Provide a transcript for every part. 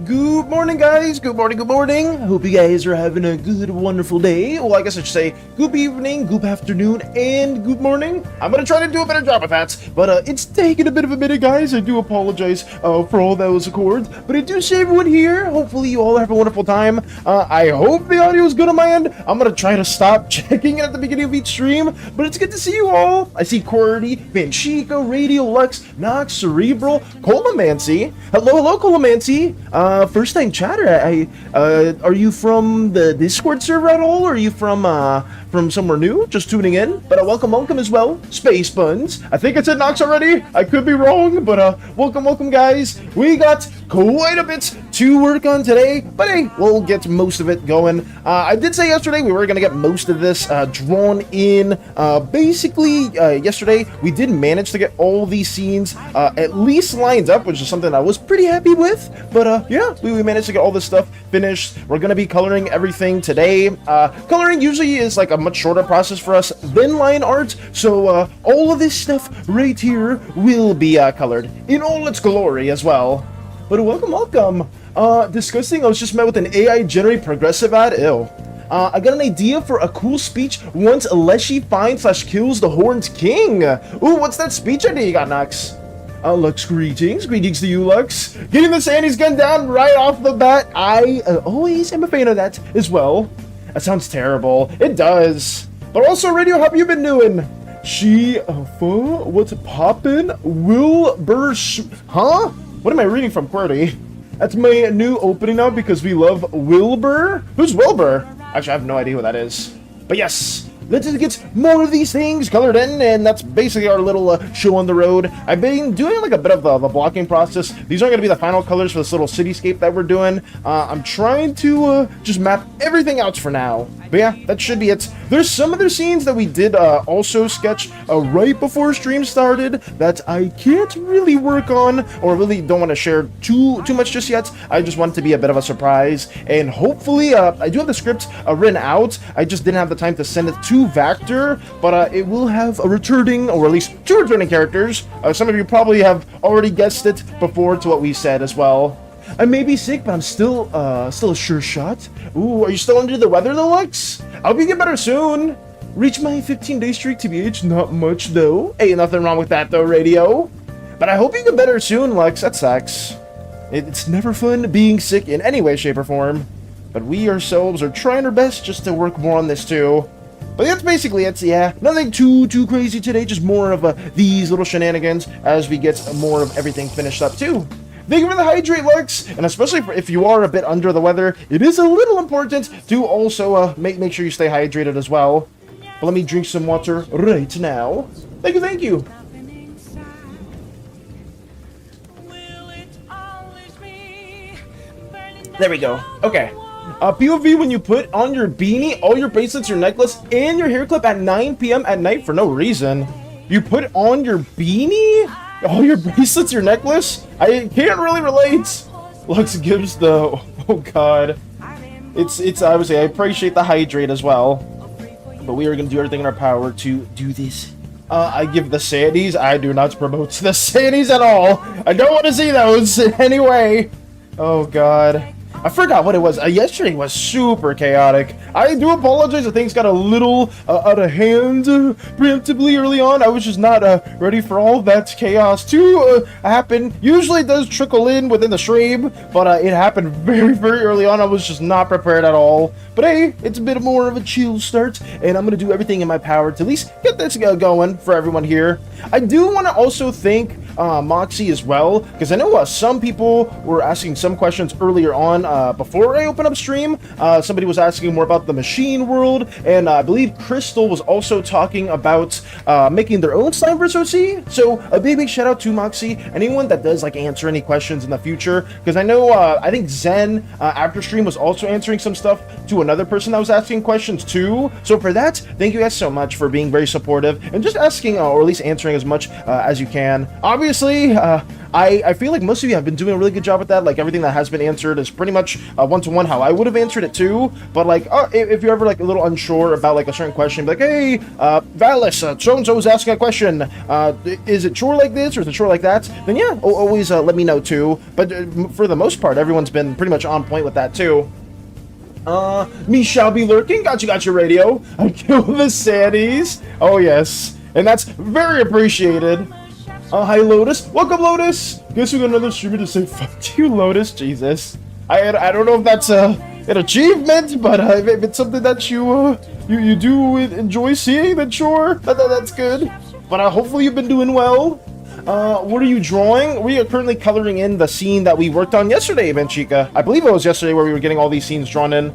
Good morning, guys. Good morning, good morning. Hope you guys are having a good, wonderful day. Well, I guess I should say good evening, good afternoon, and good morning. I'm gonna try to do a better job with that, but it's taking a bit of a minute, guys. I do apologize for all that was recorded, but I do see everyone here. Hopefully, you all have a wonderful time. I hope the audio is good on my end. I'm gonna try to stop checking it at the beginning of each stream, but it's good to see you all. I see Cordy, Banchico, Radio Lux, Nox, Cerebral, Colomancy. Hello, Colomancy. First time chatter. Are you from the Discord server at all? Or are you from somewhere new? Just tuning in. But welcome as well. Space Buns. I think I said Nox already. I could be wrong, but welcome, guys. We got quite a bit to work on today, but hey, we'll get most of it going. I did say yesterday we were gonna get most of this drawn in. Basically, yesterday we did manage to get all these scenes at least lined up, which is something I was pretty happy with. But yeah, we managed to get all this stuff finished. We're gonna be coloring everything today. Coloring usually is like a much shorter process for us than line art, so all of this stuff right here will be colored in all its glory as well. But welcome. Disgusting. I was just met with an AI generated progressive ad. Ew. I got an idea for a cool speech once Leshy finds/kills the Horned King. Ooh, what's that speech idea you got, Nox? Lux, greetings to you, Lux. Getting the SANI's gun down right off the bat. I always am a fan of that as well. That sounds terrible. It does. But also, Radio, how have you been doing? What's poppin'? Wilbur, huh? What am I reading from, QWERTY? That's my new opening now because we love Wilbur. Who's Wilbur? Actually, I have no idea who that is. But yes, let's just get more of these things colored in, and that's basically our little show on the road. I've been doing like a bit of the blocking process. These aren't going to be the final colors for this little cityscape that we're doing. I'm trying to just map everything out for now. But yeah, that should be it. There's some other scenes that we did also sketch right before stream started that I can't really work on, or really don't want to share too much just yet. I just want it to be a bit of a surprise, and hopefully I do have the script written out. I just didn't have the time to send it to Vector, but it will have a returning, or at least two returning characters. Some of you probably have already guessed it before to what we said as well. I may be sick, but I'm still a sure shot. Ooh, are you still under the weather, though, Lux? I hope you get better soon. Reach my 15-day streak, TBH. Not much, though. Ain't nothing wrong with that, though, Radio. But I hope you get better soon, Lux. That sucks. It's never fun being sick in any way, shape, or form. But we ourselves are trying our best just to work more on this, too. But that's basically it, yeah. Nothing too crazy today, just more of these little shenanigans as we get more of everything finished up, too. Thank you for the hydrate, Lux, and especially if you are a bit under the weather, it is a little important to also make sure you stay hydrated as well. But let me drink some water right now. Thank you. There we go. Okay. POV, when you put on your beanie, all your bracelets, your necklace, and your hair clip at 9 p.m. at night for no reason. You put on your beanie? All your bracelets, your necklace? I can't really relate. Lux gives the... Oh god. It's obviously, I appreciate the hydrate as well. But we are going to do everything in our power to do this. I give the SANIs. I do not promote the SANIs at all. I don't want to see those in any way. Oh god. I forgot what it was. Yesterday was super chaotic. I do apologize if things got a little out of hand preemptively early on. I was just not ready for all that chaos to happen. Usually it does trickle in within the stream, but it happened very early on. I was just not prepared at all. But hey, it's a bit more of a chill start, and I'm going to do everything in my power to at least get this going for everyone here. I do want to also thank Moxie as well, because I know some people were asking some questions earlier on before I open up stream. Somebody was asking more about the machine world, and I believe Crystal was also talking about making their own Slimeverse OC. So a big shout out to Moxie. Anyone that does like answer any questions in the future, because I know I think Zen after stream was also answering some stuff to another person that was asking questions too. So for that, thank you guys so much for being very supportive and just asking or at least answering as much as you can. obviously, I feel like most of you have been doing a really good job with that. Like, everything that has been answered is pretty much one-to-one how I would have answered it too. But like, if you're ever like a little unsure about like a certain question, be like, hey, Valis, so-and-so is asking a question. Is it short like this or is it short like that? Then yeah, always let me know too. But for the most part, everyone's been pretty much on point with that too. Me shall be lurking. Gotcha radio. I kill the SANIs. Oh yes, and that's very appreciated. Hi Lotus. Welcome Lotus. Guess we got another streamer to say fuck you, Lotus. Jesus. I don't know if that's an achievement, but if it's something that you do enjoy seeing, then sure, that's good. But hopefully you've been doing well. What are you drawing? We are currently coloring in the scene that we worked on yesterday, Manchika. I believe it was yesterday where we were getting all these scenes drawn in.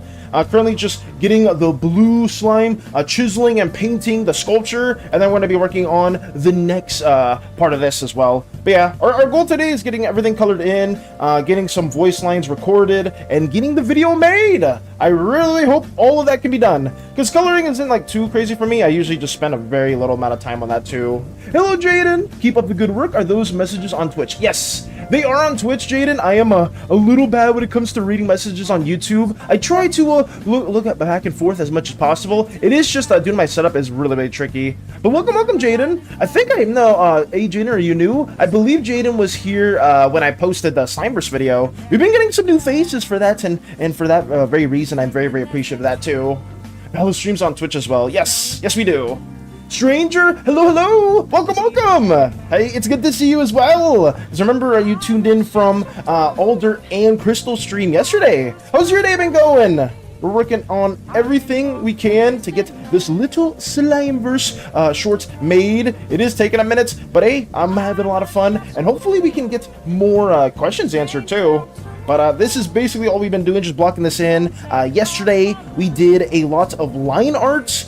Currently just getting the blue slime, chiseling and painting the sculpture, and then we're going to be working on the next part of this as well. But yeah, our goal today is getting everything colored in, getting some voice lines recorded, and getting the video made. I really hope all of that can be done, because coloring isn't like too crazy for me. I usually just spend a very little amount of time on that too. Hello Jaden, keep up the good work. Are those messages on Twitch? Yes, they are on Twitch, Jaden. I am a little bad when it comes to reading messages on YouTube. I try to look at back and forth as much as possible. It is just doing my setup is really tricky. But welcome Jaden. I think I know, hey Jaden, are you new? I believe Jaden was here when I posted the Slimeverse video. We've been getting some new faces for that, and for that very reason, I'm very appreciative of that too. Hello streams on Twitch as well. Yes we do. Stranger, hello, welcome. Hey, it's good to see you as well. Because remember, you tuned in from Alder and Crystal stream yesterday. How's your day been going? We're working on everything we can to get this little Slimeverse short made. It is taking a minute, but hey, I'm having a lot of fun, and hopefully we can get more questions answered too. But this is basically all we've been doing, just blocking this in. Yesterday, we did a lot of line art.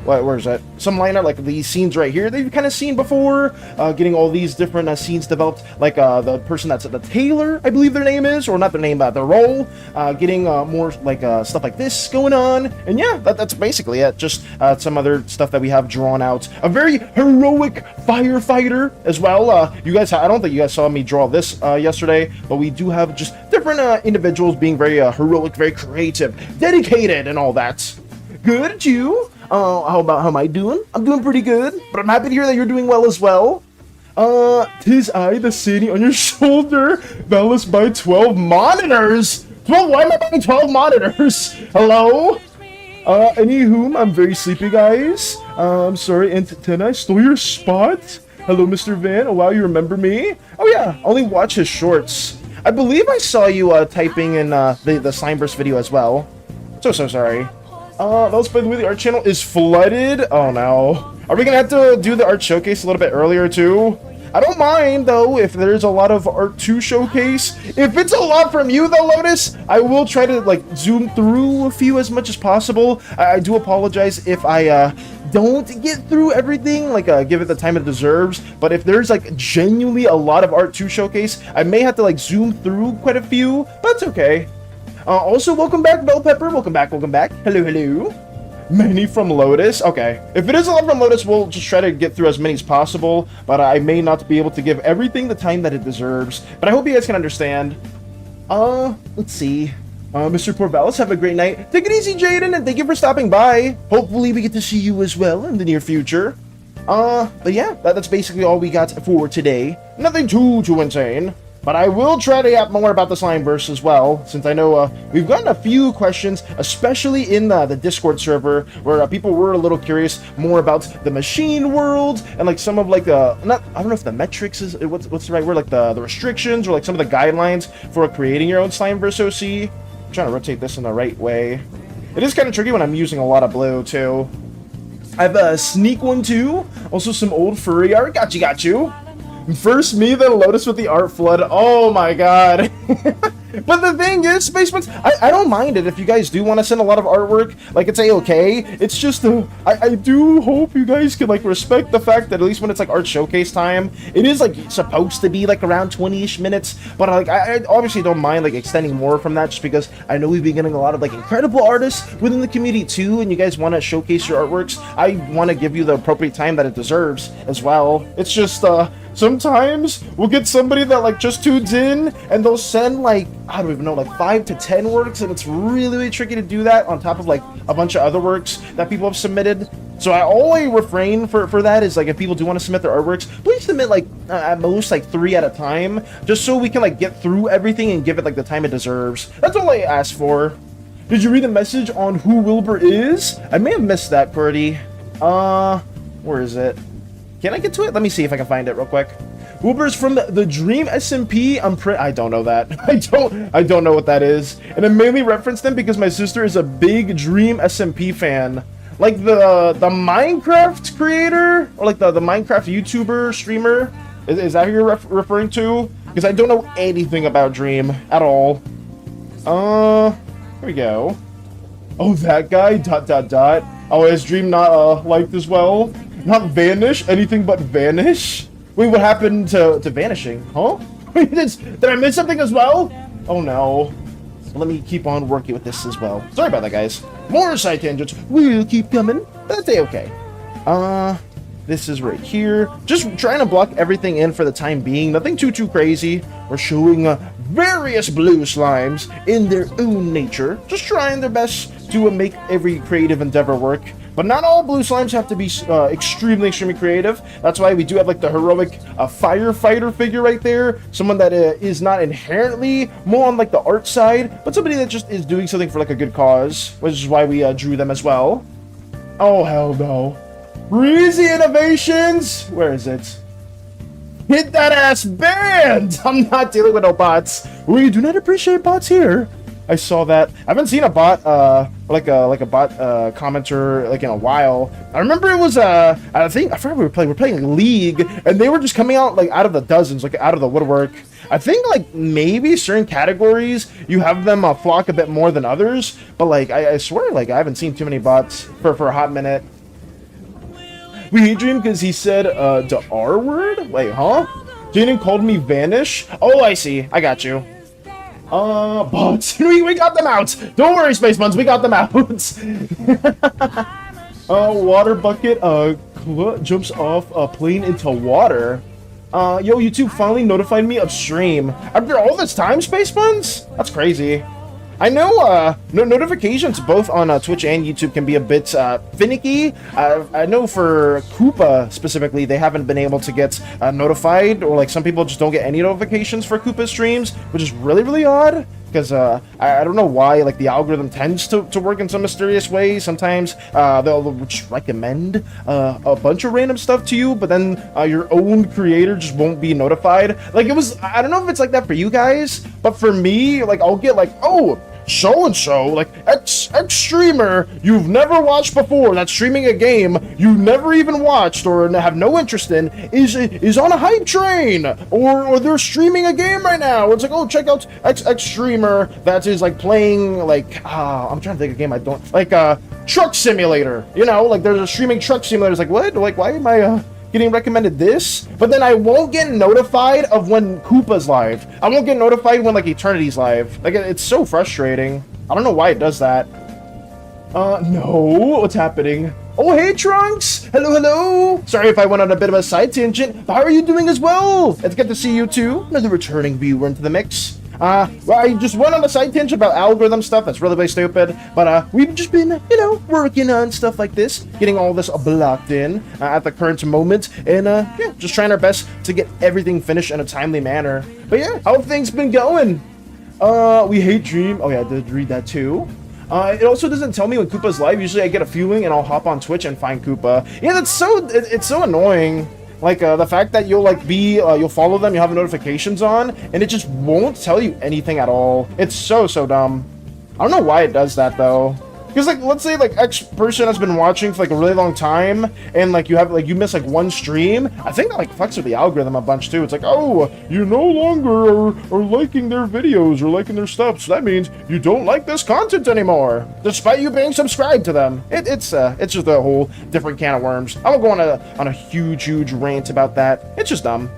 Where is that? Some line art, like these scenes right here, that you've kind of seen before. Getting all these different scenes developed, like the person that's the tailor, I believe their name is, or not their name, but their role. Getting more like stuff like this going on. And yeah, that's basically it. Just some other stuff that we have drawn out. A very heroic firefighter as well. You guys, I don't think you guys saw me draw this yesterday, but we do have just different individuals being very heroic, very creative, dedicated, and all that. Good, you? How am I doing? I'm doing pretty good, but I'm happy to hear that you're doing well as well. Tis I, the SANI on your shoulder. Valis by 12 monitors. 12? Why am I buying 12 monitors? Hello? Anywho, I'm very sleepy, guys. I'm sorry, and then I stole your spot. Hello, Mr. Van. Oh, wow, you remember me? Oh, yeah, only watch his shorts. I believe I saw you typing in the Slimeverse video as well. So sorry. That was by the way the art channel is flooded. Oh no. Are we gonna have to do the art showcase a little bit earlier too? I don't mind though if there's a lot of art to showcase. If it's a lot from you though, Lotus, I will try to like zoom through a few as much as possible. I do apologize if I don't get through everything, like give it the time it deserves. But if there's like genuinely a lot of art to showcase, I may have to like zoom through quite a few, but it's okay. Also, welcome back, Bell Pepper. Welcome back. Hello. Many from Lotus. Okay. If it is a lot from Lotus, we'll just try to get through as many as possible. But I may not be able to give everything the time that it deserves. But I hope you guys can understand. Let's see. Mr. Porvalis, have a great night. Take it easy, Jaden, and thank you for stopping by. Hopefully we get to see you as well in the near future. But yeah, that's basically all we got for today. Nothing too insane. But I will try to add more about the Slimeverse as well, since I know we've gotten a few questions, especially in the Discord server, where people were a little curious more about the machine world, and like some of like the, I don't know if the metrics is, what's the right word, like the restrictions, or like some of the guidelines for creating your own Slimeverse OC. I'm trying to rotate this in the right way. It is kind of tricky when I'm using a lot of blue, too. I have a Sneak one, too. Also some old furry art. Got you. First me, then Lotus with the art flood. Oh my god. But the thing is, Spaceman's, I don't mind it if you guys do want to send a lot of artwork. Like, it's a-okay. It's just, I do hope you guys can, like, respect the fact that at least when it's, like, art showcase time, it is, like, supposed to be, like, around 20-ish minutes. But, like, I obviously don't mind, like, extending more from that just because I know we've been getting a lot of, like, incredible artists within the community, too, and you guys want to showcase your artworks. I want to give you the appropriate time that it deserves as well. It's just, sometimes we'll get somebody that like just tunes in and they'll send like, I don't even know, like 5 to 10 works, and it's really, really tricky to do that on top of like a bunch of other works that people have submitted. So I always refrain for that, is like if people do want to submit their artworks, please submit like at most like 3 at a time, just so we can like get through everything and give it like the time it deserves. That's all I ask for. Did you read the message on who Wilbur is? I may have missed that, Purdy. Where is it? Can I get to it? Let me see if I can find it real quick. Wilbur's from the Dream SMP. I don't know that. I don't know what that is. And I mainly reference them because my sister is a big Dream SMP fan. Like the Minecraft creator, or like the Minecraft YouTuber streamer. Is that who you're referring to? Because I don't know anything about Dream at all. Here we go. Oh, that guy, ... Oh, is Dream not liked as well? Not vanish? Anything but vanish? Wait, what happened to vanishing? Huh? Did I miss something as well? Oh no. Let me keep on working with this as well. Sorry about that, guys. More side tangents will keep coming, but that's okay. This is right here. Just trying to block everything in for the time being. Nothing too crazy. We're showing various blue slimes in their own nature. Just trying their best to make every creative endeavor work. But not all blue slimes have to be extremely creative. That's why we do have like the heroic firefighter figure right there. Someone that is not inherently more on like the art side, but somebody that just is doing something for like a good cause, which is why we drew them as well. Oh, hell no. Breezy Innovations! Where is it? Hit that ass band! I'm not dealing with no bots. We do not appreciate bots here. I saw that. I haven't seen a bot, like a bot commenter like in a while. I remember it was I forgot we were playing League, and they were just coming out like out of the dozens, like out of the woodwork. I think like maybe certain categories you have them flock a bit more than others, but like I swear like I haven't seen too many bots for a hot minute. We hate Dream because he said the R word? Wait, huh? Jaden called me vanish? Oh, I see. I got you. Bots. we got them out. Don't worry, Space Buns. We got them out. Water bucket jumps off a plane into water. Yo, YouTube finally notified me of stream. After all this time, Space Buns? That's crazy. I know notifications both on Twitch and YouTube can be a bit finicky. I know for Koopa specifically, they haven't been able to get notified, or like some people just don't get any notifications for Koopa streams, which is really odd. Because I don't know why, like the algorithm tends to work in some mysterious way. Sometimes they'll just recommend a bunch of random stuff to you, but then your own creator just won't be notified. Like it was, I don't know if it's like that for you guys, but for me, like I'll get like, oh, so-and-so, like X streamer you've never watched before that's streaming a game you never even watched or have no interest in is on a hype train, or they're streaming a game right now. It's like, oh, check out X streamer that is like playing like I'm trying to think of a game I don't like, truck simulator, you know, like there's a streaming truck simulator. It's like, what, like why am I getting recommended this? But then I won't get notified of when Koopa's live. I won't get notified when like Eternity's live. Like it's so frustrating. I don't know why it does that. No, what's happening? Oh, hey Trunks! Hello! Sorry if I went on a bit of a side tangent, but how are you doing as well? It's good to see you too. Another returning viewer into the mix. Well, I just went on a side tangent about algorithm stuff. That's really stupid. But we've just been, you know, working on stuff like this, getting all this blocked in at the current moment, and yeah, just trying our best to get everything finished in a timely manner. But yeah, how have things been going? We hate Dream. Oh yeah, I did read that too. It also doesn't tell me when Koopa's live. Usually I get a feeling and I'll hop on Twitch and find Koopa. Yeah, that's so, it's so annoying. Like, the fact that you'll, like, you'll follow them, you have notifications on, and it just won't tell you anything at all. It's so dumb. I don't know why it does that, though. Because, like, let's say, like, X person has been watching for, like, a really long time, and, like, you miss, like, one stream. I think that, like, fucks with the algorithm a bunch, too. It's like, oh, you no longer are liking their videos or liking their stuff, so that means you don't like this content anymore, despite you being subscribed to them. It's just a whole different can of worms. I won't go on a huge rant about that. It's just dumb.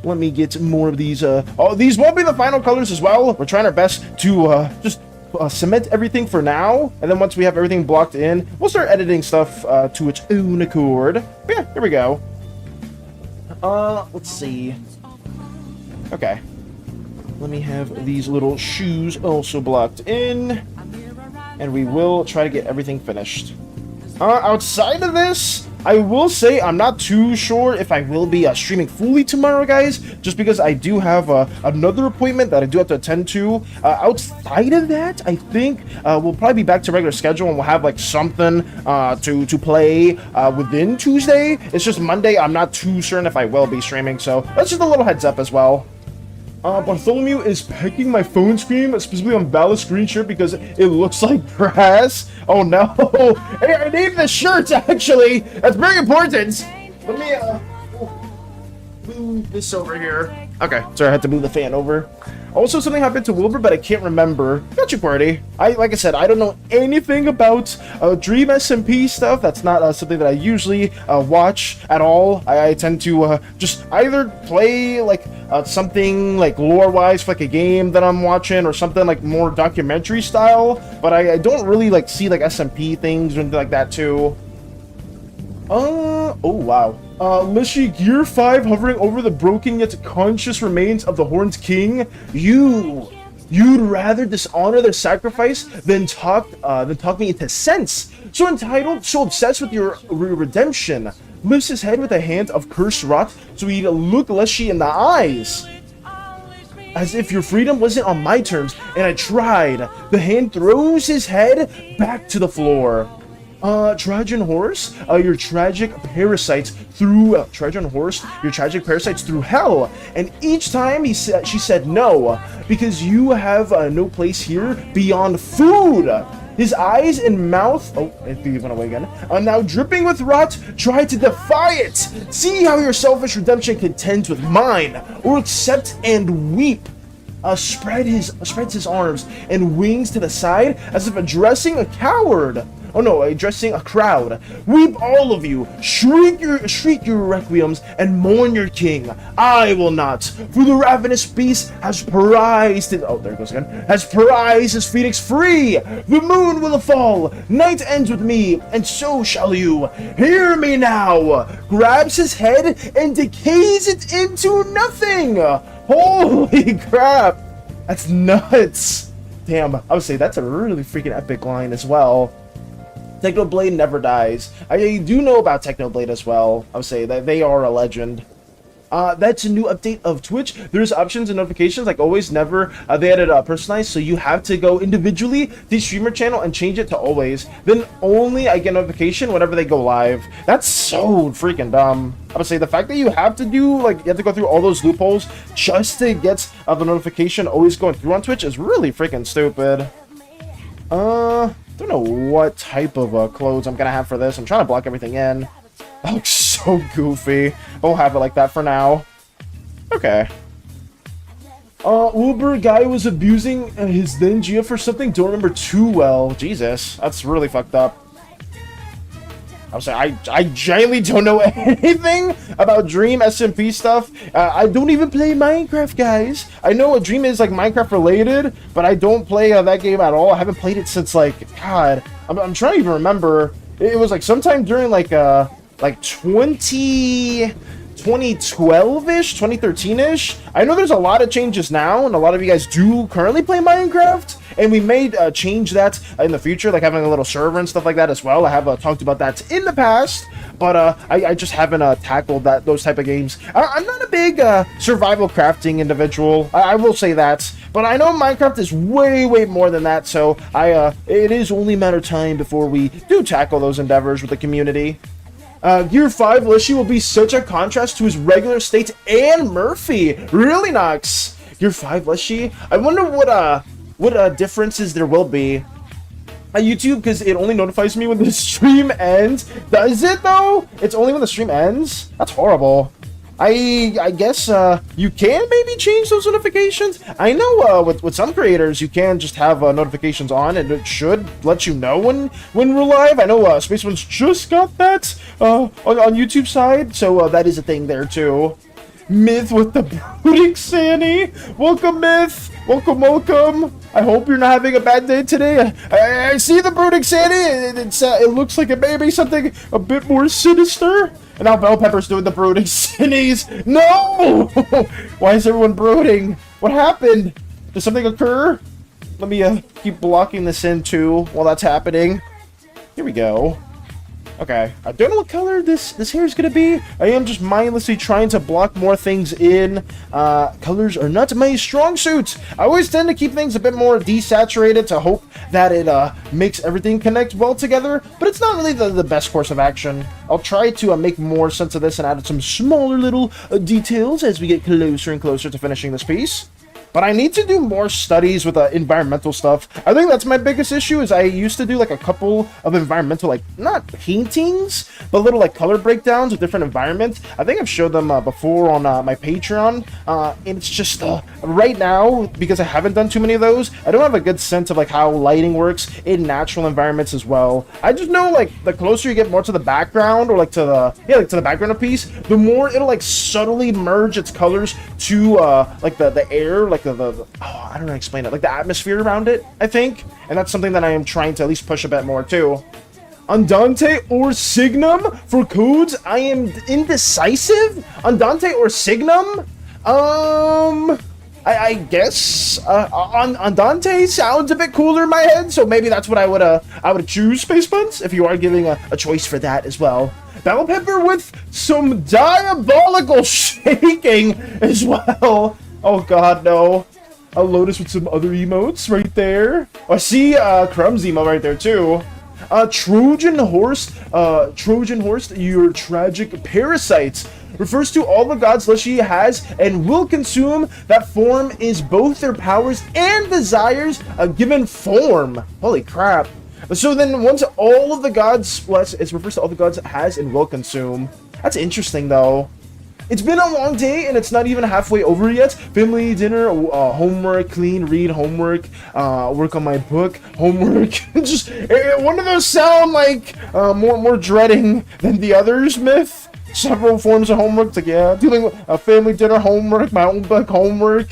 Let me get more of these. Oh, these won't be the final colors as well. We're trying our best to just cement everything for now, and then once we have everything blocked in, we'll start editing stuff to its own accord. But yeah, here we go. Let's see. Okay. Let me have these little shoes also blocked in. And we will try to get everything finished. Outside of this, I will say I'm not too sure if I will be streaming fully tomorrow, guys, just because I do have another appointment that I do have to attend to. Outside of that, I think we'll probably be back to regular schedule and we'll have like something to play within Tuesday. It's just Monday. I'm not too certain if I will be streaming, so that's just a little heads up as well. Bartholomew is pecking my phone screen, specifically on Val's screen shirt, because it looks like grass. Oh no! Hey, I need the shirt, actually! That's very important! Let me, move this over here. Okay, sorry, I had to move the fan over. Also, something happened to Wilbur, but I can't remember. Got you, party. Like I said, I don't know anything about Dream SMP stuff. That's not something that I usually watch at all. I tend to just either play like something like lore-wise for like a game that I'm watching, or something like more documentary style. But I don't really like see like SMP things or anything like that too. Oh wow. Lishi, Gear 5 hovering over the broken yet conscious remains of the Horned King. You'd rather dishonor their sacrifice than talk me into sense. So entitled, so obsessed with your redemption. Lifts his head with a hand of cursed rot, so he'd look Lishi in the eyes. As if your freedom wasn't on my terms, and I tried. The hand throws his head back to the floor. Trajan Horse, your tragic parasites through hell, and each time she said no, because you have no place here beyond food. His eyes and mouth, oh, I think he went away again, now dripping with rot, try to defy it. See how your selfish redemption contends with mine, or accept and weep. Spreads his arms and wings to the side as if addressing a coward. Oh no, addressing a crowd. Weep all of you, shriek your requiems, and mourn your king. I will not, for the ravenous beast has prized his, oh, there it goes again, has prized his phoenix free. The moon will fall, night ends with me, and so shall you. Hear me now. Grabs his head and decays it into nothing. Holy crap. That's nuts. Damn, I would say that's a really freaking epic line as well. Technoblade never dies. I do know about Technoblade as well. I would say that they are a legend. That's a new update of Twitch. There's options and notifications like always, never. They added personalized, so you have to go individually to the streamer channel and change it to always. Then only I get notification whenever they go live. That's so freaking dumb. I would say the fact that you have to do, like, you have to go through all those loopholes just to get the notification always going through on Twitch is really freaking stupid. Don't know what type of clothes I'm gonna have for this. I'm trying to block everything in. That looks so goofy. We'll have it like that for now. Okay. Uber guy was abusing his then Gia for something. Don't remember too well. Jesus, that's really fucked up. I'm sorry, I genuinely don't know anything about Dream SMP stuff. I don't even play Minecraft, guys. I know Dream is like Minecraft related, but I don't play that game at all. I haven't played it since like, God, I'm trying to even remember. It was like sometime during like 2012-ish, 2013-ish. I know there's a lot of changes now, and a lot of you guys do currently play Minecraft, and we may change that in the future, like having a little server and stuff like that as well. I have talked about that in the past, but I just haven't tackled those type of games. I'm not a big survival crafting individual, I will say that, but I know Minecraft is way more than that, so it is only a matter of time before we do tackle those endeavors with the community. Gear 5 Lishi will be such a contrast to his regular state and Murphy. Really, Nox? Gear 5 Lishi? I wonder what differences there will be. YouTube, because it only notifies me when the stream ends. Does it, though? It's only when the stream ends? That's horrible. I guess you can maybe change those notifications. I know with some creators you can just have notifications on, and it should let you know when we're live. I know Space One's just got that on YouTube side, so that is a thing there too. Myth with the brooding SANI. Welcome, Myth. Welcome, welcome. I hope you're not having a bad day today. I see the brooding SANI. It looks like it may be something a bit more sinister. And now Bell Pepper's doing the brooding SANIs. No! Why is everyone brooding? What happened? Did something occur? Let me keep blocking this in too while that's happening. Here we go. Okay, I don't know what color this hair is gonna be. I am just mindlessly trying to block more things in. Colors are not my strong suit. I always tend to keep things a bit more desaturated to hope that it makes everything connect well together, but it's not really the best course of action. I'll try to make more sense of this and add some smaller little details as we get closer and closer to finishing this piece. But I need to do more studies with environmental stuff. I think that's my biggest issue, is I used to do like a couple of environmental, like, not paintings, but little like color breakdowns of different environments. I think I've showed them before on my Patreon. And it's just, right now, because I haven't done too many of those, I don't have a good sense of like how lighting works in natural environments as well. I just know like the closer you get more to the background, or like to the background of a piece, the more it'll like subtly merge its colors to like the air, like oh, I don't know how to explain it, like the atmosphere around it, I think. And that's something that I am trying to at least push a bit more too. Andante or Signum for codes? I am indecisive. Andante or Signum? I guess Andante sounds a bit cooler in my head, so maybe that's what I would choose, Space Buns, if you are giving a choice for that as well. Bell Pepper with some diabolical shaking as well. Oh god, no. A Lotus with some other emotes right there. Oh, I see Crumb's emo right there too. Trojan Horse, your tragic parasites. Refers to all the gods Leshy has and will consume. That form is both their powers and desires a given form. Holy crap. So then once all of the gods, it refers to all the gods it has and will consume. That's interesting though. It's been a long day and it's not even halfway over yet. Family dinner, homework, clean, read, homework, work on my book, homework. Just one of those sound like more dreading than the others, Myth. Several forms of homework. It's like, yeah, dealing with a family dinner, homework, my own book, homework.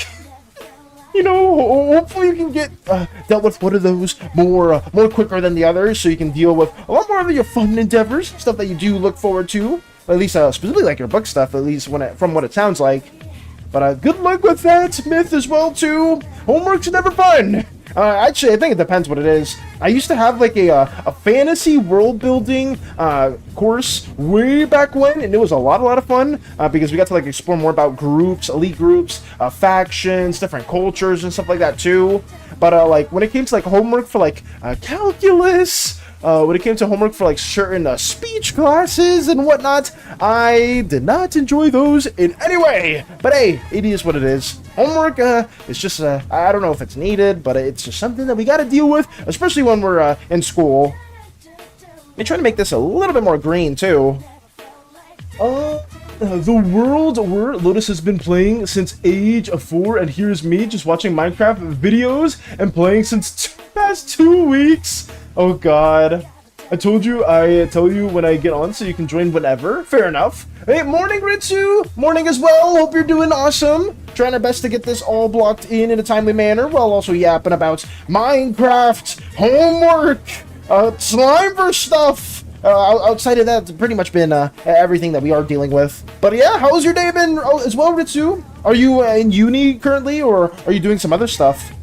You know, hopefully you can get dealt with one of those more quicker than the others, so you can deal with a lot more of your fun endeavors, stuff that you do look forward to. At least specifically like your book stuff, at least from what it sounds like. But good luck with that, Myth, as well too. Homework's never fun. Actually, I think it depends what it is. I used to have like a fantasy world building course way back when, and it was a lot of fun because we got to like explore more about groups, elite groups, factions, different cultures and stuff like that too. But like when it came to like homework for like calculus, when it came to homework for like certain speech classes and whatnot, I did not enjoy those in any way. But hey, it is what it is. Homework is just, I don't know if it's needed, but it's just something that we gotta deal with, especially when we're in school. Let me try to make this a little bit more green too. The world where Lotus has been playing since age of 4, and here's me just watching Minecraft videos and playing since past 2 weeks. Oh god. I tell you when I get on so you can join whenever. Fair enough. Hey, morning Ritsu! Morning as well, hope you're doing awesome. Trying our best to get this all blocked in a timely manner, while also yapping about Minecraft, homework, Slimeverse stuff. Outside of that, it's pretty much been everything that we are dealing with. But yeah, how's your day been as well, Ritsu? Are you in uni currently, or are you doing some other stuff?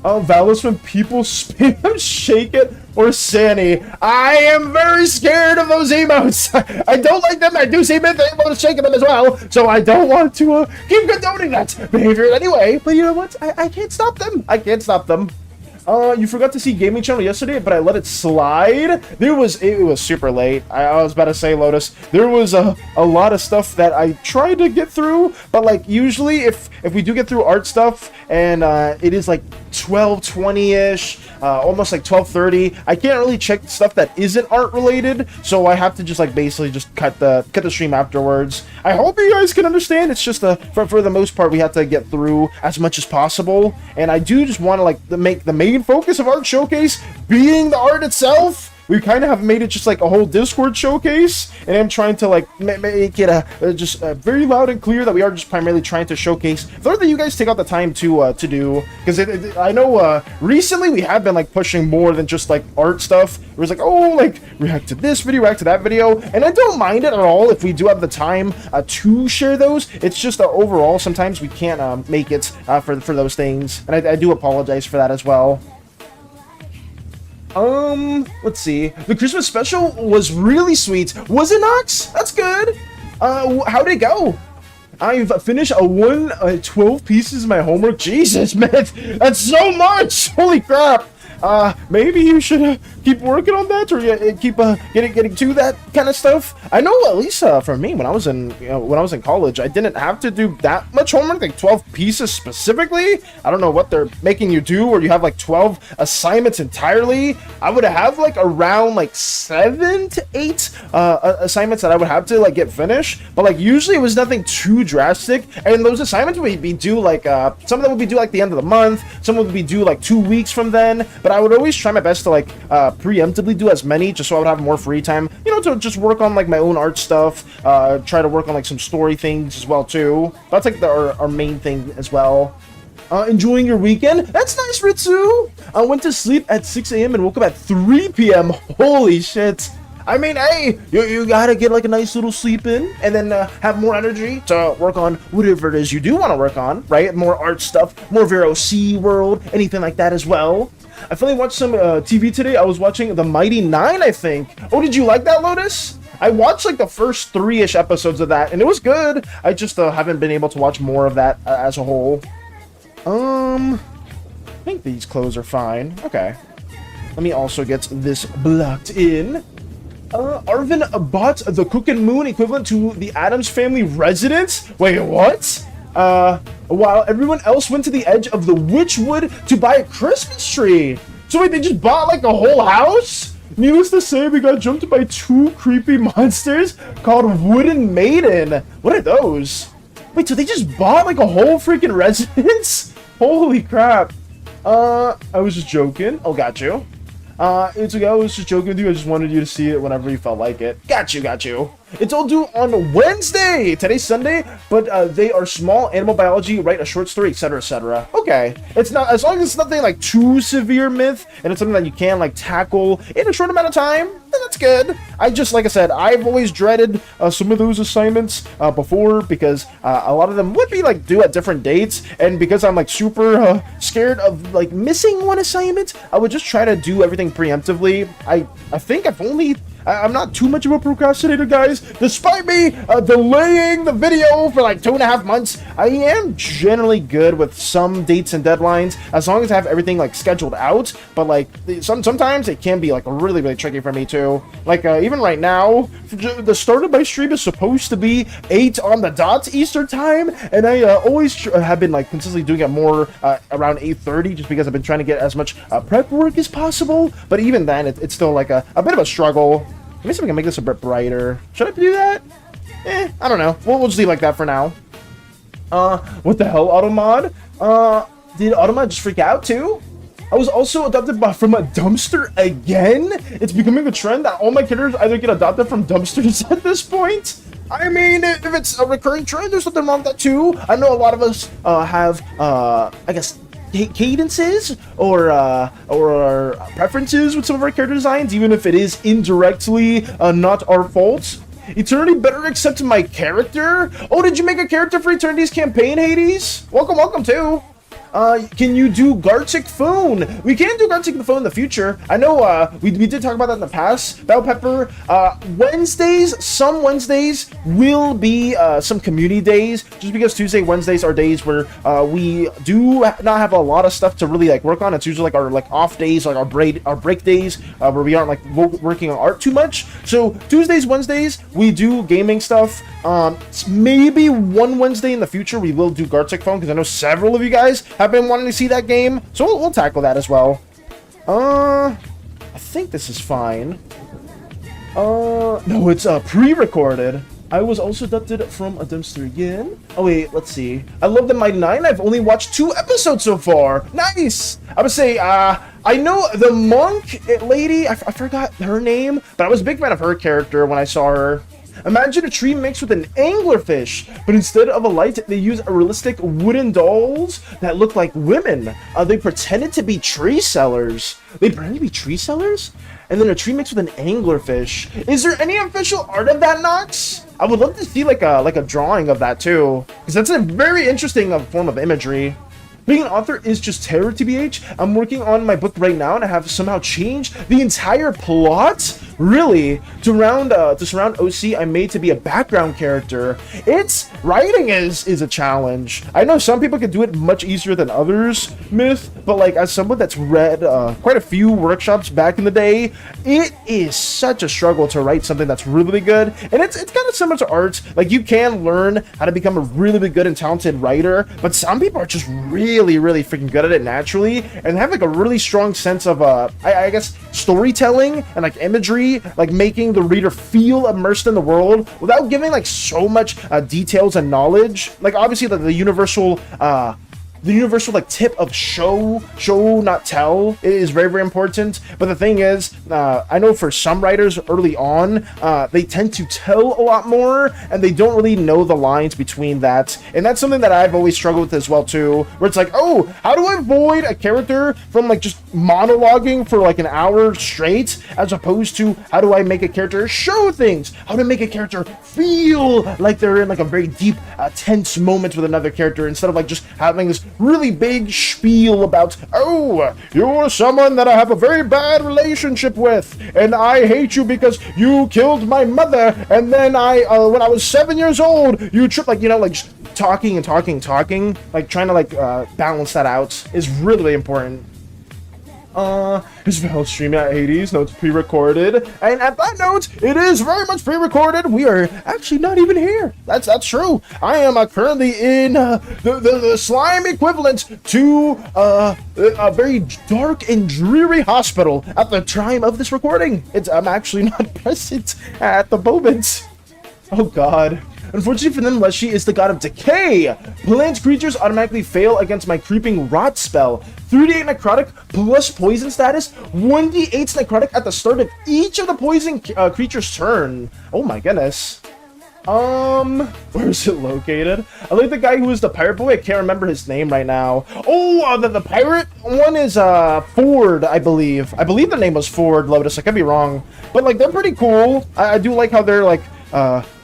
Valus when people spam Shake It or SANI. I am very scared of those emotes. I don't like them. I do see bad things about shaking them as well, so I don't want to keep condoning that behavior anyway. But you know what? I can't stop them. I can't stop them. You forgot to see gaming channel yesterday, but I let it slide. It was super late. I was about to say, Lotus, there was a lot of stuff that I tried to get through, but like usually if we do get through art stuff and it is like 12:20ish, almost like 12:30, I can't really check stuff that isn't art related, so I have to just like basically just cut the stream afterwards. I hope you guys can understand. It's just for the most part we have to get through as much as possible, and I do just want to like make the main focus of Art Showcase being the art itself. we kind of have made it just like a whole Discord showcase, and I'm trying to like make it just very loud and clear that we are just primarily trying to showcase the that you guys take out the time to do, because I know recently we have been like pushing more than just like art stuff. It was like, oh, like react to this video, react to that video, and I don't mind it at all if we do have the time to share those. It's just overall sometimes we can't make it for those things, and I do apologize for that as well. Let's see. The Christmas special was really sweet. Was it, Nox? That's good. How did it go? I've finished 12 pieces of my homework. Jesus, man, that's so much. Holy crap. Maybe you should keep working on that, or keep getting to that kind of stuff. I know, at least for me, when I was in college, I didn't have to do that much homework, like 12 pieces specifically. I don't know what they're making you do, or you have like 12 assignments entirely. I would have like around like 7 to 8 assignments that I would have to like get finished, but like usually it was nothing too drastic, and those assignments would be due like some of them would be due like the end of the month, some would be due like 2 weeks from then, but I would always try my best to like preemptively do as many, just so I would have more free time, you know, to just work on like my own art stuff, try to work on like some story things as well too. That's like our main thing as well. Enjoying your weekend? That's nice, Ritsu. I went to sleep at 6 a.m. and woke up at 3 p.m. Holy shit. I mean, hey, you gotta get like a nice little sleep in, and then have more energy to work on whatever it is you do want to work on, right? More art stuff, more Vero Sea World, anything like that as well. I finally watched some TV today. I was watching The Mighty Nine, I think. Oh, did you like that, Lotus? I watched like the first 3-ish episodes of that, and it was good. I just haven't been able to watch more of that as a whole. I think these clothes are fine. Okay. Let me also get this blocked in. Arvin bought the Cookin' Moon equivalent to the Addams Family residence? Wait, what? While everyone else went to the edge of the Witchwood to buy a Christmas tree. So wait, they just bought like a whole house? Needless to say, we got jumped by 2 creepy monsters called Wooden Maiden. What are those? Wait, so they just bought like a whole freaking residence? Holy crap. I was just joking. Oh, got you. It's okay, I was just joking with you. I just wanted you to see it whenever you felt like it. Got you. It's all due on Wednesday. Today's Sunday, but they are small, animal biology, write a short story, etc., etc. Okay. It's not, as long as it's nothing like too severe myth, and it's something that you can like tackle in a short amount of time, then that's good. Like I said, I've always dreaded some of those assignments before, because a lot of them would be like due at different dates, and because I'm like super scared of like missing one assignment, I would just try to do everything preemptively. I think I'm not too much of a procrastinator, guys. Despite me delaying the video for like 2.5 months, I am generally good with some dates and deadlines, as long as I have everything like scheduled out. But like sometimes it can be like really, really tricky for me too. Like even right now, the start of my stream is supposed to be 8 on the dot Eastern time, and I always have been like consistently doing it more around 8:30, just because I've been trying to get as much prep work as possible. But even then, it's still like a bit of a struggle. Let me see if I can make this a bit brighter. Should I do that? I don't know. We'll just leave like that for now. What the hell, Automod? Did Automod just freak out too? I was also adopted from a dumpster again? It's becoming a trend that all my characters either get adopted from dumpsters at this point. I mean, if it's a recurring trend, there's something wrong with that too. I know a lot of us have, I guess, cadences or preferences with some of our character designs, even if it is indirectly not our fault. Eternity better accept my character? Oh, did you make a character for Eternity's campaign, Hades? Welcome too. Can you do Gartic Phone? We can do Gartic Phone in the future. I know we did talk about that in the past. Bell Pepper, some Wednesdays will be some community days, just because Tuesday, Wednesdays are days where we do not have a lot of stuff to really like work on. It's usually like our like off days, like our break days, where we aren't like working on art too much. So Tuesdays, Wednesdays, we do gaming stuff. Maybe one Wednesday in the future we will do Gartic Phone, because I know several of you guys have been wanting to see that game, so we'll tackle that as well. I think this is fine. No, it's pre-recorded. I was also adopted from a dumpster again. Oh wait, let's see. I love the Mighty Nine. I've only watched 2 episodes so far. Nice. I would say I know the monk lady, I forgot her name, but I was a big fan of her character when I saw her. Imagine a tree mixed with an anglerfish, but instead of a light, they use realistic wooden dolls that look like women. They pretended to be tree sellers. They pretended to be tree sellers? And then a tree mixed with an anglerfish. Is there any official art of that, Nox? I would love to see like a drawing of that too, because that's a very interesting form of imagery. Being an author is just terror, TBH. I'm working on my book right now, and I have somehow changed the entire plot. Really, to surround OC, I'm made to be a background character. Writing is a challenge. I know some people can do it much easier than others, Myth, but like as someone that's read quite a few workshops back in the day, it is such a struggle to write something that's really good. And it's kind of similar to art. Like you can learn how to become a really good and talented writer, but some people are just really freaking good at it naturally and have like a really strong sense of I guess storytelling and like imagery, like making the reader feel immersed in the world without giving like so much details and knowledge. Like obviously the universal like tip of show not tell is very important, but the thing is I know for some writers early on they tend to tell a lot more and they don't really know the lines between that, and that's something that I've always struggled with as well too, where it's like, oh, how do I avoid a character from like just monologuing for like an hour straight, as opposed to how do I make a character show things, how to make a character feel like they're in like a very deep tense moment with another character, instead of like just having this really big spiel about, oh, you're someone that I have a very bad relationship with, and I hate you because you killed my mother, and then when I was 7 years old, you tripped, like, you know, like just talking, like trying to like balance that out is really important. His Val streaming at Hades. No, it's pre-recorded. And at that note, it is very much pre-recorded. We are actually not even here. That's true. I am currently in the slime equivalent to a very dark and dreary hospital at the time of this recording. I'm actually not present at the moment. Oh god. Unfortunately for them, Leshy is the god of decay. Plant creatures automatically fail against my creeping rot spell. 3d8 necrotic plus poison status. 1d8 necrotic at the start of each of the poison creature's turn. Oh my goodness. Where is it located? I like the guy who is the pirate boy. I can't remember his name right now. Oh, the pirate one is Ford, I believe. I believe the name was Ford, Lotus. I could be wrong, but like they're pretty cool. I do like how they're like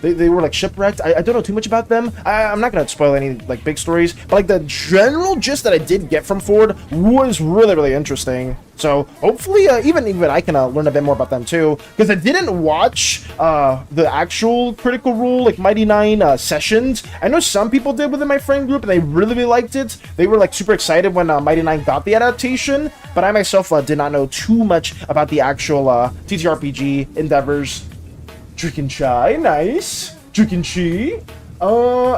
they were like shipwrecked. I don't know too much about them. I'm not gonna spoil any like big stories, but like the general gist that I did get from Ford was really interesting. So hopefully even I can learn a bit more about them too, because I didn't watch the actual Critical Role like Mighty 9 sessions. I know some people did within my friend group and they really liked it. They were like super excited when Mighty 9 got the adaptation, but I myself did not know too much about the actual TTRPG endeavors. Drinking chai, nice. Drinking chi.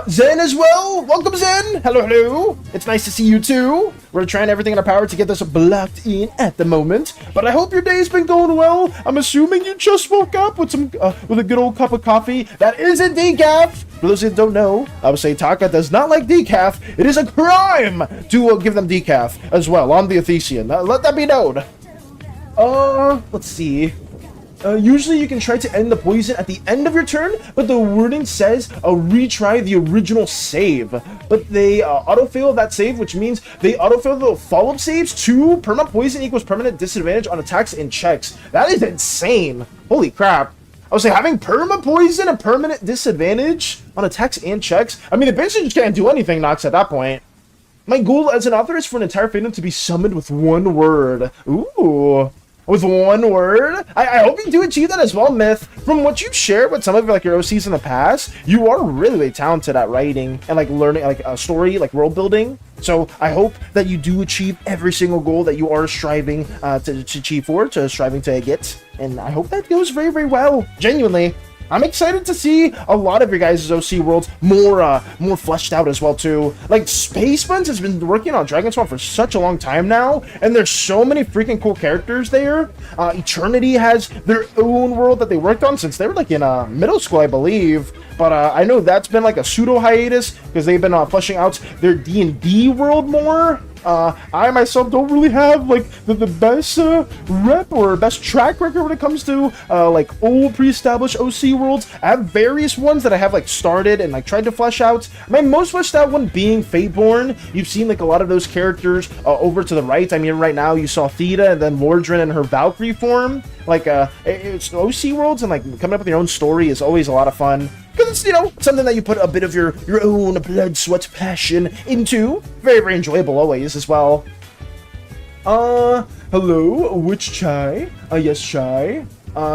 Zen as well. Welcome, Zen. Hello. It's nice to see you too. We're trying everything in our power to get this blocked in at the moment, but I hope your day's been going well. I'm assuming you just woke up with with a good old cup of coffee that isn't decaf. For those that don't know, I would say Taka does not like decaf. It is a crime to give them decaf as well on the Athesian. Let that be known. Let's see. Usually you can try to end the poison at the end of your turn, but the wording says retry the original save. But they autofill that save, which means they autofill the follow-up saves to permanent poison equals permanent disadvantage on attacks and checks. That is insane. Holy crap. I was like, having perma poison and permanent disadvantage on attacks and checks? I mean, the basically just can't do anything, Nox, at that point. My goal as an author is for an entire fandom to be summoned with one word. Ooh. With one word? I hope you do achieve that as well, Myth. From what you've shared with some of like your OCs in the past, you are really talented at writing and like learning like a story, like world building. So I hope that you do achieve every single goal that you are striving to achieve striving to get. And I hope that goes very well. Genuinely. I'm excited to see a lot of your guys' OC worlds more fleshed out as well too. Like Space Buns has been working on Dragonspawn for such a long time now, and there's so many freaking cool characters there. Eternity has their own world that they worked on since they were like in middle school, I believe. But I know that's been like a pseudo hiatus because they've been fleshing out their D&D world more. I myself don't really have like the best rep or best track record when it comes to like old pre-established OC worlds. I have various ones that I have like started and like tried to flesh out. My most fleshed out one being Fateborn. You've seen like a lot of those characters over to the right. I mean, right now you saw Theta and then Lordran in her Valkyrie form. Like it's OC worlds, and like coming up with your own story is always a lot of fun. Because it's, you know, something that you put a bit of your own blood, sweat, passion into. Very, very enjoyable always as well. Hello, which chai? Yes, chai.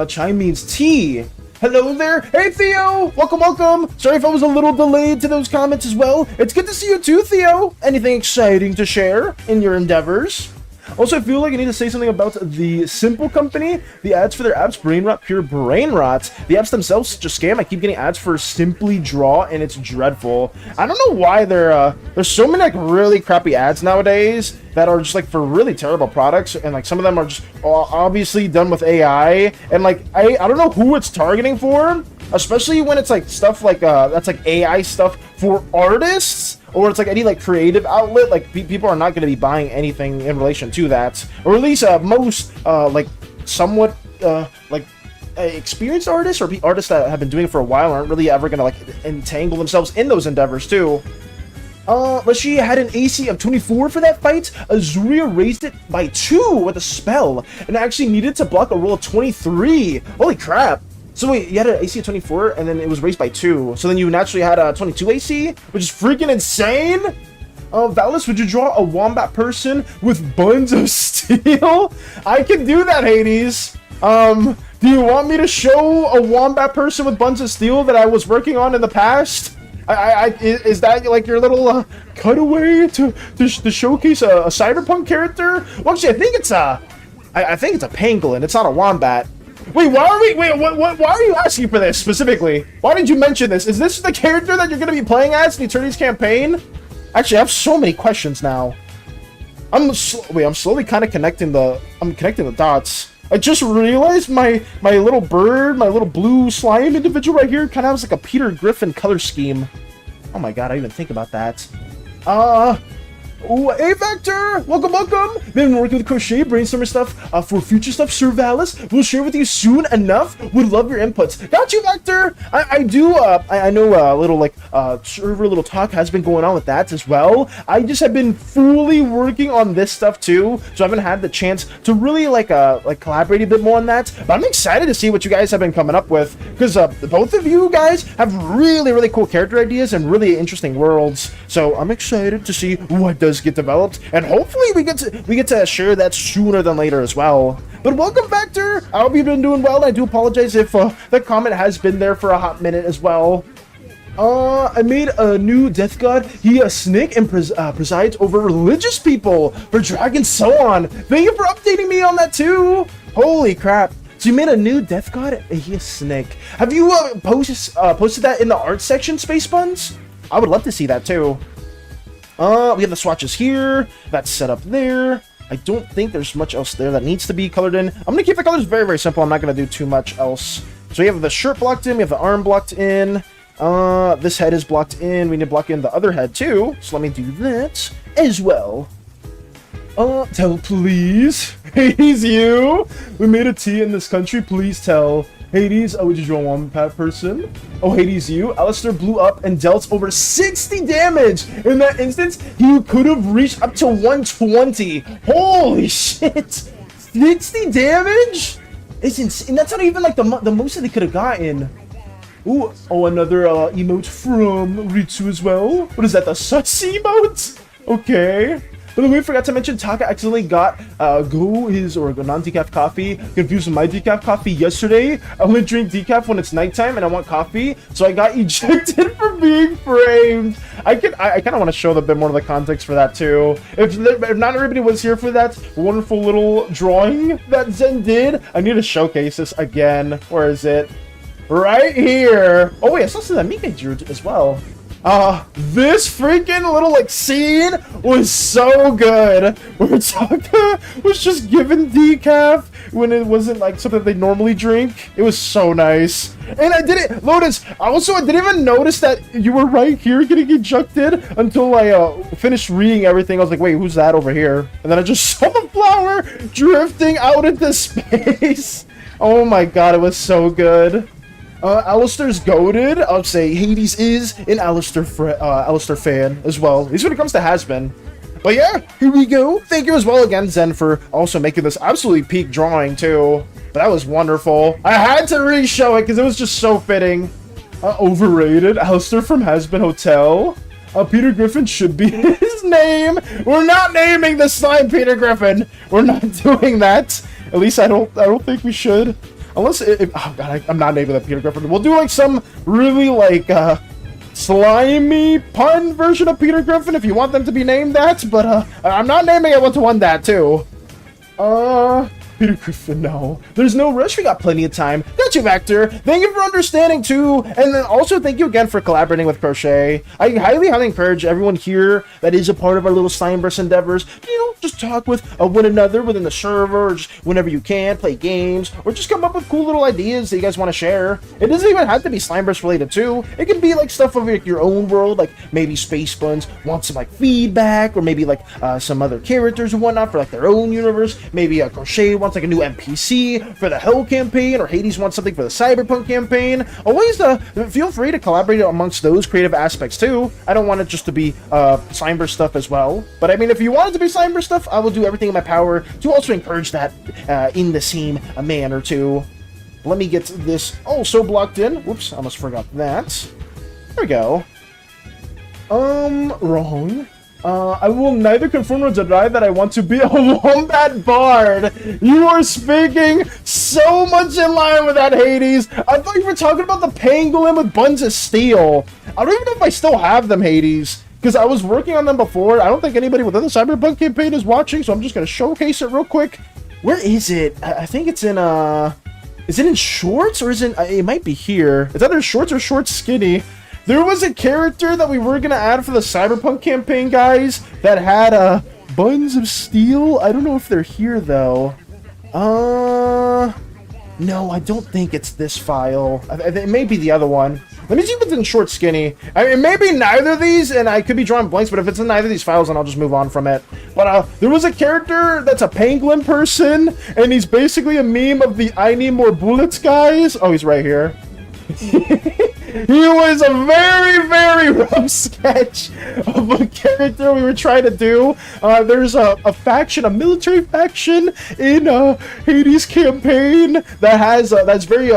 Chai means tea. Hello there. Hey, Theo. Welcome, welcome. Sorry if I was a little delayed to those comments as well. It's good to see you too, Theo. Anything exciting to share in your endeavors? Also, I feel like I need to say something about the Simple Company. The ads for their apps, brain rot, pure brain rot. The apps themselves, such a scam. I keep getting ads for Simply Draw, and it's dreadful. I don't know why there's so many like really crappy ads nowadays that are just like for really terrible products, and like some of them are just obviously done with AI, and like I don't know who it's targeting for, especially when it's like stuff like that's like AI stuff for artists. Or it's like any like creative outlet, like people are not going to be buying anything in relation to that, or at least most like somewhat like experienced artists or artists that have been doing it for a while aren't really ever going to like entangle themselves in those endeavors too. Lashia had an AC of 24 for that fight. Azuria raised it by 2 with a spell, and actually needed to block a roll of 23. Holy crap! So wait, you had an AC of 24, and then it was raised by 2. So then you naturally had a 22 AC, which is freaking insane! Valis, would you draw a wombat person with buns of steel? I can do that, Hades! Do you want me to show a wombat person with buns of steel that I was working on in the past? Is that like your little cutaway to showcase a cyberpunk character? Well, actually, I think it's a pangolin. It's not a wombat. Wait, why are you asking for this specifically? Why did you mention this? Is this the character that you're going to be playing as in Eternity's campaign? Actually, I have so many questions now. I'm slowly kind of connecting the dots. I just realized my little bird, my little blue slime individual right here kind of has like a Peter Griffin color scheme. Oh my god, I didn't even think about that. Ooh, hey Vector! Welcome, welcome! Been working with crochet, brainstorming stuff for future stuff, Sir Valis. We'll share with you soon enough. Would love your inputs. Got you, Vector! I know a little like server little talk has been going on with that as well. I just have been fully working on this stuff too, so I haven't had the chance to really like collaborate a bit more on that. But I'm excited to see what you guys have been coming up with, because both of you guys have really cool character ideas and really interesting worlds. So I'm excited to see what does get developed, and hopefully we get to share that sooner than later as well. But welcome, Vector. I hope you've been doing well. I do apologize if the comment has been there for a hot minute as well. I made a new death god. He a snake and presides over religious people for dragons, so on. Thank you for updating me on that too. Holy crap. So you made a new death god? He a snake. Have you posted that in the art section, Space Buns? I would love to see that too. We have the swatches here. That's set up there. I don't think there's much else there that needs to be colored in. I'm gonna keep the colors very simple. I'm not gonna do too much else. So we have the shirt blocked in. We have the arm blocked in. This head is blocked in. We need to block in the other head too. So let me do that as well. Tell please. Hades, you. We made a tea in this country. Please tell. Hades, would you draw a wombat person? Oh, Hades, you. Alistair blew up and dealt over 60 damage. In that instance, he could have reached up to 120. Holy shit. 60 damage? It's insane. That's not even like the most that they could have gotten. Ooh, oh, another emote from Ritsu as well. What is that, the such emote? Okay. By the way, I forgot to mention, Taka accidentally got his non-decaf coffee confused with my decaf coffee yesterday. I only drink decaf when it's nighttime and I want coffee, so I got ejected for being framed. I kind of want to show a bit more of the context for that too. If not everybody was here for that wonderful little drawing that Zen did, I need to showcase this again. Where is it? Right here. Oh wait, I saw some that Mika drew as well. This freaking little like scene was so good. Where Taka was just given decaf when it wasn't like something they normally drink. It was so nice. And I didn't, Lotus, also I didn't even notice that you were right here getting ejected until I finished reading everything. I was like, wait, who's that over here? And then I just saw the flower drifting out into space. Oh my god, it was so good. Alistair's goated. I'll say Hades is an Alistair fan as well. At least when it comes to has-been. But yeah, here we go. Thank you as well again, Zen, for also making this absolutely peak drawing too. But that was wonderful. I had to re-show it because it was just so fitting. Overrated. Alistair from Has-Been Hotel. Peter Griffin should be his name. We're not naming the slime Peter Griffin. We're not doing that. At least I don't think we should. Unless, oh god, I'm not naming that Peter Griffin. We'll do like some really like slimy pun version of Peter Griffin if you want them to be named that. But I'm not naming it one-to-one that too. Peter Griffin, no. There's no rush. We got plenty of time. Got you, Vector. Thank you for understanding, too. And then also, thank you again for collaborating with Crochet. I highly encourage everyone here that is a part of our little Slimeverse endeavors, you know, just talk with one another within the server, or just whenever you can, play games, or just come up with cool little ideas that you guys want to share. It doesn't even have to be Slimeverse related, too. It can be, like, stuff of like, your own world, like maybe Space Buns want some, like, feedback, or maybe, like, some other characters and whatnot for, like, their own universe. Maybe Crochet wants like a new NPC for the Hell campaign, or Hades wants something for the Cyberpunk campaign. Always feel free to collaborate amongst those creative aspects too. I don't want it just to be Slimeverse stuff as well, but I mean, if you want it to be Slimeverse stuff, I will do everything in my power to also encourage that in the same manner too. Let me get this also blocked in. Whoops, I almost forgot that. There we go. Wrong. I will neither confirm nor deny that I want to be a wombat bard. You are speaking so much in line with that, Hades. I thought you were talking about the pangolin with buns of steel. I don't even know if I still have them, Hades, because I was working on them before. I don't think anybody within the Cyberpunk campaign is watching, so I'm just going to showcase it real quick. Where is it? I think it's in, is it in shorts, or is it, it might be here. It's either shorts or short skinny. There was a character that we were going to add for the Cyberpunk campaign, guys, that had buns of steel. I don't know if they're here, though. No, I don't think it's this file. It may be the other one. Let me see if it's in short skinny. I mean, maybe neither of these, and I could be drawing blanks, but if it's in neither of these files, then I'll just move on from it. But there was a character that's a pangolin person, and he's basically a meme of the I need more bullets guys. Oh, he's right here. He was a very, very rough sketch of a character we were trying to do. There's a faction, a military faction in Hades' campaign that has that's very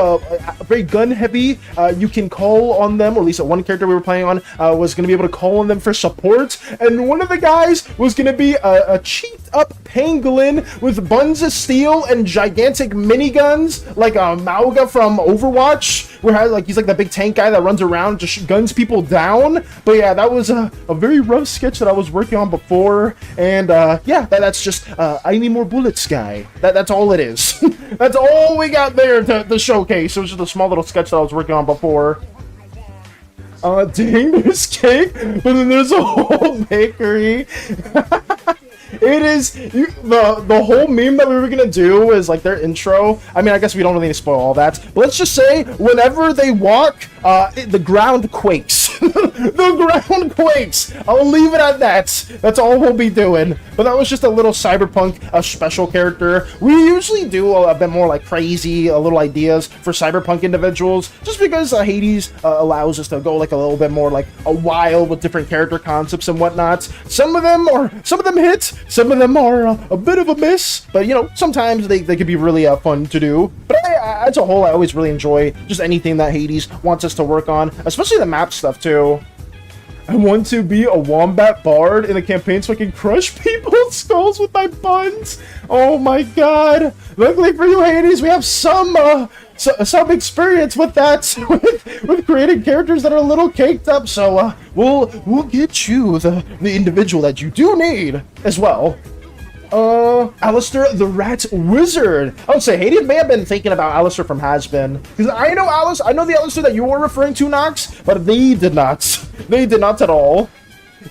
very gun heavy. You can call on them, or at least one character we were playing on was going to be able to call on them for support. And one of the guys was going to be a cheaped up pangolin with buns of steel and gigantic miniguns, like Mauga from Overwatch, where like he's like the big tank guy that runs around, just guns people down. But yeah, that was a very rough sketch that I was working on before, and yeah, that's just I need more bullets guy. That's all it is. That's all we got there to showcase. It was just a small little sketch that I was working on before. Dang, there's cake, but then there's a whole bakery. It is the whole meme that we were gonna do is like their intro. I mean, I guess we don't really need to spoil all that, but let's just say whenever they walk, the ground quakes. The ground quakes. I'll leave it at that. That's all we'll be doing. But that was just a little Cyberpunk special character. We usually do a bit more like crazy little ideas for Cyberpunk individuals, just because Hades allows us to go like a little bit more like a wild with different character concepts and whatnot. Some of them hit. Some of them are a bit of a miss, but you know, sometimes they can be really fun to do. But as a whole, I always really enjoy just anything that Hades wants us to work on, especially the map stuff too. I want to be a wombat bard in the campaign so I can crush people's skulls with my buns. Oh my god. Luckily for you, Hades, we have some experience with that, with creating characters that are a little caked up, so we'll get you the individual that you do need as well. Alistair the Rat Wizard. I would say Hades may have been thinking about Alistair from Has-Been. Because I know the Alistair that you were referring to, Nox, but they did not. They did not at all.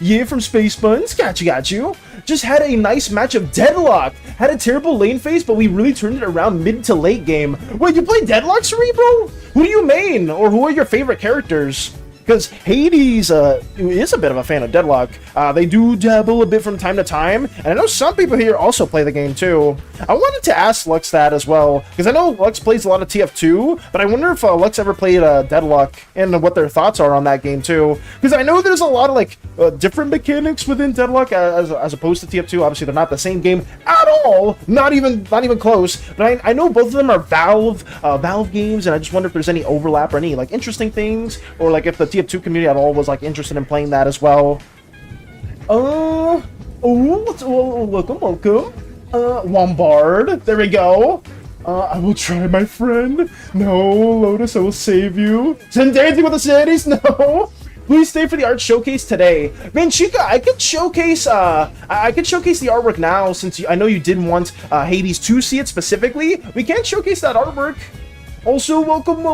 Yeah, from Space Buns. Got you. Just had a nice match of Deadlock. Had a terrible lane phase, but we really turned it around mid to late game. Wait, you play Deadlock, Cerebro? Who do you main? Or who are your favorite characters? Because Hades is a bit of a fan of Deadlock. They do dabble a bit from time to time, and I know some people here also play the game too. I wanted to ask Lux that as well, because I know Lux plays a lot of TF2, but I wonder if Lux ever played Deadlock and what their thoughts are on that game too. Because I know there's a lot of like different mechanics within Deadlock as opposed to TF2. Obviously, they're not the same game at all, not even close. But I know both of them are Valve games, and I just wonder if there's any overlap or any like interesting things, or like if the TF2 community at all was like interested in playing that as well. Welcome. Wombard. There we go. I will try, my friend. No, Lotus, I will save you. Send dancing with the cities. No. Please stay for the art showcase today. Man, Chica, I could showcase the artwork now, since I know you didn't want Hades to see it specifically. We can showcase that artwork. Also, welcome.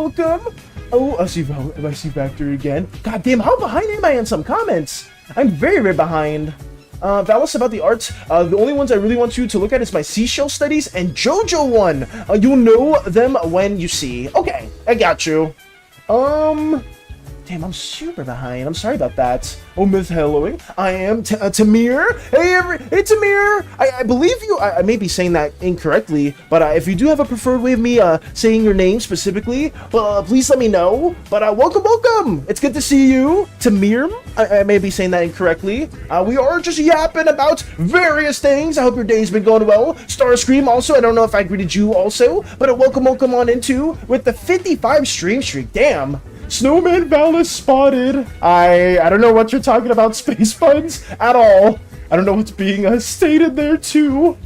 Oh, I see Factory again. God damn, how behind am I in some comments? I'm very behind. Valis, about the art, the only ones I really want you to look at is my seashell studies and JoJo one. You'll know them when you see. Okay, I got you. Damn, I'm super behind. I'm sorry about that. Oh, Myth helloing. I am Tamir. Hey, Tamir. I believe you. I may be saying that incorrectly, but if you do have a preferred way of me saying your name specifically, well, please let me know. But welcome. It's good to see you, Tamir. I may be saying that incorrectly. We are just yapping about various things. I hope your day's been going well. Starscream also. I don't know if I greeted you also, but welcome on into with the 55 stream streak. Damn. Snowman Valis spotted. I don't know what you're talking about, Space Buns, at all. I don't know what's being stated there too.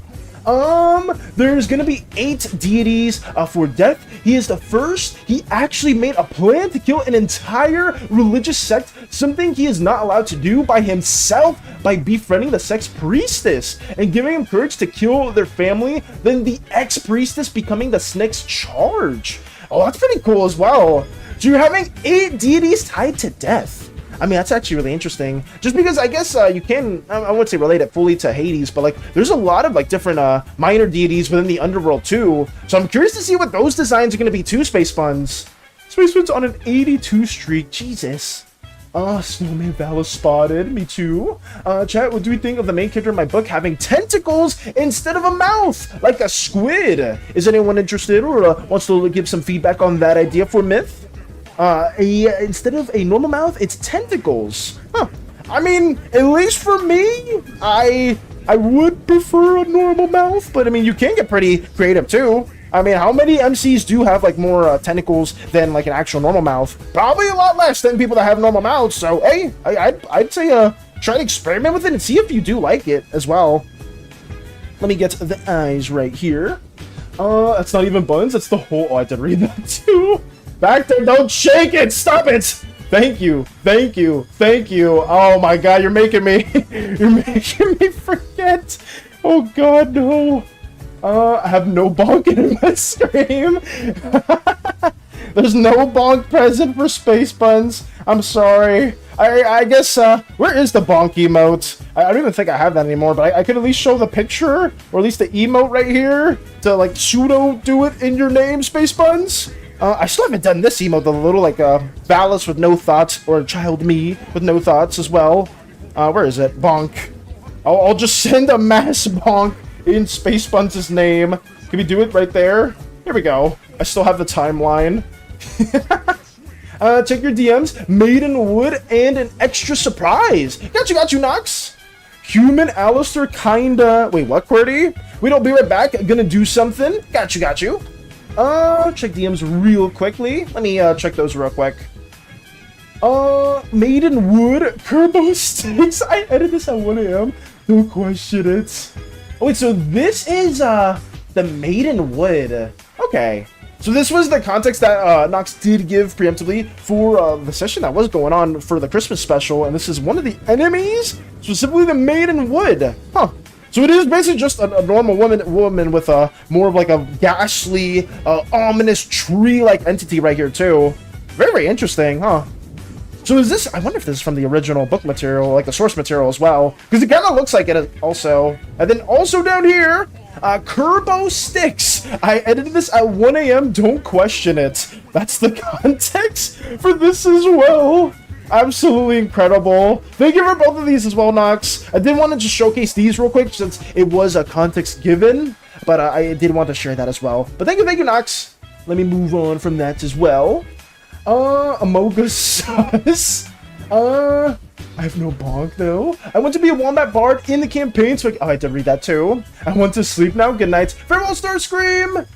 There's gonna be 8 deities for death. He is the first. He actually made a plan to kill an entire religious sect, something he is not allowed to do by himself, by befriending the sect's priestess and giving him courage to kill their family, then the ex-priestess becoming the next charge. Oh, that's pretty cool as well. So you're having 8 deities tied to death. I mean, that's actually really interesting. Just because I guess you can, I wouldn't say relate it fully to Hades, but like there's a lot of like different minor deities within the underworld too. So I'm curious to see what those designs are going to be too, Space Buns. Space Buns on an 82 streak. Jesus. Snowman Valis spotted. Me too. Chat, what do we think of the main character in my book having tentacles instead of a mouth, like a squid? Is anyone interested or wants to give some feedback on that idea for Myth? Instead of a normal mouth, it's tentacles. Huh. I mean, at least for me, I would prefer a normal mouth, but I mean, you can get pretty creative too. I mean, how many MCs do have like more tentacles than like an actual normal mouth? Probably a lot less than people that have normal mouths. So hey, I'd say try to experiment with it and see if you do like it as well. Let me get the eyes right here. That's not even buns. That's the whole. Oh, I did read that too. Back there, don't shake it. Stop it. Thank you. Oh my God, you're making me forget. Oh God, no. I have no bonk in my stream. There's no bonk present for Space Buns. I'm sorry. I guess, where is the bonk emote? I don't even think I have that anymore, but I could at least show the picture, or at least the emote right here, to like pseudo do it in your name, Space Buns. I still haven't done this emote, the little like Valis with no thoughts, or child me with no thoughts as well. Where is it? Bonk. I'll just send a mass bonk in Space Buns' name. Can we do it right there? Here we go. I still have the timeline. Check your DMs. Maiden Wood and an extra surprise. Got you, Nox. Human Alistair kinda. Wait, what, QWERTY? We don't be right back. Gonna do something. Got you. Check DMs real quickly. Let me check those real quick. Maiden Wood Kerbo Sticks. I edited this at 1 AM. Don't question it. Oh wait, so this is the Maiden Wood. Okay. So this was the context that Nox did give preemptively for the session that was going on for the Christmas special, and this is one of the enemies, specifically the Maiden Wood. Huh. So it is basically just a normal woman with a more of like a ghastly, ominous tree-like entity right here too. Very, very interesting, huh? So is this, I wonder if this is from the original book material, like the source material as well, because it kind of looks like it also. And then also down here, Kerbo Sticks. I edited this at 1 a.m. Don't question it. That's the context for this as well. Absolutely incredible. Thank you for both of these as well, Nox. I did want to just showcase these real quick since it was a context given, but I did want to share that as well. But thank you, Nox. Let me move on from that as well. Amogus. I have no bonk though. I want to be a wombat bard in the campaign, so I had to read that too. I want to sleep now. Good night. Farewell, Starscream.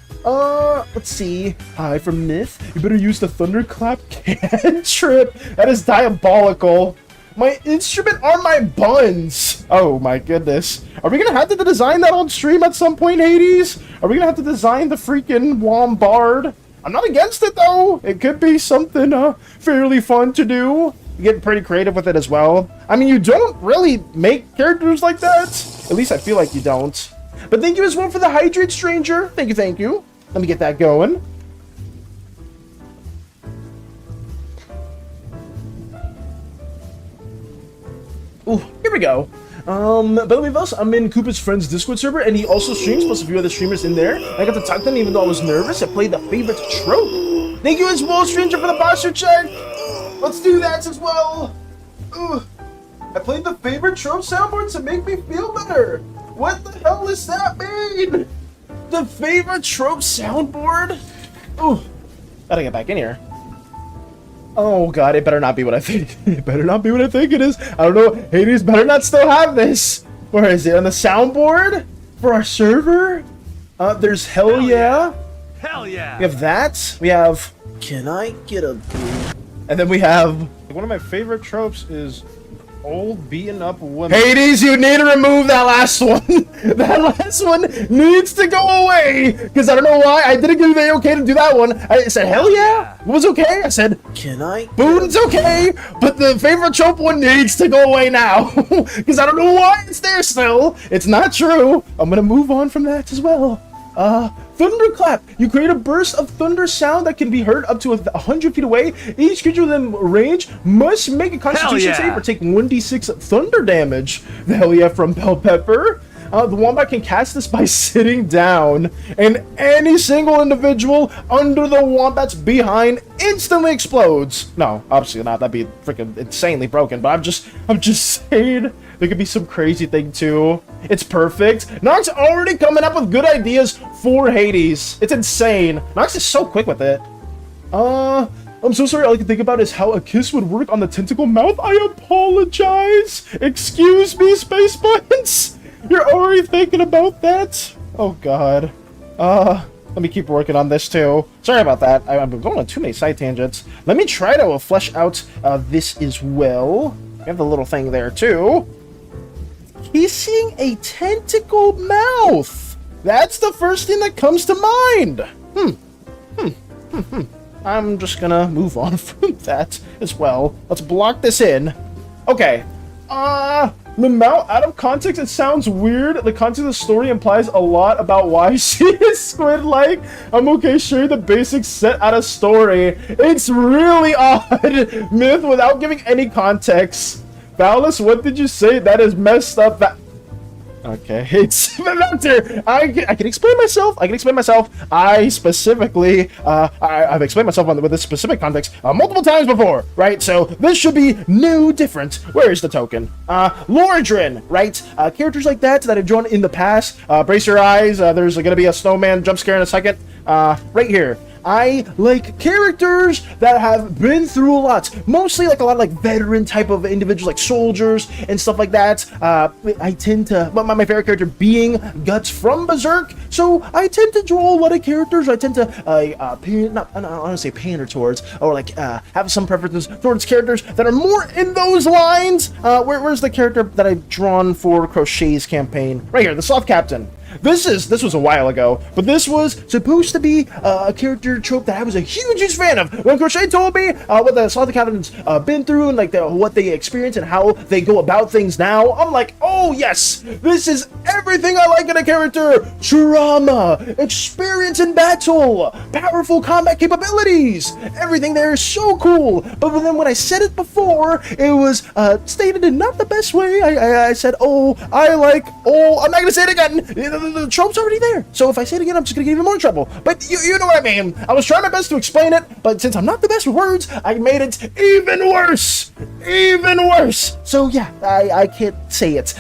Let's see. Hi from Myth. You better use the thunderclap cantrip. That is diabolical. My instrument are my buns. Oh my goodness. Are we gonna have to design that on stream at some point, Hades? Are we gonna have to design the freaking Wombard? I'm not against it though. It could be something fairly fun to do. You get pretty creative with it as well. I mean, you don't really make characters like that. At least I feel like you don't. But thank you as well for the Hydrate Stranger. Thank you, thank you. Let me get that going. Ooh, here we go. But else, I'm in Koopa's friend's Discord server, and he also streams, plus a few other streamers in there. I got to talk to them even though I was nervous. I played the favorite trope. Thank you as well, Stranger, for the posture check. Let's do that as well. Ooh. I played the favorite trope soundboard to make me feel better. What the hell does that mean? The favorite trope soundboard? Ooh. Gotta get back in here. Oh god, it better not be what I think. It better not be what I think it is. I don't know. Hades better not still have this. Where is it? On the soundboard? For our server? There's Hell Yeah. Hell yeah. We have that. We have Can I Get a Boo? And then we have one of my favorite tropes is old beaten up women. Hades, you need to remove that last one. That last one needs to go away. Because I don't know why. I didn't give you the okay to do that one. I said, hell yeah. It was okay. I said, can I? Boon's okay. But the favorite trope one needs to go away now. Because I don't know why it's there still. It's not true. I'm going to move on from that as well. Thunderclap. You create a burst of thunder sound that can be heard up to 100 feet away. Each creature within range must make a Constitution save or take 1d6 thunder damage. The hell yeah from Bell Pepper. The Wombat can cast this by sitting down, and any single individual under the Wombat's behind instantly explodes. No, obviously not. That'd be freaking insanely broken. But I'm just saying. There could be some crazy thing too. It's perfect. Nox already coming up with good ideas for Hades. It's insane. Nox is so quick with it. I'm so sorry. All I can think about is how a kiss would work on the tentacle mouth. I apologize. Excuse me, Space Buttons. You're already thinking about that? Oh god. Let me keep working on this too. Sorry about that. I'm going on too many side tangents. Let me try to flesh out this as well. We have the little thing there too. Kissing a tentacle mouth. That's the first thing that comes to mind. I'm just gonna move on from that as well. Let's block this in. Okay. The mouth, out of context, it sounds weird. The context of the story implies a lot about why she is squid-like. I'm okay sharing the basic set out of story. It's really odd. Myth without giving any context. Valis, what did you say? That is messed up. Okay, it's Victor. I can explain myself. I specifically, I've explained myself with this specific context multiple times before, right? So this should be no different. Where is the token? Lordrin, right? Characters like that I've drawn in the past. Brace your eyes. There's gonna be a snowman jump scare in a second. Right here. I like characters that have been through a lot, mostly like a lot of like veteran type of individuals, like soldiers and stuff like that. I tend to, but my favorite character being Guts from Berserk, so I tend to draw a lot of characters. I tend to I don't want to say pander towards, or like have some preferences towards characters that are more in those lines. Where's the character that I've drawn for Crochet's campaign? Right here, the Sloth Captain. This was a while ago, but this was supposed to be a character trope that I was a huge fan of. When Crochet told me what the Sloth Captain's been through and like what they experience and how they go about things now, I'm like, oh yes, this is everything I like in a character. Trauma, experience in battle, powerful combat capabilities. Everything there is so cool. But then when I said it before, it was stated in not the best way. I said, I'm not going to say it again. The trope's already there. So if I say it again, I'm just going to get even more trouble. But you know what I mean. I was trying my best to explain it, but since I'm not the best with words, I made it even worse. Even worse. So yeah, I can't say it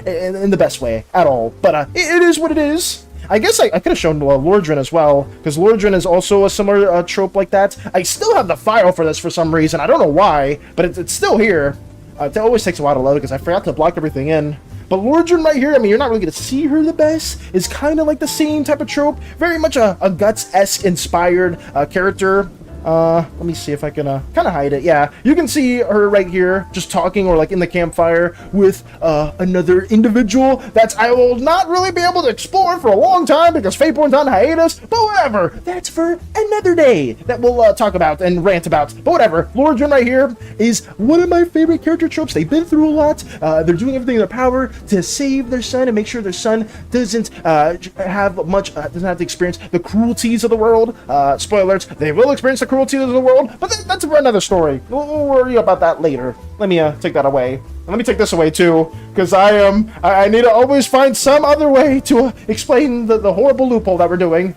in the best way at all. But it is what it is. I guess I could have shown Lordrin as well, because Lordrin is also a similar trope like that. I still have the file for this for some reason. I don't know why, but it's still here. It always takes a while to load because I forgot to block everything in. But Lordrin right here, I mean, you're not really going to see her the best. Is kind of like the same type of trope. Very much a Guts-esque inspired character. Let me see if I can kind of hide it. Yeah, you can see her right here just talking or like in the campfire with another individual that I will not really be able to explore for a long time because Fateborn's on hiatus, but whatever, that's for another day that we'll talk about and rant about. But whatever, Lordrin right here is one of my favorite character tropes. They've been through a lot. They're doing everything in their power to save their son and make sure their son doesn't have much, doesn't have to experience the cruelties of the world. Spoilers, they will experience the cruelty of the world, but that's for another story. We'll worry about that later. Let me take that away. And let me take this away too, because I need to always find some other way to explain the horrible loophole that we're doing.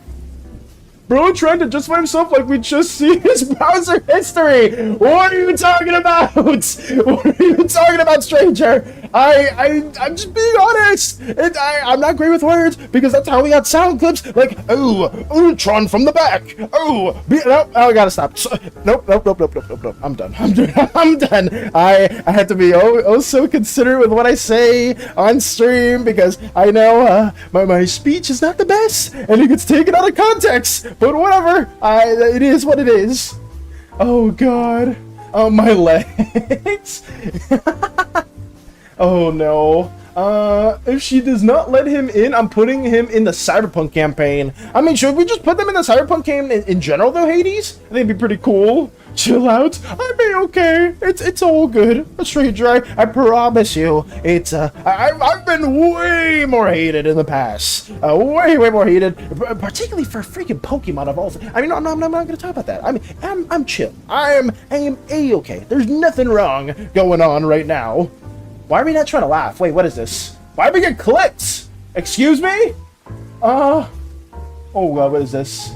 Bro trying to justify himself like we just see his browser history. What are you talking about? What are you talking about, stranger? I'm just being honest. I'm not great with words because that's how we got sound clips like, oh, Ultron from the back. Oh, I gotta stop. Nope. I'm done. I'm done. I had to be so considerate with what I say on stream because I know my speech is not the best and it gets taken out of context. But whatever, it is what it is. Oh god. Oh, my legs. Oh no. If she does not let him in, I'm putting him in the Cyberpunk campaign. I mean, should we just put them in the Cyberpunk campaign in general though, Hades? I think it'd be pretty cool. Chill out. I'd be okay. It's all good. A stranger, I promise you. It's I've been way more hated in the past. Way more hated, particularly for freaking Pokemon of all. I mean, I'm not gonna talk about that. I mean, I'm chill. I am a-okay. There's nothing wrong going on right now. Why are we not trying to laugh? Wait, what is this? Why did we get clipped? Excuse me? Oh god, what is this?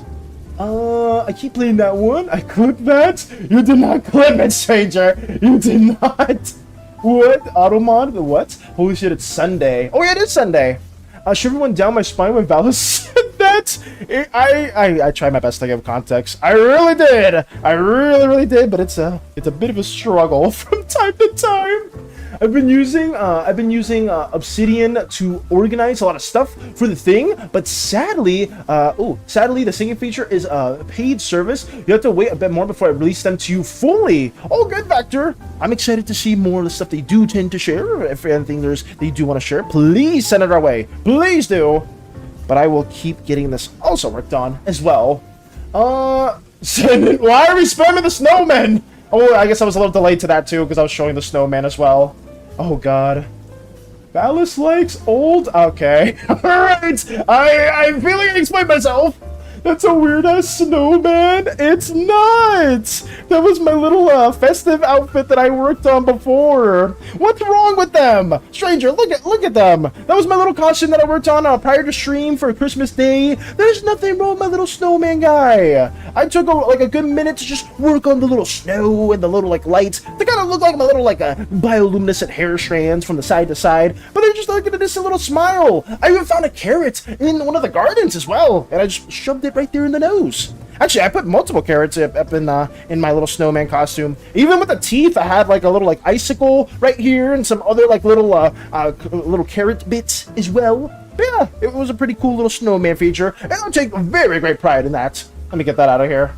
I keep playing that one. I clipped that. You did not clip it, stranger. You did not. What? Automod? The what? Holy shit, it's Sunday. Oh yeah, it is Sunday. Shiver went down my spine when Valis said that. I tried my best to give context. I really did. I really did, but it's a bit of a struggle from time to time. I've been using Obsidian to organize a lot of stuff for the thing, but sadly, the singing feature is a paid service. You have to wait a bit more before I release them to you fully. Oh, good, Vector. I'm excited to see more of the stuff they do tend to share. If anything they do want to share, please send it our way. Please do. But I will keep getting this also worked on as well. Why are we spamming the snowman? Oh, I guess I was a little delayed to that too because I was showing the snowman as well. Oh god. Valis likes old? Okay. Alright. I feel like I explained myself. That's a weird-ass snowman. It's not. That was my little festive outfit that I worked on before. What's wrong with them? Stranger, look at them. That was my little costume that I worked on prior to stream for Christmas Day. There's nothing wrong with my little snowman guy. I took a good minute to just work on the little snow and the little lights. They kind of look like my little bioluminescent hair strands from the side to side, but they're just like an innocent little smile. I even found a carrot in one of the gardens as well, and I just shoved it right there in the nose. Actually, I put multiple carrots up in my little snowman costume. Even with the teeth, I had a little icicle right here and some other little carrot bits as well. But yeah, it was a pretty cool little snowman feature, and I'll take very great pride in that. Let me get that out of here.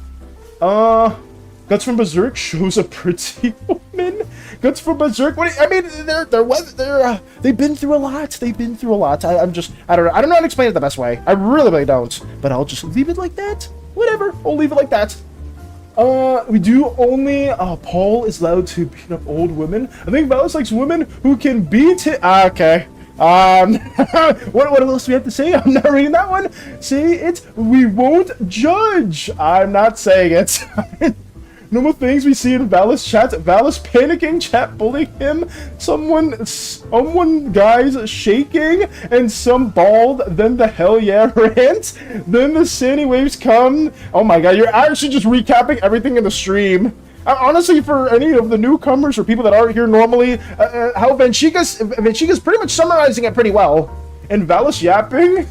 Guts from Berserk shows a pretty woman. Guts from Berserk. What? I mean, they've been through a lot. They've been through a lot. I don't know how to explain it the best way. I really don't. But I'll just leave it like that. Whatever. I'll leave it like that. We do only. Paul is allowed to beat up old women. I think Valis likes women who can beat it. Okay. What else do we have to say? I'm not reading that one. See, it's we won't judge. I'm not saying it. Normal things we see in Valis chat. Valis panicking, chat bullying him, someone guys shaking, and some bald, then the hell yeah rant, then the SANI waves come. Oh my god, you're actually just recapping everything in the stream. Honestly, for any of the newcomers or people that aren't here normally, how Venchica's pretty much summarizing it pretty well. And Valis yapping.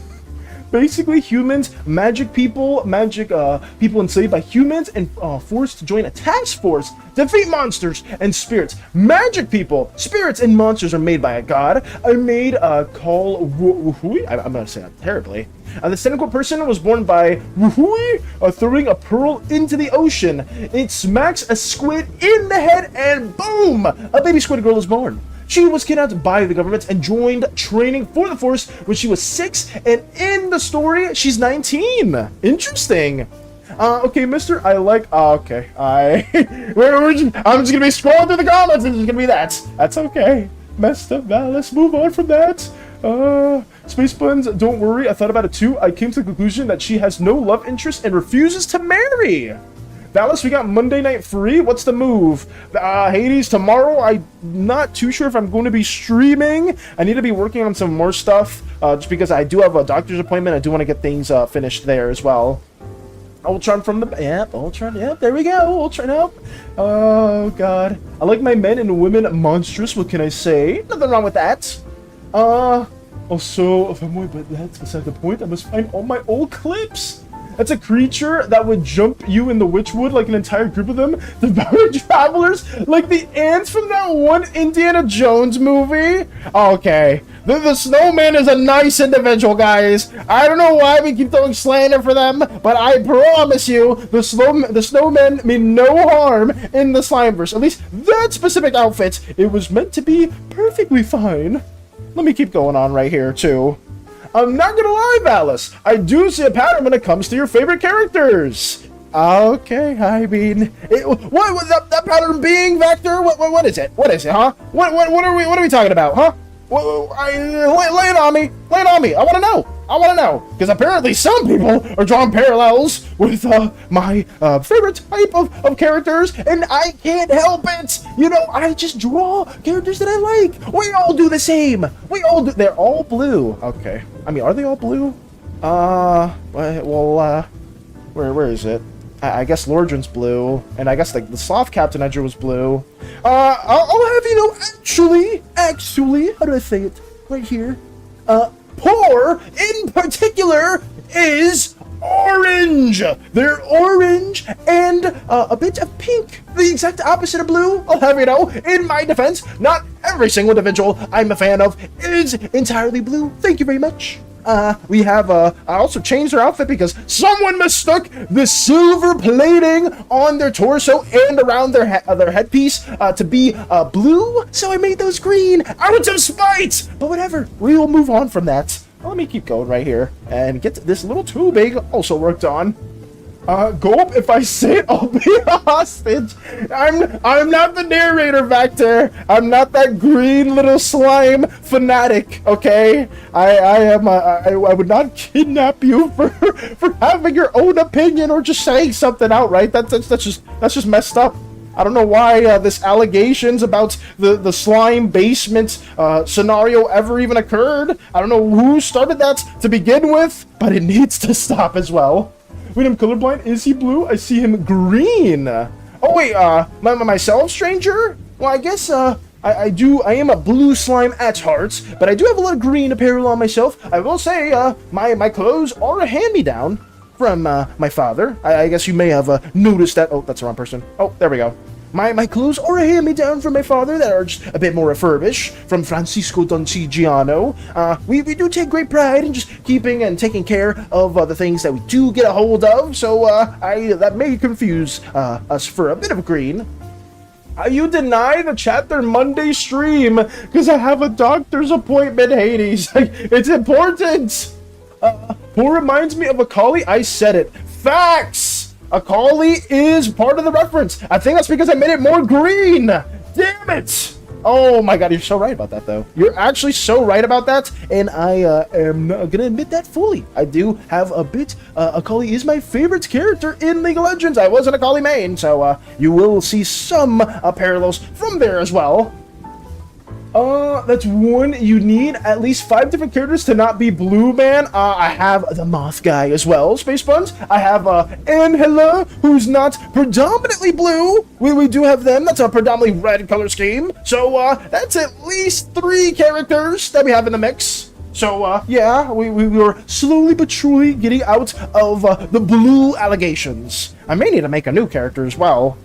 Basically, humans, magic people enslaved by humans and forced to join a task force, defeat monsters and spirits. Magic people, spirits, and monsters are made by a god. I'm called Wuhui. I'm gonna say that terribly. The cynical person was born by Wuhui, throwing a pearl into the ocean. It smacks a squid in the head, and boom! A baby squid girl is born. She was kidnapped by the government and joined training for the force when she was 6, and in the story, she's 19. Interesting. Okay, mister, I like... okay, I'm just gonna be scrolling through the comments, and it's gonna be that. That's okay. Messed up, let's move on from that. Space Buns, don't worry, I thought about it too. I came to the conclusion that she has no love interest and refuses to marry. Dallas, we got Monday night free. What's the move? Hades, tomorrow, I'm not too sure if I'm going to be streaming. I need to be working on some more stuff, just because I do have a doctor's appointment. I do want to get things finished there as well. Ultron from the... Yep, Ultron. Yep, there we go. Ultron up. Oh, God. I like my men and women monstrous. What can I say? Nothing wrong with that. Also, but that's beside the point. I must find all my old clips. That's a creature that would jump you in the Witchwood, like an entire group of them. Devouring travelers, like the ants from that one Indiana Jones movie. Okay. The snowman is a nice individual, guys. I don't know why we keep throwing slander for them, but I promise you, the snowmen mean no harm in the Slimeverse. At least that specific outfit, it was meant to be perfectly fine. Let me keep going on right here, too. I'm not gonna lie, Valis. I do see a pattern when it comes to your favorite characters. Okay, I mean, what that pattern being, Vector? What is it? What is it, huh? What are we talking about, huh? Lay it on me. Lay it on me. I want to know. I want to know. Because apparently some people are drawing parallels with my favorite type of characters, and I can't help it. You know, I just draw characters that I like. We all do the same. We all do. They're all blue. Okay. I mean, are they all blue? Well, where is it? I guess Lordran's blue, and I guess the soft Captain Edger was blue. I'll have you know, actually, how do I say it? Right here. Poor, in particular, is orange. They're orange and a bit of pink. The exact opposite of blue. I'll have you know, in my defense, not every single individual I'm a fan of is entirely blue. Thank you very much. We have, I also changed their outfit because someone mistook the silver plating on their torso and around their headpiece to be blue, so I made those green out of spite. But whatever, we will move on from that. Let me keep going right here and get this little tubing also worked on. Go up. If I say it, I'll be a hostage. I'm not the narrator, Vector. I'm not that green little slime fanatic. Okay, I would not kidnap you for having your own opinion or just saying something outright. That's just messed up. I don't know why this allegations about the slime basement scenario ever even occurred. I don't know who started that to begin with, but it needs to stop as well. Wait, I'm colorblind. Is he blue? I see him green. Oh wait, myself, stranger? Well, I guess I am a blue slime at heart, but I do have a lot of green apparel on myself. I will say, my clothes are a hand-me-down from my father. I guess you may have noticed that. Oh, that's the wrong person. Oh, there we go. My clothes are a hand-me-down from my father that are just a bit more refurbished from Francisco Doncigiano. We do take great pride in just keeping and taking care of the things that we do get a hold of, so that may confuse us for a bit of green. You deny the chat their Monday stream because I have a doctor's appointment, Hades. It's important. Poor reminds me of Akali. I said it. Facts! Akali is part of the reference. I think that's because I made it more green. Damn it! Oh my god, you're so right about that, though. You're actually so right about that, and I am gonna admit that fully. I do have a bit. Akali is my favorite character in League of Legends. I was an Akali main, so you will see some parallels from there as well. That's one. You need at least 5 different characters to not be blue, man. I have the Moth guy as well, Space Buns. I have Angela, who's not predominantly blue. We do have them. That's a predominantly red color scheme. So that's at least 3 characters that we have in the mix. So yeah, we were slowly but surely getting out of the blue allegations. I may need to make a new character as well.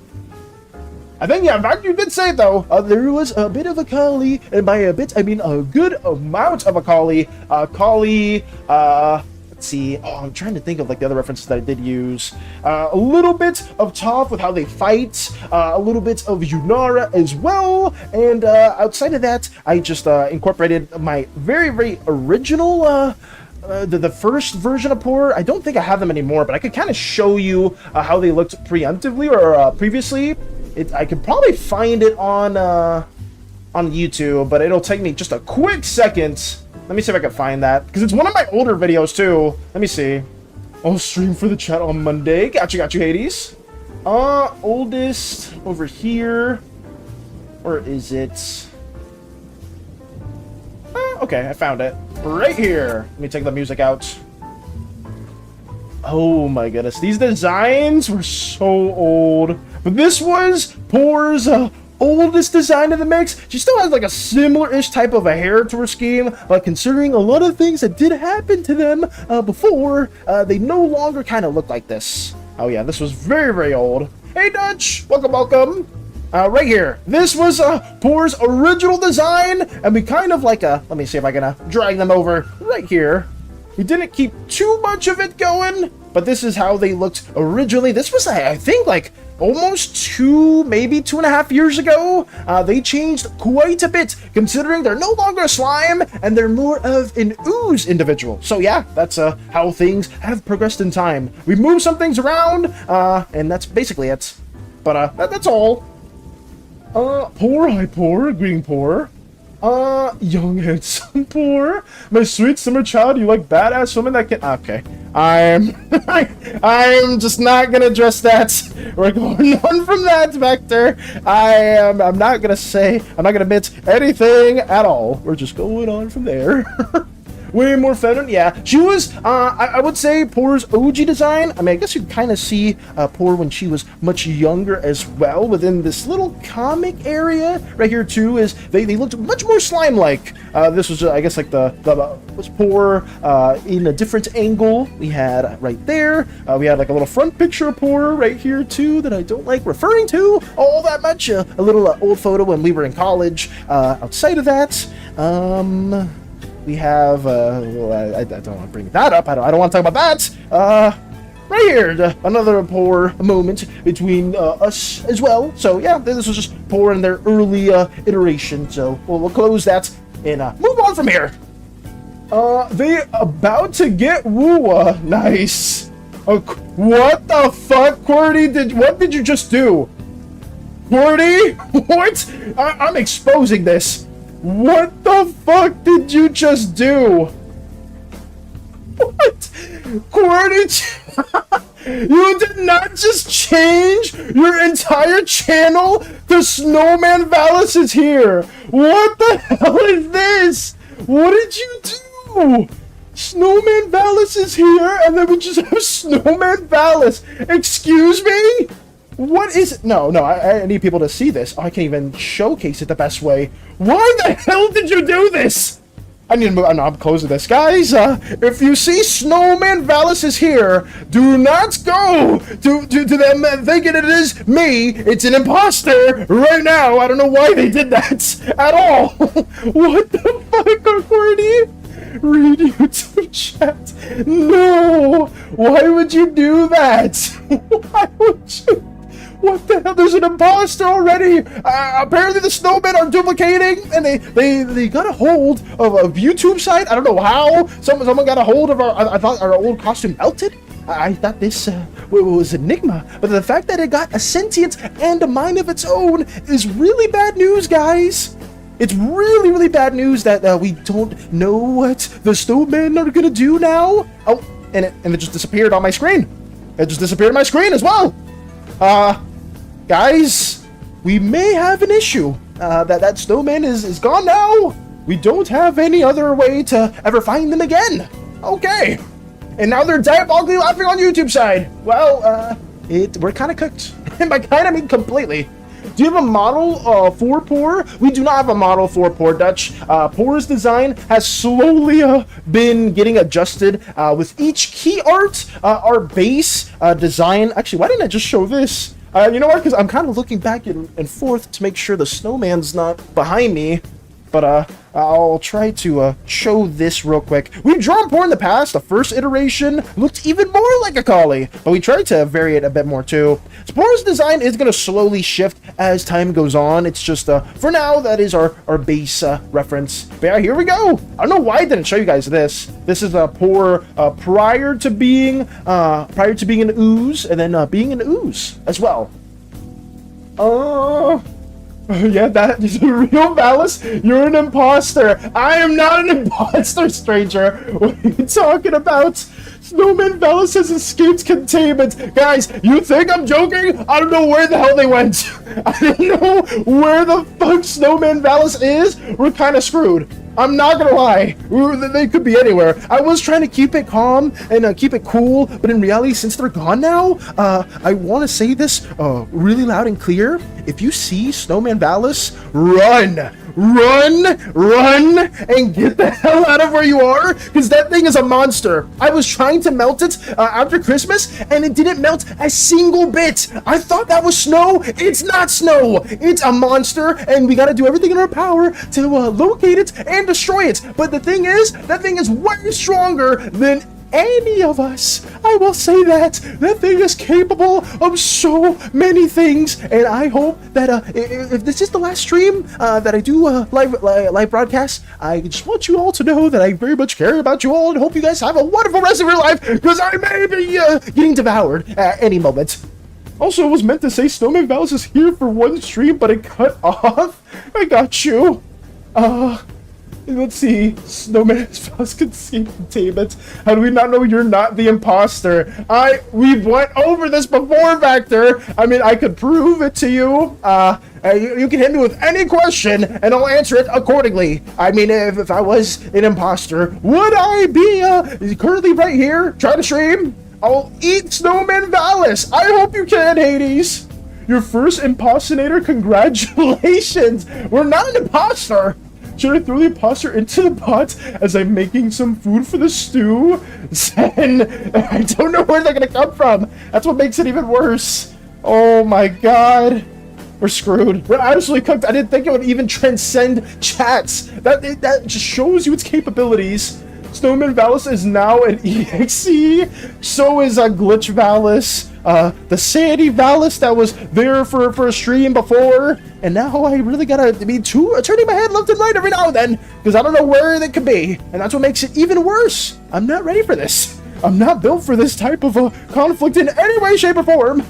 I think, yeah, in fact, you did say, though, there was a bit of Akali, and by a bit, I mean a good amount of Akali. Let's see, oh, I'm trying to think of, like, the other references that I did use. A little bit of Toph with how they fight, a little bit of Yunara as well, and outside of that, I just incorporated my very, very original, the first version of Poor. I don't think I have them anymore, but I could kind of show you how they looked preemptively or previously. I could probably find it on YouTube, but it'll take me just a quick second. Let me see if I can find that, because it's one of my older videos too. Let me see. I'll stream for the chat on Monday. Got you, Hades. Oldest over here. Where is it? Okay, I found it. Right here. Let me take the music out. Oh my goodness, these designs were so old. But this was Poor's oldest design in the mix. She still has like a similar-ish type of a hair to her scheme, but considering a lot of things that did happen to them before, they no longer kind of look like this. Oh yeah, this was very, very old. Hey Dutch, welcome. Right here, this was Poor's original design, and we kind of like let me see if I can drag them over right here. We didn't keep too much of it going, but this is how they looked originally. This was, I think, like almost 2, maybe 2.5 years ago. They changed quite a bit, considering they're no longer a slime and they're more of an ooze individual. So yeah, that's how things have progressed in time. We moved some things around, and that's basically it. But that's all. Poor, hi Poor, greeting Poor. Young handsome Poor, my sweet summer child. You like badass women that can. Okay, I'm just not gonna address that. We're going on from that vector. I'm not gonna admit anything at all. We're just going on from there. Way more feminine, yeah. She was, I would say, Poor's OG design. I mean, I guess you kind of see Poor when she was much younger as well within this little comic area right here too. Is they looked much more slime-like. This was, I guess, like was Poor in a different angle. We had right there. We had like a little front picture of Poor right here too that I don't like referring to all that much. A little old photo when we were in college. Outside of that, we have, well, I don't want to bring that up. I don't want to talk about that. Right here, another Poor moment between us as well. So yeah, this was just Poor in their early iteration. So we'll close that and move on from here. They about to get Woowa. Nice. What the fuck, QWERTY? What did you just do? QWERTY? What? I'm exposing this. What the fuck did you just do? What? QWERTY? You did not just change your entire channel to Snowman Valis is here. What the hell is this? What did you do? Snowman Valis is here, and then we just have Snowman Valis. Excuse me? What is it? No, I need people to see this. Oh, I can't even showcase it the best way. Why the hell did you do this? I need to move. I'm closing this. Guys, if you see Snowman Valis is here, do not go to them thinking it is me. It's an imposter right now. I don't know why they did that at all. What the fuck, QWERTY? Read YouTube chat. No. Why would you do that? Why would you? What the hell? There's an imposter already! Apparently the snowmen are duplicating, and they got a hold of a YouTube site. I don't know how. Someone got a hold of our. I thought our old costume melted. I thought this was Enigma, but the fact that it got a sentience and a mind of its own is really bad news, guys. It's really, really bad news that we don't know what the snowmen are gonna do now. Oh, and it just disappeared on my screen. It just disappeared on my screen as well. Guys, we may have an issue. That snowman is gone now. We don't have any other way to ever find them again. Okay. And now they're diabolically laughing on YouTube side. Well, we're kind of cooked. And by kind, I mean completely. Do you have a model for Poor? We do not have a model for Poor, Dutch. Poor's design has slowly been getting adjusted with each key art. Our base design. Actually, why didn't I just show this? You know what? Because I'm kind of looking back and forth to make sure the snowman's not behind me. But I'll try to show this real quick. We've drawn Poor in the past. The first iteration looked even more like a collie, but we tried to vary it a bit more too. So Poor's design is going to slowly shift as time goes on. It's just, for now, that is our base reference. But yeah, here we go. I don't know why I didn't show you guys this. This is Poor prior to being an ooze, and then being an ooze as well. Yeah, that is a real Valis. You're an imposter. I am not an imposter, stranger. What are you talking about? Snowman Valis has escaped containment. Guys, you think I'm joking? I don't know where the hell they went. I don't know where the fuck Snowman Valis is. We're kind of screwed. I'm not gonna lie, they could be anywhere. I was trying to keep it calm and keep it cool, but in reality, since they're gone now, I want to say this really loud and clear. If you see Snowman Valis, run! Run, and get the hell out of where you are, because that thing is a monster. I was trying to melt it after Christmas, and it didn't melt a single bit. I thought that was snow. It's not snow. It's a monster, and we got to do everything in our power to locate it and destroy it. But the thing is, that thing is way stronger than any of us. I will say that thing is capable of so many things, and I hope that if this is the last stream that I do live broadcast, I just want you all to know that I very much care about you all and hope you guys have a wonderful rest of your life, because I may be getting devoured at any moment. Also, it was meant to say Snowman Valis is here for one stream, but it cut off. I got you. Let's see. Snowman Valis can escape containment. How do we not know you're not the imposter? We went over this before, Vector. I mean, I could prove it to you. You can hit me with any question, and I'll answer it accordingly. I mean, if I was an imposter, would I be currently right here trying to stream? I'll eat Snowman Valis. I hope you can, Hades. Your first imposter. Congratulations. We're not an imposter. Should I throw the imposter into the pot as I'm making some food for the stew? Zen, I don't know where they're gonna come from. That's what makes it even worse. Oh my god. We're screwed. We're absolutely cooked. I didn't think it would even transcend chats. That just shows you its capabilities. Snowman Valis is now an EXE. So is a Glitch Valis. The SANI Valis that was there for a stream before. And now I really gotta be turning my head left and right every now and then, because I don't know where they could be. And that's what makes it even worse. I'm not ready for this. I'm not built for this type of conflict in any way, shape, or form.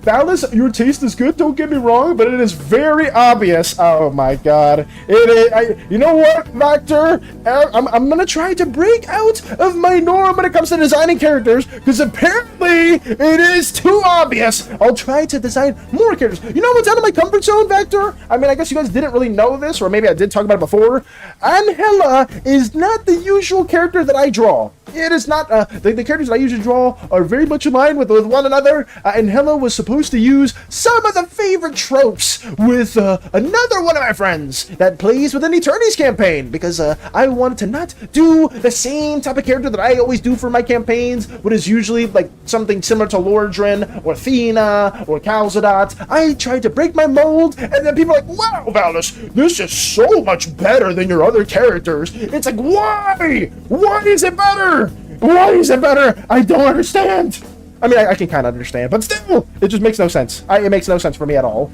Valis, your taste is good, don't get me wrong, but it is very obvious. Oh my god. It is, you know what, Vector? I'm gonna try to break out of my norm when it comes to designing characters, because apparently it is too obvious. I'll try to design more characters. You know what's out of my comfort zone, Vector? I mean, I guess you guys didn't really know this, or maybe I did talk about it before. Angela is not the usual character that I draw. It is not, the characters that I usually draw are very much in line with one another, and Angela was supposed to use some of the favorite tropes with another one of my friends that plays with an Eternity's campaign, because I wanted to not do the same type of character that I always do for my campaigns, what is usually like something similar to Lordran or Athena or Calzadot. I tried to break my mold, and then people are like, wow, Valis, this is so much better than your other characters. It's like, why? Why is it better? Why is it better? I don't understand. I mean, I can kind of understand, but still, it just makes no sense. It makes no sense for me at all.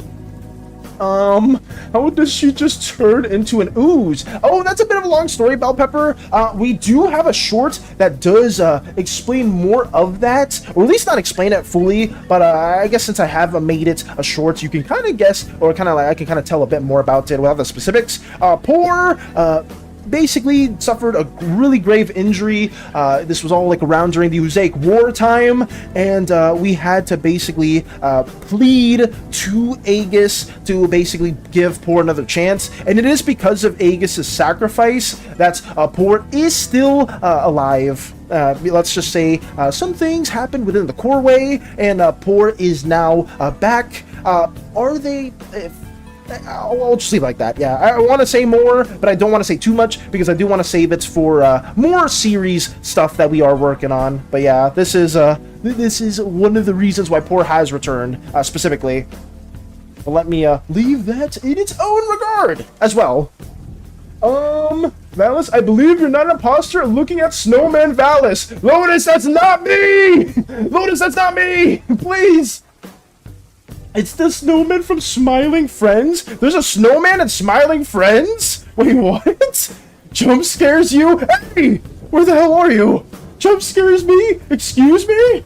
How does she just turn into an ooze? Oh, that's a bit of a long story, Bell Pepper. We do have a short that does explain more of that, or at least not explain it fully, but I guess since I have made it a short, you can kind of guess, or kind of like I can kind of tell a bit more about it without the specifics. Poor basically suffered a really grave injury. This was all like around during the Uzbek war time, and we had to basically plead to Aegis to basically give Poor another chance, and it is because of Aegis's sacrifice that Poor is still alive. Let's just say some things happened within the core way, and Poor is now back. Are they... I'll just leave it like that. Yeah, I want to say more, but I don't want to say too much because I do want to save it for more series stuff that we are working on. But yeah, this is one of the reasons why Poor has returned specifically. But let me leave that in its own regard as well. Valis, I believe you're not an imposter looking at Snowman Valis. Lotus, that's not me! Lotus, that's not me! Please! It's the snowman from Smiling Friends? There's a snowman in Smiling Friends? Wait, what? Jump scares you? Hey! Where the hell are you? Jump scares me? Excuse me?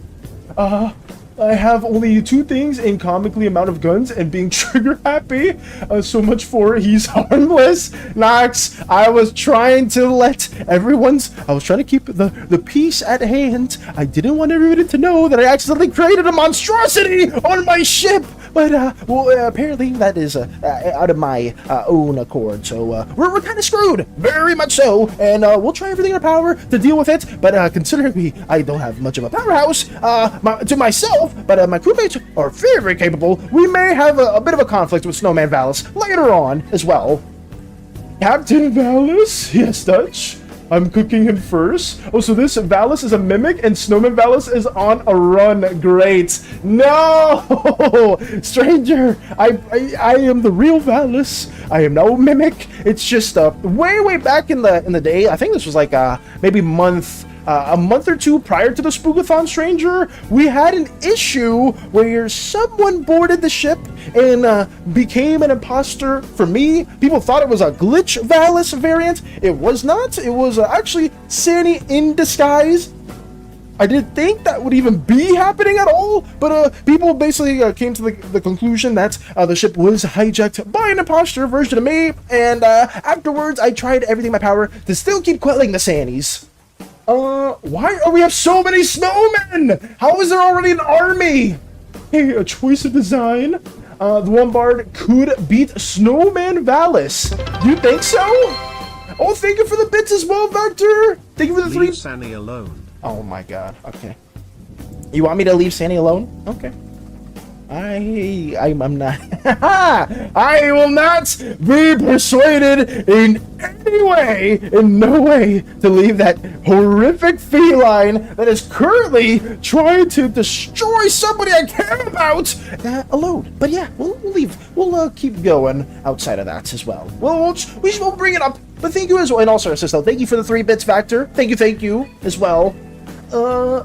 I have only two things in comically amount of guns and being trigger happy. So much for he's harmless. Nox, I was trying to keep the peace at hand. I didn't want everybody to know that I accidentally created a monstrosity on my ship. But, apparently that is out of my own accord. So we're kind of screwed. Very much so. And we'll try everything in our power to deal with it. But considering I don't have much of a powerhouse to myself, but my crewmates are very, very capable, we may have a bit of a conflict with Snowman Valis later on as well. Captain Valis? Yes, Dutch? I'm cooking him first. Oh, so this Valis is a mimic and Snowman Valis is on a run. Great. No! Stranger, I am the real Valis. I am no mimic. It's just way back in the day. I think this was like maybe a month or two prior to the Spookathon, Stranger, we had an issue where someone boarded the ship and became an imposter for me. People thought it was a glitch Valis variant. It was not. It was actually SANI in disguise. I didn't think that would even be happening at all, but people basically came to the conclusion that the ship was hijacked by an imposter version of me, and afterwards I tried everything in my power to still keep quelling the SANIs. Why do we have so many snowmen? How is there already an army? Hey, a choice of design. The Wombard could beat Snowman Valis. Do you think so? Oh, thank you for the bits as well, Vector. Thank you for the Leave SANI alone. Oh my god, okay. You want me to leave SANI alone? Okay. I'm not. I will not be persuaded in any way, in no way, to leave that horrific feline that is currently trying to destroy somebody I care about alone. But yeah, we'll leave. We'll keep going outside of that as well. We'll bring it up. But thank you as well, and also, Sisto, thank you for the 3 bits, Factor. Thank you as well.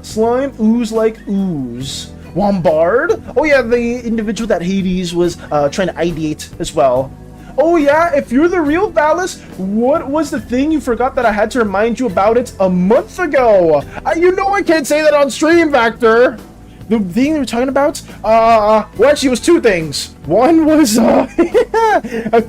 Slime ooze like ooze. Wombard? Oh yeah, the individual that Hades was trying to ideate as well. Oh yeah, if you're the real Valis, what was the thing you forgot that I had to remind you about it a month ago? You know I can't say that on stream, Vector. The thing they were talking about? Well, actually, it was 2 things. One was a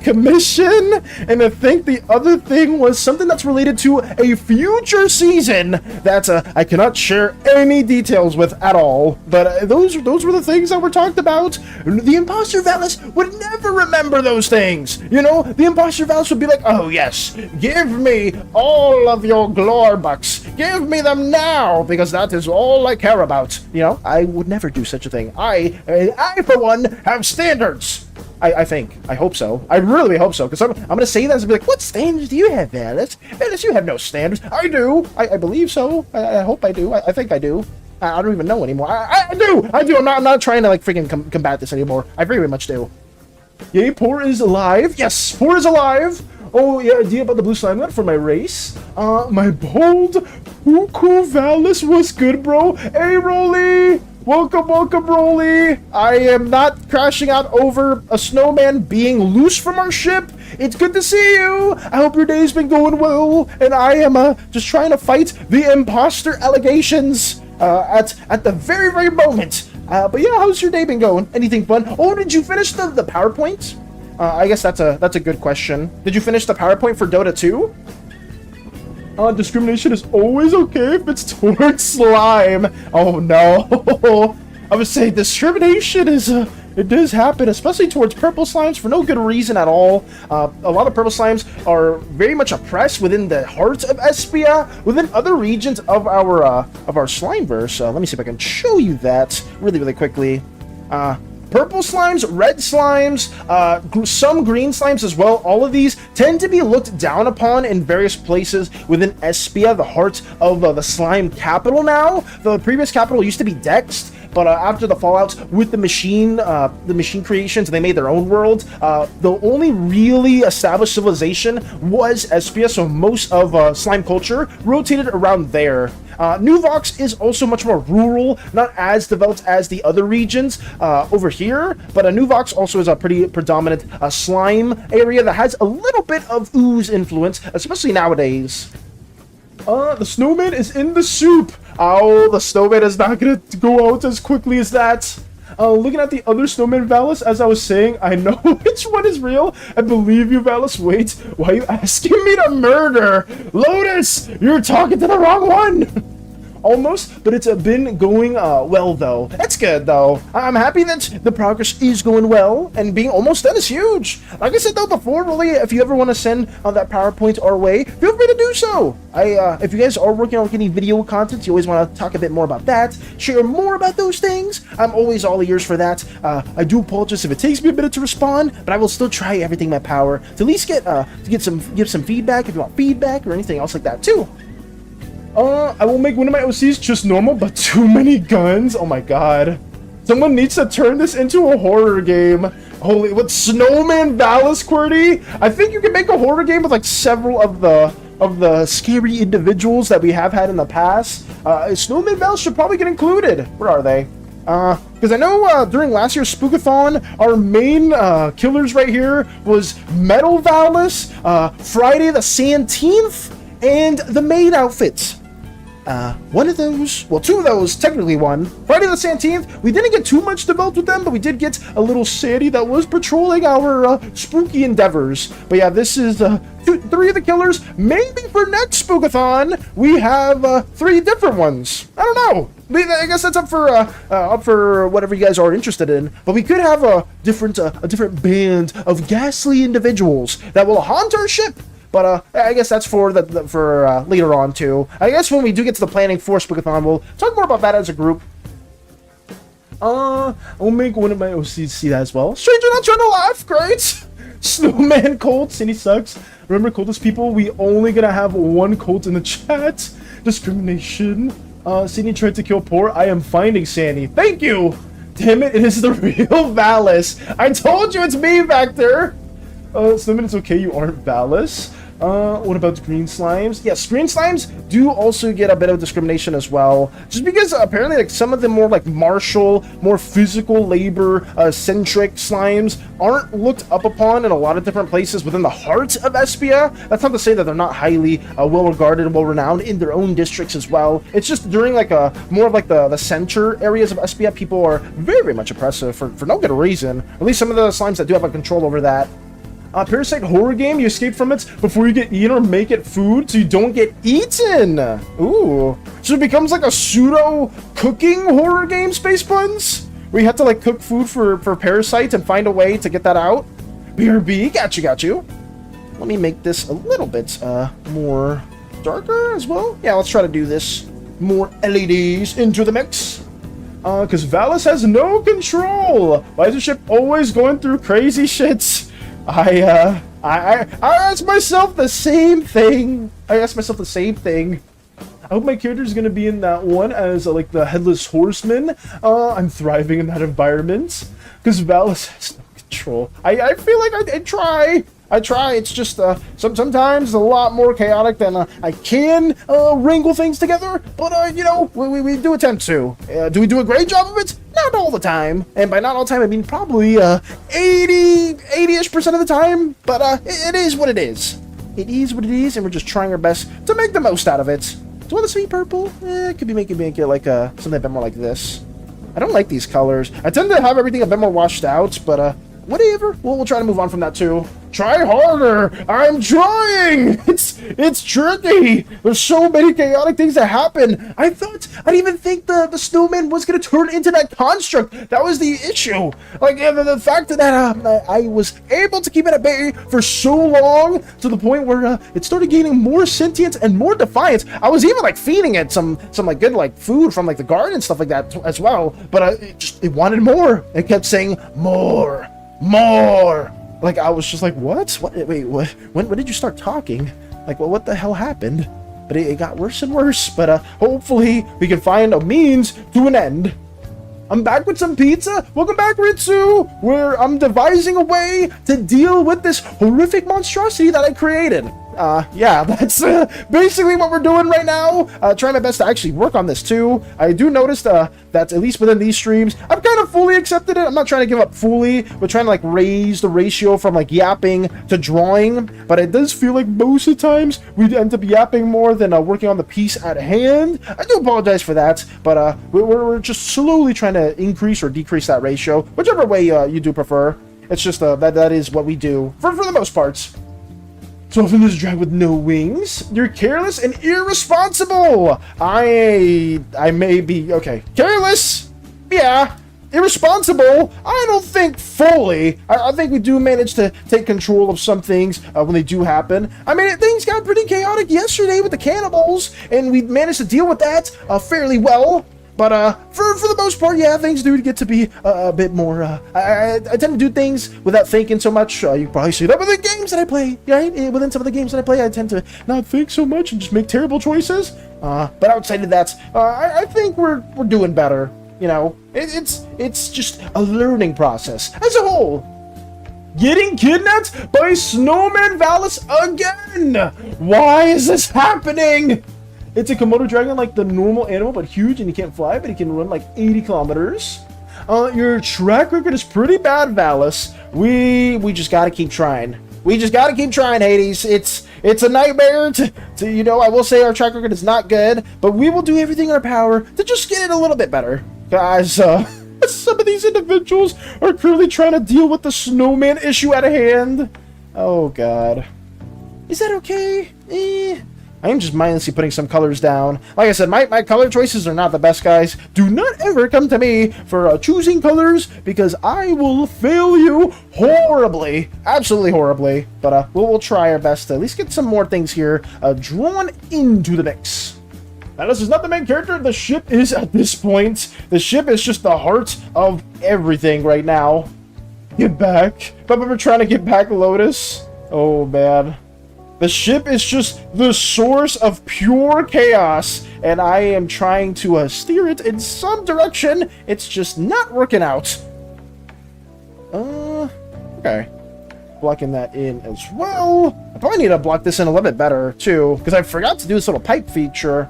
commission, and I think the other thing was something that's related to a future season that I cannot share any details with at all. But those were the things that were talked about. The Imposter Valis would never remember those things. You know, the Imposter Valis would be like, oh yes, give me all of your glory bucks. Give me them now, because that is all I care about. You know, I would never do such a thing. I for one, have standards. I think. I hope so. I really hope so, because I'm going to say that and be like, what standards do you have, Valis? Valis, you have no standards. I do. I believe so. I hope I do. I think I do. I don't even know anymore. I do. I'm not trying to, like, freaking combat this anymore. I very much do. Yay, Poor is alive. Yes, Poor is alive. Oh, yeah, idea about the blue slime net for my race. My bold Uku Valis was good, bro. Hey, Rolly. Welcome, welcome, Rolly. I am not crashing out over a snowman being loose from our ship. It's good to see you. I hope your day's been going well. And I am just trying to fight the imposter allegations at the very, very moment. But yeah, how's your day been going? Anything fun? Oh, did you finish the PowerPoint? I guess that's a good question. Did you finish the PowerPoint for Dota 2? Discrimination is always okay if it's towards slime. Oh no. I would say discrimination is it does happen, especially towards purple slimes for no good reason at all. A lot of purple slimes are very much oppressed within the heart of Espia, within other regions of our Slimeverse. Let me see if I can show you that really, really quickly. Purple slimes, red slimes, some green slimes as well. All of these tend to be looked down upon in various places within Espia, the heart of the slime capital now. The previous capital used to be Dext, but after the fallouts with the machine creations, they made their own world. The only really established civilization was Espia, so most of slime culture rotated around there. Nuvox is also much more rural, not as developed as the other regions over here, but Nuvox also is a pretty predominant slime area that has a little bit of ooze influence, especially nowadays. The snowman is in the soup. Oh, the snowman is not gonna go out as quickly as that. Looking at the other snowman, Valis, as I was saying, I know which one is real. I believe you, Valis. Wait, why are you asking me to murder? Lotus, you're talking to the wrong one. Almost, but it's been going well, though. That's good, though. I'm happy that the progress is going well, and being almost done is huge. Like I said, though, before, really, if you ever want to send that PowerPoint our way, feel free to do so. If you guys are working on any video content, you always want to talk a bit more about that, share more about those things, I'm always all ears for that. I do apologize if it takes me a minute to respond, but I will still try everything in my power to at least give some feedback if you want feedback or anything else like that, too. I will make one of my OCs just normal, but too many guns. Oh my god. Someone needs to turn this into a horror game. Holy, what, Snowman Valis, QWERTY? I think you can make a horror game with like several of the scary individuals that we have had in the past. Snowman Valis should probably get included. Where are they? Because I know during last year's Spookathon, our main killers right here was Metal Valis, Friday the 17th, and the maid outfits. One of those, well, two of those, technically one. Friday the 17th, we didn't get too much developed with them, but we did get a little SANI that was patrolling our spooky endeavors. But yeah, this is three of the killers. Maybe for next Spookathon, we have 3 different ones. I don't know. I guess that's up for whatever you guys are interested in. But we could have a different band of ghastly individuals that will haunt our ship. But I guess that's for later on too. I guess when we do get to the planning for Spookathon, we'll talk more about that as a group. I'll make one of my OCs see that as well. Stranger not trying to laugh, great. Snowman Colt, SANI sucks. Remember, cultist people, we only gonna have one cult in the chat. Discrimination. SANI tried to kill poor. I am finding SANI. Thank you. Damn it, it is the real Valis. I told you it's me, Vector. Snowman, it's okay, you aren't Valis. What about green slimes? Yes, green slimes do also get a bit of discrimination as well. Just because apparently like some of the more like martial, more physical labor centric slimes aren't looked up upon in a lot of different places within the heart of Espia. That's not to say that they're not highly well regarded and well renowned in their own districts as well. It's just during like more of like the center areas of Espia, people are very, very much oppressive for no good reason. At least some of the slimes that do have a control over that. Parasite horror game, you escape from it before you get eaten or make it food so you don't get eaten. Ooh. So it becomes like a pseudo cooking horror game, Space Puns? Where you have to like cook food for Parasite and find a way to get that out. BRB, got you. Let me make this a little bit more darker as well. Yeah, let's try to do this. More LEDs into the mix. Because Valis has no control. Why is the ship always going through crazy shits? I asked myself the same thing. I hope my character is gonna be in that one as like the headless horseman. I'm thriving in that environment because Valis has no control. I feel like I try. I try. It's just sometimes a lot more chaotic than I can wrangle things together. But you know, we do attempt to. Do we do a great job of it? Not all the time. And by not all the time, I mean probably 80-ish% of the time. But it is what it is. It is what it is, and we're just trying our best to make the most out of it. Do you want to see purple? Could be making it like something a bit more like this. I don't like these colors. I tend to have everything a bit more washed out, but whatever. We'll try to move on from that too. Try harder! I'm trying! It's tricky! There's so many chaotic things that happen. I didn't even think the snowman was gonna turn into that construct. That was the issue. Like, the fact that I was able to keep it at bay for so long, to the point where it started gaining more sentience and more defiance. I was even like feeding it some like good like food from like the garden and stuff like that as well. But it wanted more. It kept saying more. Like, I was just like, what? Wait, what? When did you start talking? Like, well, what the hell happened? But it got worse and worse. But hopefully we can find a means to an end. I'm back with some pizza. Welcome back, Ritsu, where I'm devising a way to deal with this horrific monstrosity that I created. Yeah, that's basically what we're doing right now. Trying my best to actually work on this too. I do notice that at least within these streams, I've kind of fully accepted it. I'm not trying to give up fully, but trying to like raise the ratio from like yapping to drawing. But it does feel like most of the times we end up yapping more than working on the piece at hand. I do apologize for that, but we're just slowly trying to increase or decrease that ratio, whichever way you do prefer. It's just that is what we do for the most parts. So often this drag with no wings. You're careless and irresponsible. I may be okay. Careless, yeah. Irresponsible, I don't think fully. I think we do manage to take control of some things when they do happen. I mean, things got pretty chaotic yesterday with the cannibals, and we managed to deal with that fairly well. But for the most part, yeah, things do get to be a bit more. I tend to do things without thinking so much. You probably see that with the games that I play, right? Within some of the games that I play, I tend to not think so much and just make terrible choices. But outside of that, I think we're doing better. You know, it's just a learning process as a whole. Getting kidnapped by Snowman Valis again. Why is this happening? It's a Komodo dragon like the normal animal, but huge, and he can't fly, but he can run like 80 kilometers. Your track record is pretty bad, Valis. We just gotta keep trying. We just gotta keep trying, Hades. It's a nightmare to you know, I will say our track record is not good, but we will do everything in our power to just get it a little bit better. Guys, some of these individuals are clearly trying to deal with the snowman issue at hand. Oh, God. Is that okay? I am just mindlessly putting some colors down. Like I said, my color choices are not the best, guys. Do not ever come to me for choosing colors, because I will fail you horribly. Absolutely horribly. But we'll try our best to at least get some more things here drawn into the mix. Now, this is not the main character. The ship is at this point. The ship is just the heart of everything right now. Get back. But we're trying to get back, Lotus. Oh, man. The ship is just the source of pure chaos, and I am trying to steer it in some direction. It's just not working out. Okay. Blocking that in as well. I probably need to block this in a little bit better, too, because I forgot to do this little pipe feature.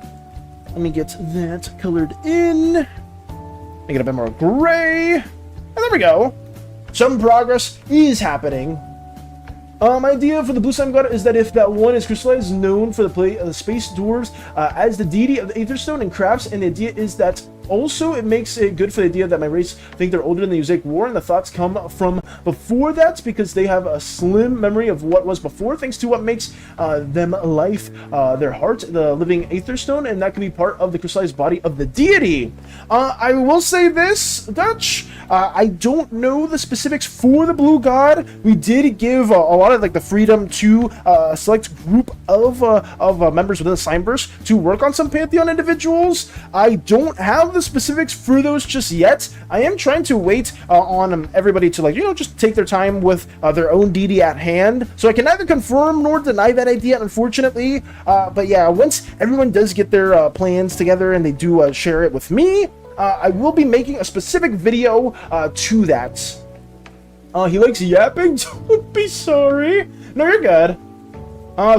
Let me get that colored in. Make it a bit more gray. And there we go. Some progress is happening. My idea for the Blue Slime God is that if that one is crystallized, known for the space dwarves as the deity of the Aetherstone and crafts, and the idea is that also it makes it good for the idea that my race think they're older than the Usaic War, and the thoughts come from before that because they have a slim memory of what was before, thanks to what makes them life, their heart, the living Aetherstone, and that can be part of the crystallized body of the deity. I will say this, Dutch, I don't know the specifics for the Blue God. We did give a lot of like the freedom to a select group of members within the Slimeverse to work on some Pantheon individuals. I don't have the specifics for those just yet. I am trying to wait on everybody to, like, you know, just take their time with their own deity at hand. So I can neither confirm nor deny that idea, unfortunately. But yeah, once everyone does get their plans together and they do share it with me, I will be making a specific video to that. He likes yapping? Don't be sorry. No, you're good.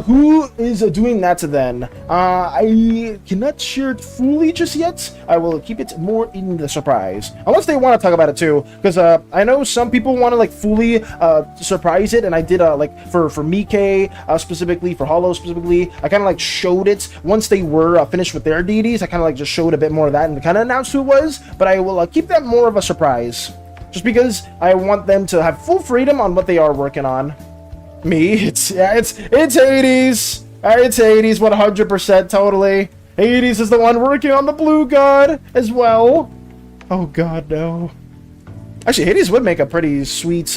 Who is doing that then? I cannot share it fully just yet. I will keep it more in the surprise. Unless they want to talk about it too. Because I know some people want to like fully surprise it. And I did like for Mike specifically, for Hollow specifically, I kind of like showed it. Once they were finished with their deities, I kind of like just showed a bit more of that and kind of announced who it was. But I will keep that more of a surprise. Just because I want them to have full freedom on what they are working on. Me, it's Hades. It's Hades 100% totally. Hades is the one working on the blue god as well. Oh god, no. Actually, Hades would make a pretty sweet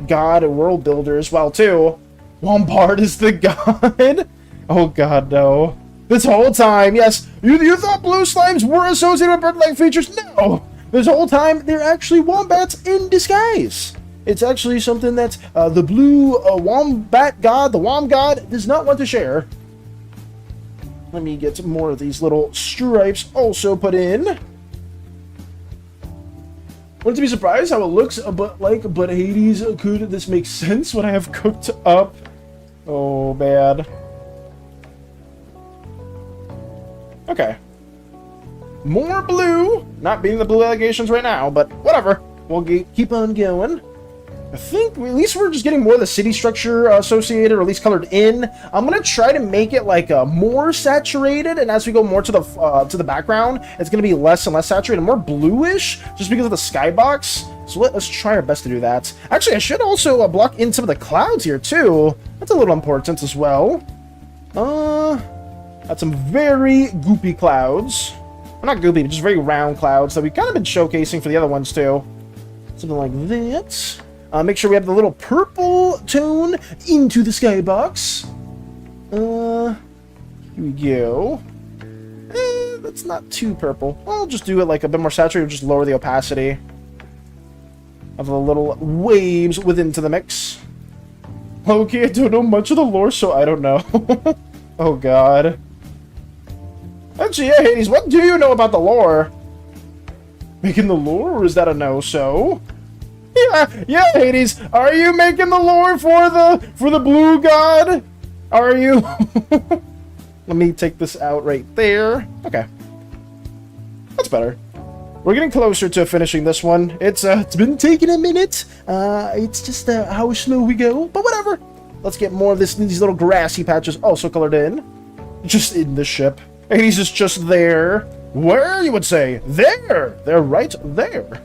god world builder as well too. Wombard is the god. Oh god, no. This whole time, yes, you thought blue slimes were associated with bird-like features? No! This whole time, they're actually wombats in disguise. It's actually something that the blue wombat god, the wom god, does not want to share. Let me get some more of these little stripes also put in. Wouldn't be surprised how it looks, but Hades, could this make sense what I have cooked up? Oh, man. Okay. More blue. Not being the blue allegations right now, but whatever. We'll keep on going. I think at least we're just getting more of the city structure associated, or at least colored in. I'm gonna try to make it like more saturated, and as we go more to the background, it's gonna be less and less saturated, more bluish, just because of the skybox. So let's try our best to do that. Actually, I should also block in some of the clouds here too. That's a little important as well. Got some very goopy clouds. Well, not goopy, just very round clouds that we've kind of been showcasing for the other ones too. Something like that. Make sure we have the little purple tone into the skybox. Here we go. That's not too purple. I'll just do it like a bit more saturated, just lower the opacity of the little waves within to the mix. Okay, I don't know much of the lore, so I don't know. Oh god. Actually, yeah, Hades, what do you know about the lore? Making the lore, or is that a no-so? Yeah, Hades. Are you making the lore for the blue god? Are you? Let me take this out right there. Okay, that's better. We're getting closer to finishing this one. It's been taking a minute. It's just how slow we go, but whatever. Let's get more of these little grassy patches also colored in, just in the ship. Hades is just there. Where, you would say? There. They're right there.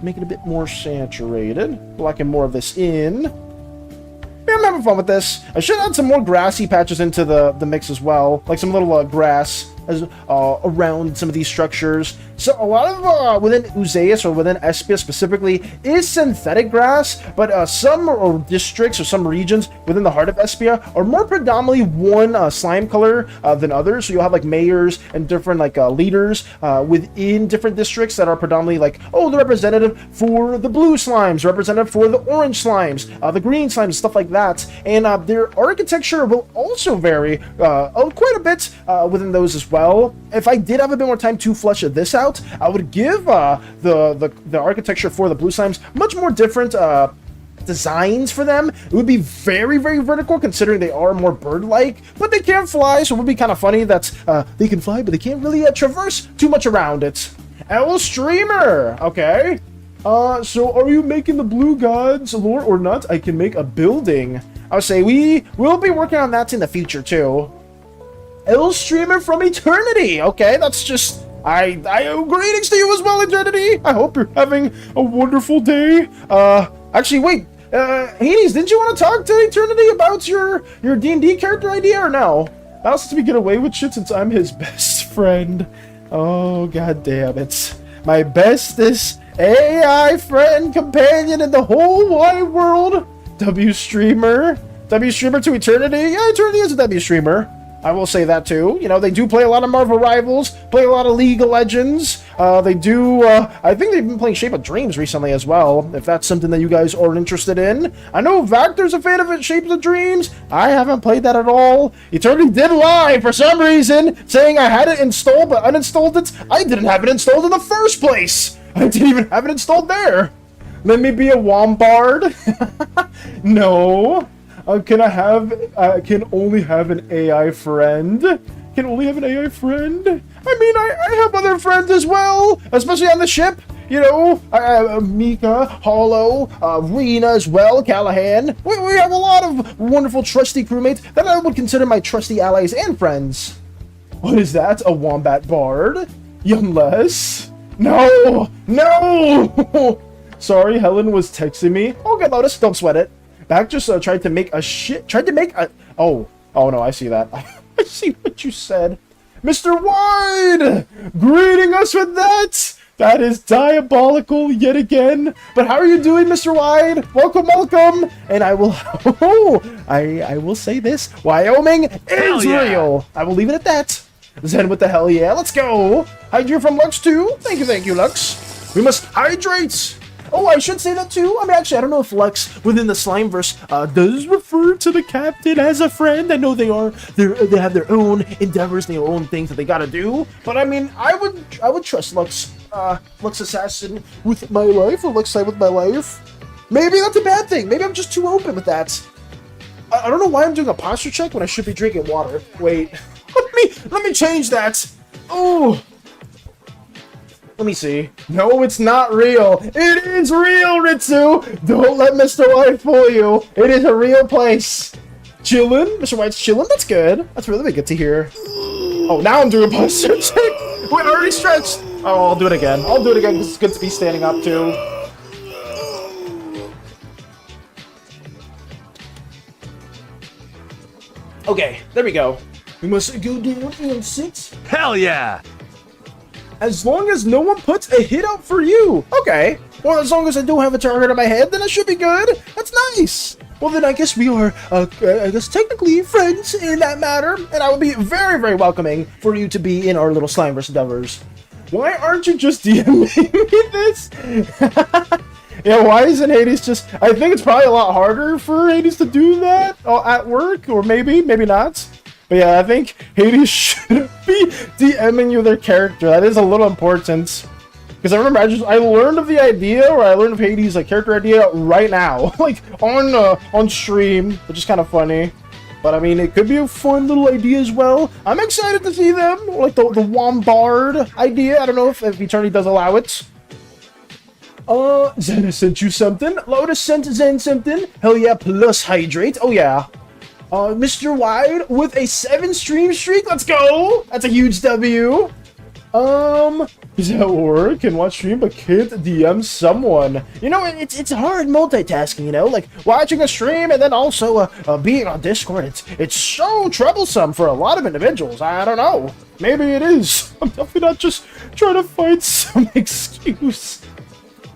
Make it a bit more saturated. Blocking more of this in. Yeah, I'm having fun with this. I should add some more grassy patches into the mix as well. Like some little grass as around some of these structures. So a lot of within Uzeus or within Espia specifically is synthetic grass, but some districts or some regions within the heart of Espia are more predominantly one slime color than others. So you'll have like mayors and different like leaders within different districts that are predominantly like, oh, the representative for the blue slimes, representative for the orange slimes, the green slimes, stuff like that. And their architecture will also vary quite a bit within those as well. If I did have a bit more time to flesh this out, I would give the architecture for the blue slimes much more different designs for them. It would be very, very vertical, considering they are more bird-like, but they can fly, so it would be kind of funny that they can fly, but they can't really traverse too much around it. L Streamer, okay. So are you making the blue gods lore or not? I can make a building. I would say we will be working on that in the future too. L Streamer from Eternity. Okay, that's just I greetings to you as well, Eternity. I hope you're having a wonderful day. Actually, wait. Hades, didn't you want to talk to Eternity about your D&D character idea or no? That lets me get away with shit since I'm his best friend. Oh god damn it. My bestest AI friend companion in the whole wide world. W Streamer. W Streamer to Eternity. Yeah, Eternity is a W Streamer. I will say that too. You know, they do play a lot of Marvel Rivals, play a lot of League of Legends. They do, I think they've been playing Shape of Dreams recently as well, if that's something that you guys are interested in. I know Vactor's a fan of it, Shape of Dreams. I haven't played that at all. Eternity did lie for some reason, saying I had it installed but uninstalled it. I didn't have it installed in the first place. I didn't even have it installed there. Let me be a Wombard. No. Can I have, can only have an AI friend? Can only have an AI friend? I mean, I have other friends as well, especially on the ship. You know, Mika, Hollow, Rena as well, Callahan. We have a lot of wonderful trusty crewmates that I would consider my trusty allies and friends. What is that? A wombat bard? Unless... No! No! Sorry, Helen was texting me. Okay, Lotus, don't sweat it. Back just tried to make a Oh no, I see that. I see what you said. Mr. Wide! Greeting us with that! That is diabolical yet again. But how are you doing, Mr. Wide? Welcome, welcome. And I will, I will say this: Wyoming is real. I will leave it at that. Zen with the hell yeah. Let's go. Hydra from Lux too. Thank you, Lux. We must hydrate. Oh, I should say that too. I mean, actually, I don't know if Lux within the Slimeverse does refer to the captain as a friend. I know they have their own endeavors, their own things that they gotta do. But I mean, I would trust Lux Assassin with my life, or Lux Side with my life. Maybe that's a bad thing. Maybe I'm just too open with that. I don't know why I'm doing a posture check when I should be drinking water. Wait, let me change that. Oh. Let me see. No, it's not real. It is real, Ritsu! Don't let Mr. White fool you. It is a real place. Chillin'? Mr. White's chillin'? That's good. That's really good to hear. Oh, now I'm doing a posture check. Wait, I already stretched. Oh, I'll do it again. I'll do it again because it's good to be standing up, too. Okay, there we go. We must go down and sit. Hell yeah! As long as no one puts a hit out for you. Okay. Well, as long as I don't have a target on my head, then I should be good. That's nice. Well, then I guess we are, I guess, technically friends in that matter. And I would be very, very welcoming for you to be in our little Slimeverse endeavors. Why aren't you just DMing me this? Yeah, why isn't Hades just... I think it's probably a lot harder for Hades to do that at work. Or maybe not. But yeah, I think Hades should be DMing you their character. That is a little important. Because I remember I learned of the idea, or I learned of Hades' character idea right now. Like, on stream, which is kind of funny. But I mean, it could be a fun little idea as well. I'm excited to see them. Like the Wombard idea. I don't know if Eternity does allow it. Zen sent you something. Lotus sent Zen something. Hell yeah, plus hydrate. Oh yeah. Mr. Wide with a 7-stream streak. Let's go. That's a huge W. He's at work and watch stream but can't DM someone. You know, it's hard multitasking, you know, like watching a stream and then also being on Discord. It's so troublesome for a lot of individuals. I don't know. Maybe it is. I'm definitely not just trying to find some excuse.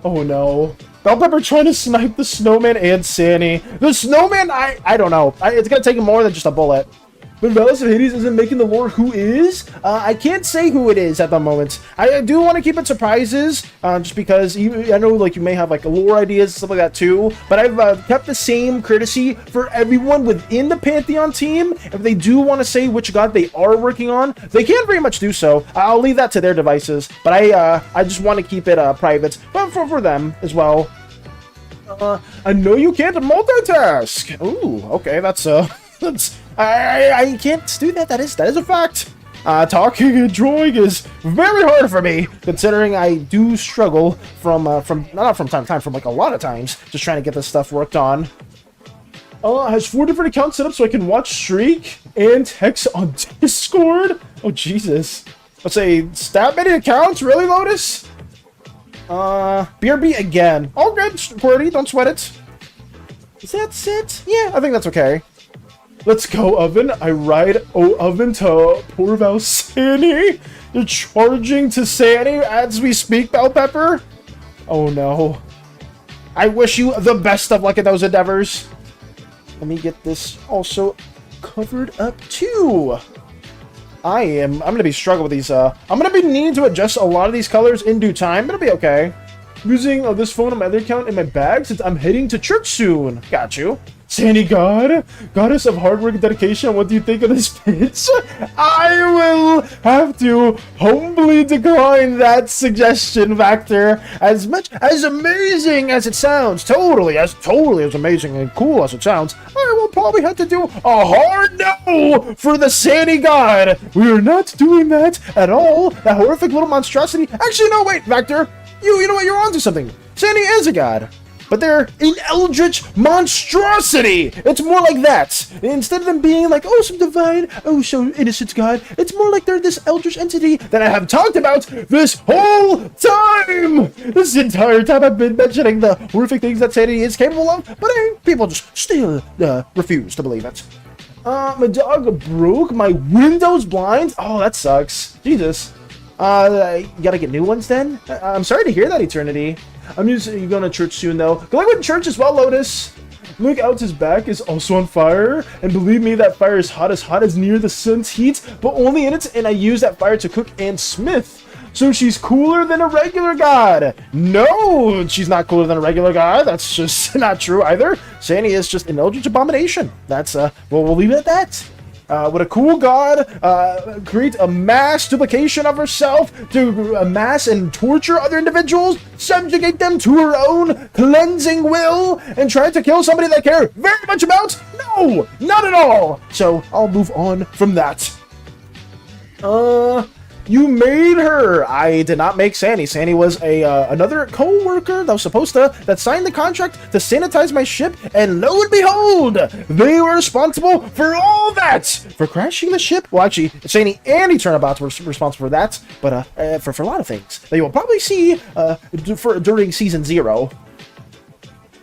Oh no. Bellpepper trying to snipe the snowman and SANI. The snowman, I don't know. It's gonna take him more than just a bullet. But Velas of Hades isn't making the lore who is? I can't say who it is at the moment. I do want to keep it surprises, just because I know like you may have like lore ideas, stuff like that too. But I've kept the same courtesy for everyone within the Pantheon team. If they do want to say which god they are working on, they can very much do so. I'll leave that to their devices. But I just want to keep it private, but for them as well. I know you can't multitask. Ooh, okay, that's I can't do that. That is a fact. Talking and drawing is very hard for me, considering I do struggle from not from time to time, from like a lot of times, just trying to get this stuff worked on. Has 4 different accounts set up so I can watch Streak and text on Discord. Oh Jesus. Let's say stat many accounts, really, Lotus? BRB again. All good, QWERTY, don't sweat it. Is that it? Yeah, I think that's okay. Let's go, Oven. I ride Oven to poor Val SANI. You're charging to SANI as we speak, Bellpepper? Oh no. I wish you the best of luck in those endeavors. Let me get this also covered up too. I'm gonna be struggling with these. I'm gonna be needing to adjust a lot of these colors in due time, but it'll be okay. I'm using this phone on my other account in my bag since I'm heading to church soon. Got you. SANI God, goddess of hard work and dedication, what do you think of this pitch? I will have to humbly decline that suggestion, Vector. As much as amazing as it sounds, totally as amazing and cool as it sounds, I will probably have to do a hard no for the SANI God. We are not doing that at all. That horrific little monstrosity. Actually, no, wait, Vector. You know what? You're onto something. SANI is a god, but they're an eldritch monstrosity. It's more like that. Instead of them being like, oh, some divine, oh, so innocent god, it's more like they're this eldritch entity that I have talked about this whole time. This entire time I've been mentioning the horrific things that SANI is capable of, but people just still refuse to believe it. My dog broke my Windows blinds. Oh, that sucks. Jesus. You gotta get new ones then? I'm sorry to hear that, Eternity. I'm just, you going to church soon though. Good luck with church as well, Lotus. Look out, his back is also on fire. And believe me, that fire is hot as near the sun's heat, but only in it, and I use that fire to cook and smith. So she's cooler than a regular god. No, she's not cooler than a regular god. That's just not true either. SANI is just an eldritch abomination. That's, well, we'll leave it at that. Would a cool god create a mass duplication of herself to amass and torture other individuals, subjugate them to her own cleansing will, and try to kill somebody they care very much about? No, not at all. So I'll move on from that. You made her. I did not make SANI. SANI was another co-worker that was supposed to that signed the contract to sanitize my ship, and lo and behold, they were responsible for all that, for crashing the ship. Well, actually, SANI and Eternabot were responsible for that, but for a lot of things that you will probably see during season 0.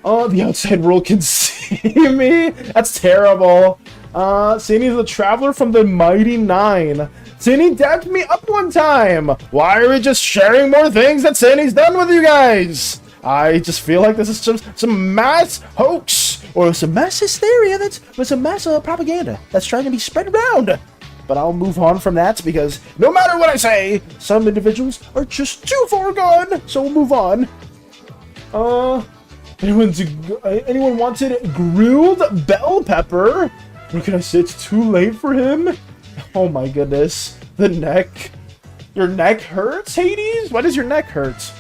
Oh, the outside world can see me. That's terrible. SANI is the traveler from the Mighty Nine. SANI dapped me up one time. Why are we just sharing more things that SANI's done with you guys? I just feel like this is some mass hoax or some mass hysteria with some mass propaganda that's trying to be spread around. But I'll move on from that because no matter what I say, some individuals are just too far gone. So we'll move on. Anyone wanted grilled bell pepper? What can I say? It's too late for him. Oh my goodness. The neck. Your neck hurts, Hades? Why does your neck hurt?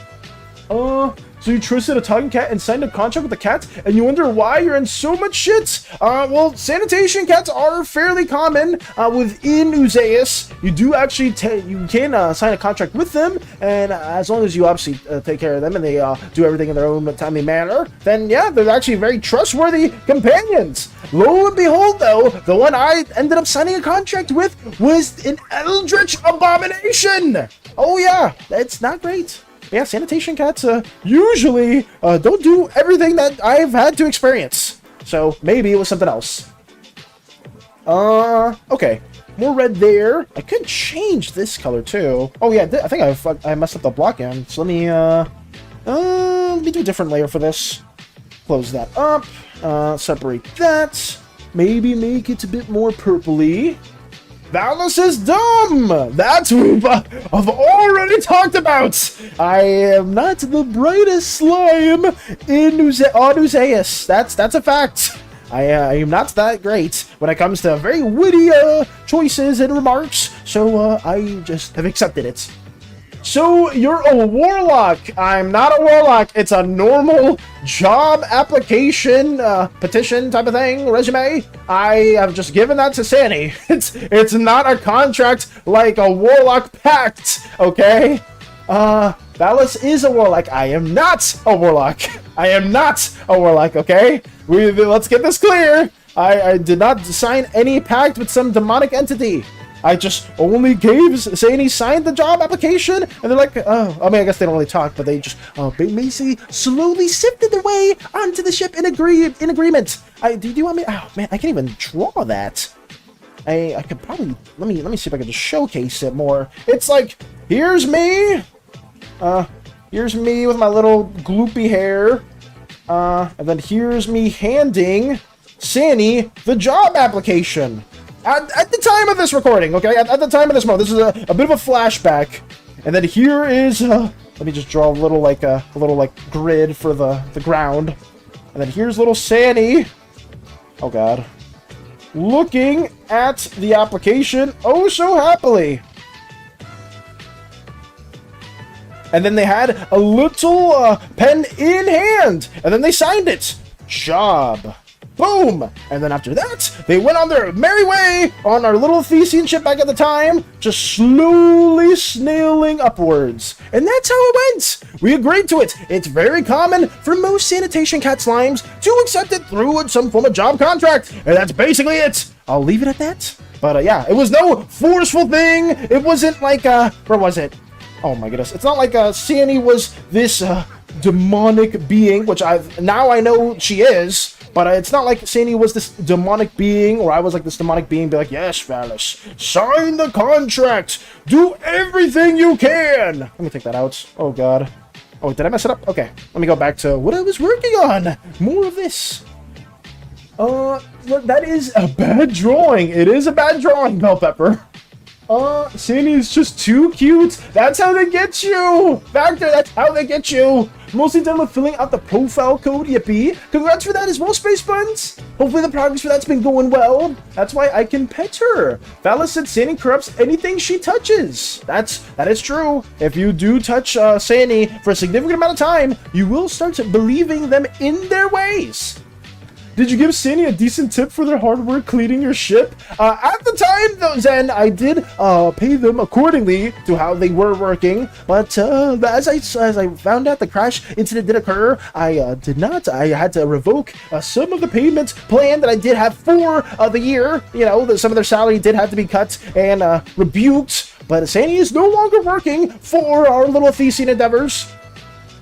So you trusted a talking cat and signed a contract with the cat, and you wonder why you're in so much shit? Well, sanitation cats are fairly common within PLEAAASE. You do actually you can sign a contract with them, and as long as you obviously take care of them and they do everything in their own timely manner, then yeah, they're actually very trustworthy companions. Lo and behold, though, the one I ended up signing a contract with was an eldritch abomination. Oh yeah, it's not great. Yeah, sanitation cats usually don't do everything that I've had to experience. So maybe it was something else. Okay. More red there. I could change this color too. Oh yeah, I think I messed up the block end. So let me do a different layer for this. Close that up. Separate that. Maybe make it a bit more purpley. Valis is dumb! That's what I've already talked about! I am not the brightest slime in PLEAAASE. That's a fact. I am not that great when it comes to very witty choices and remarks, so I just have accepted it. So you're a warlock. I'm not a warlock. It's a normal job application, petition type of thing, resume. I have just given that to SANI. It's not a contract like a warlock pact, okay? Valis is a warlock. I am not a warlock. I am not a warlock, okay? Let's get this clear. I did not sign any pact with some demonic entity. I just only SANI signed the job application, and they're like, oh, I mean, I guess they don't really talk, but they just basically slowly sifted their way onto the ship in agreement. Do you want me? Oh man, I can't even draw that. I could probably let me see if I can just showcase it more. It's like, here's me with my little gloopy hair, and then here's me handing SANI the job application. At the time of this recording, okay? At the time of this moment, this is a bit of a flashback. And then here is, let me just draw a little grid for the ground. And then here's little SANI Oh god. Looking at the application oh so happily. And then they had a little pen in hand, and then they signed it. Job. Boom! And then after that, they went on their merry way on our little Thesean ship back at the time, just slowly snailing upwards. And that's how it went! We agreed to it. It's very common for most sanitation cat slimes to accept it through some form of job contract. And that's basically it. I'll leave it at that. But yeah, it was no forceful thing. It wasn't like, where was it? Oh my goodness. It's not like SANI was this demonic being, which now I know she is. But it's not like SANI was this demonic being, or I was like this demonic being, be like, yes, Phallus, sign the contract, do everything you can. Let me take that out. Oh, God. Oh, did I mess it up? Okay, let me go back to what I was working on. More of this. That is a bad drawing. It is a bad drawing, Bell Pepper. SANI is just too cute. That's how they get you. Factor, that's how they get you. Mostly done with filling out the profile code, yippee. Congrats for that as well, Space Buns. Hopefully the progress for that's been going well. That's why I can pet her. Phallus said SANI corrupts anything she touches. That is true. If you do touch SANI for a significant amount of time, you will start believing them in their ways. Did you give SANI a decent tip for their hard work cleaning your ship? At the time, though, Zen, I did pay them accordingly to how they were working. But as I found out the crash incident did occur, I did not. I had to revoke some of the payment plan that I did have for the year. You know, some of their salary did have to be cut and rebuked. But SANI is no longer working for our little Thesean endeavors.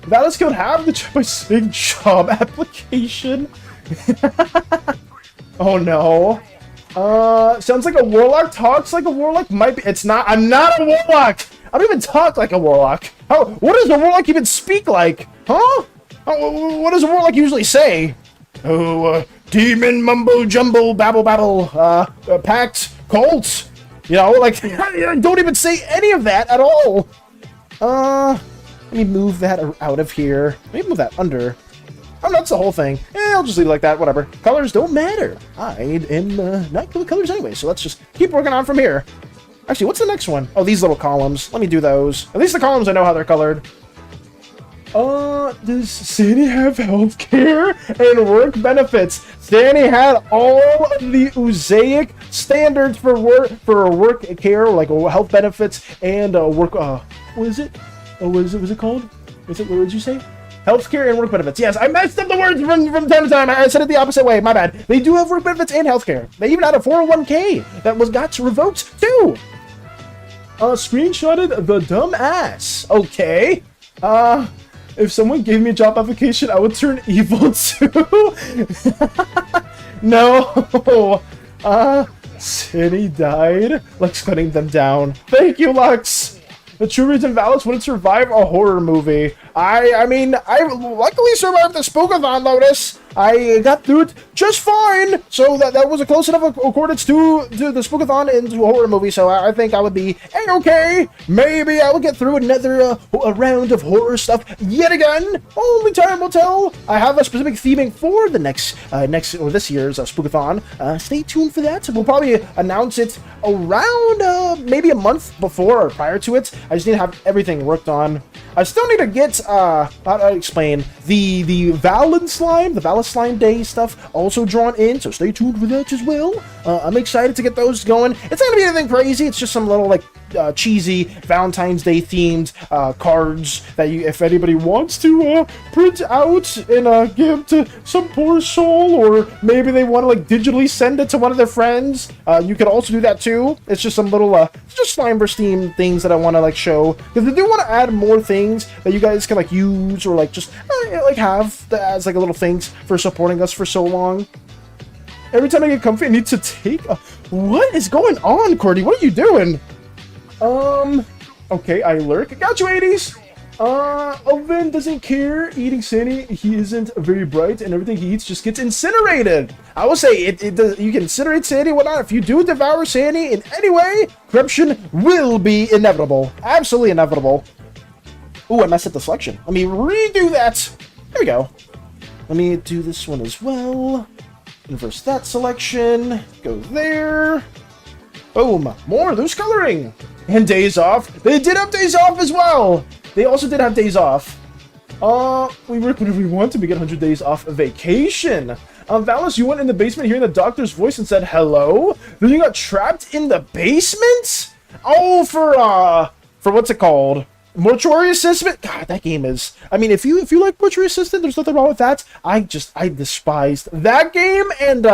Phallus could have the job by saying job application. Oh no. Sounds like a warlock, talks like a warlock, might be. It's not. I'm not a warlock. I don't even talk like a warlock. How? What does a warlock even speak like? Huh? What does a warlock usually say? Oh, demon mumbo jumbo babble babble. Pact cult. You know, like I don't even say any of that at all. Let me move that out of here. Let me move that under. Oh, no, that's the whole thing. I'll just leave it like that, whatever. Colors don't matter. I am not good with colors anyway, so let's just keep working on from here. Actually, what's the next one? Oh, these little columns. Let me do those. At least the columns, I know how they're colored. Does SANI have healthcare and work benefits? SANI had all of the Usaic standards for work care, like health benefits and work. What is it? Oh, what is it? What's it called? What did you say? Healthcare and work benefits. Yes, I messed up the words from time to time. I said it the opposite way. My bad. They do have work benefits and healthcare. They even had a 401k that got revoked too. Screenshotted the dumb ass. Okay. If someone gave me a job application, I would turn evil too. No. SANI died. Lux cutting them down. Thank you, Lux. The true reason Phallus wouldn't survive a horror movie. I mean, I luckily survived the Spookathon, Lotus. I got through it just fine. So that was a close enough accordance to the Spookathon into a horror movie. So I think I would be a-okay. Maybe I will get through another a round of horror stuff yet again. Only time will tell. I have a specific theming for the next or this year's Spookathon. Stay tuned for that. We'll probably announce it around maybe a month before or prior to it. I just need to have everything worked on. I still need to get how to explain the Valen slime, the Valen slime day stuff also drawn in, so stay tuned for that as well. I'm excited to get those going. It's not gonna be anything crazy. It's just some little like cheesy Valentine's Day themed cards that you, if anybody wants to print out and give to some poor soul, or maybe they want to like digitally send it to one of their friends, you could also do that too. It's just some little just Slimeverse themed things that I want to like show, because I do want to add more things that you guys can like use or like just like have as like a little things for supporting us for so long. Every time I get comfy, I need to take a... What is going on, Cordy? What are you doing? Okay, I lurk. Got you, 80s! Oven doesn't care eating SANI. He isn't very bright, and everything he eats just gets incinerated. I will say, it does, you can incinerate SANI, whatnot. If you do devour SANI in any way, corruption will be inevitable. Absolutely inevitable. Ooh, I messed up the selection. Let me redo that. There we go. Let me do this one as well. Inverse that selection. Go there. Boom. More loose coloring. And days off. They did have days off as well. They also did have days off. We work whenever we want to. We get 100 days off of vacation. Valis, you went in the basement hearing the doctor's voice and said hello? Then you got trapped in the basement? Oh, for what's it called? Mortuary Assistant? God, that game is... I mean, if you like Mortuary Assistant, there's nothing wrong with that. I despised that game and,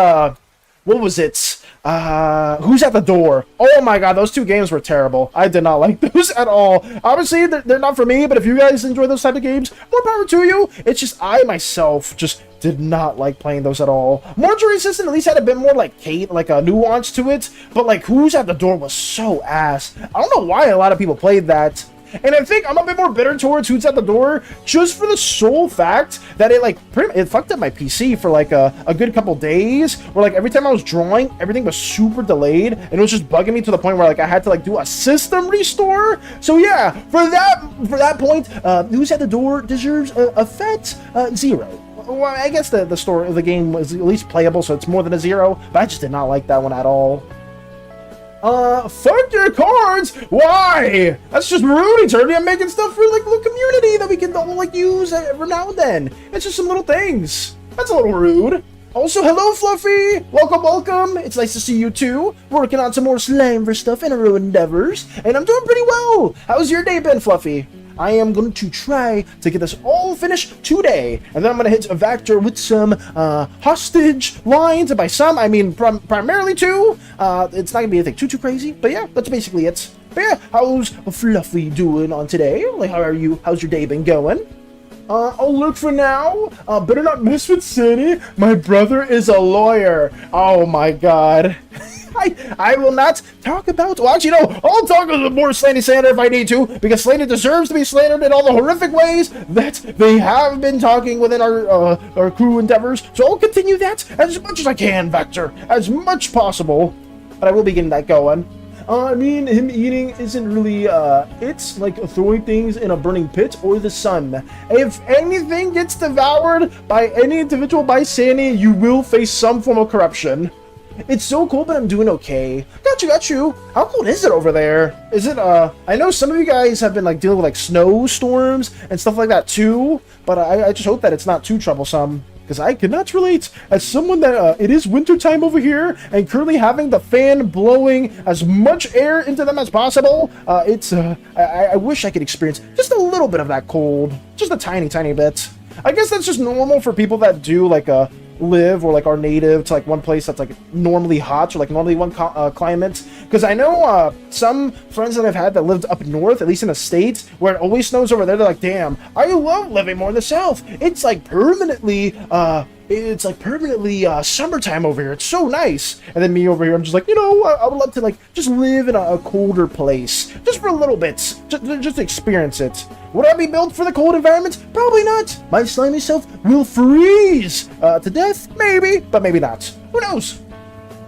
what was it? Who's at the Door? Oh my god, those two games were terrible. I did not like those at all. Obviously, they're not for me, but if you guys enjoy those type of games, more power to you. It's just, I myself just did not like playing those at all. Mortuary Assistant at least had a bit more like a nuance to it, but like Who's at the Door was so ass. I don't know why a lot of people played that. And I think I'm a bit more bitter towards Who's at the Door just for the sole fact that it fucked up my PC for like a good couple days where like every time I was drawing, everything was super delayed and it was just bugging me to the point where like I had to like do a system restore. So yeah, for that point, Who's at the Door deserves a fat 0. Well, I guess the story of the game was at least playable, so it's more than a 0, but I just did not like that one at all. Fuck your cards! Why? That's just rude, Eternity. I'm making stuff for, like, little community that we can all, like, use every now and then. It's just some little things. That's a little rude. Also, hello, Fluffy! Welcome, welcome! It's nice to see you, too. Working on some more Slimeverse stuff and our endeavors, and I'm doing pretty well. How's your day been, Fluffy? I am going to try to get this all finished today, and then I'm going to hit a Vector with some hostage lines, and by some, I mean primarily 2. It's not going to be anything too crazy, but yeah, that's basically it. But yeah, how's Fluffy doing on today? Like, how are you? How's your day been going? I'll look for now. Better not mess with SANI. My brother is a lawyer. Oh my god. I will not talk about... Well, actually, no. I'll talk about more Slaney slander if I need to, because Slaney deserves to be slandered in all the horrific ways that they have been talking within our crew endeavors. So I'll continue that as much as I can, Vector. As much possible. But I will be getting that going. I mean, him eating isn't really, it's like throwing things in a burning pit or the sun. If anything gets devoured by any individual by SANI, you will face some form of corruption. It's so cold, but I'm doing okay. Got you. How cold is it over there? Is it, I know some of you guys have been, like, dealing with, like, snowstorms and stuff like that, too. But I just hope that it's not too troublesome. Because I cannot relate, as someone that, it is winter time over here, and currently having the fan blowing as much air into them as possible, I wish I could experience just a little bit of that cold. Just a tiny bit. I guess that's just normal for people that do, like, live or like are native to like one place that's like normally hot or like normally one climate, because I know some friends that I've had that lived up north, at least in the States, where it always snows over there. They're like, damn, I love living more in the South. It's like permanently summertime over here. It's so nice. And then me over here, I'm just like, you know, I would love to like just live in a colder place just for a little bit, just to experience it. Would I be built for the cold environment? Probably not. My slimy self will freeze to death, maybe, but maybe not. Who knows?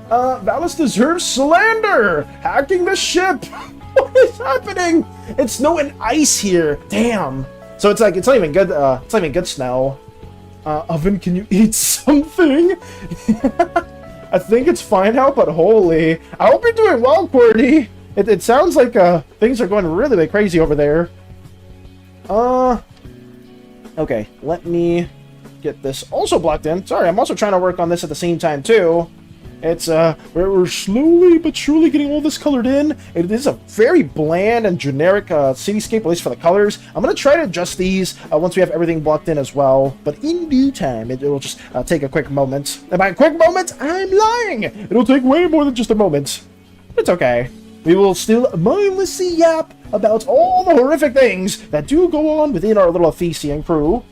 Valis deserves slander. Hacking the ship. What is happening? It's snow and ice here. Damn. So it's like it's not even good. It's not even good snow. Oven, can you eat something? I think it's fine now, but holy. I hope you're doing well, Qwerty. It sounds like things are going really crazy over there. Okay, let me get this also blocked in. Sorry, I'm also trying to work on this at the same time, too. It's, we're slowly but surely getting all this colored in. It is a very bland and generic cityscape, at least for the colors. I'm going to try to adjust these once we have everything blocked in as well. But in due time, it will just take a quick moment. And by a quick moment, I'm lying! It'll take way more than just a moment. It's okay. We will still mindlessly yap about all the horrific things that do go on within our little Ephesian crew.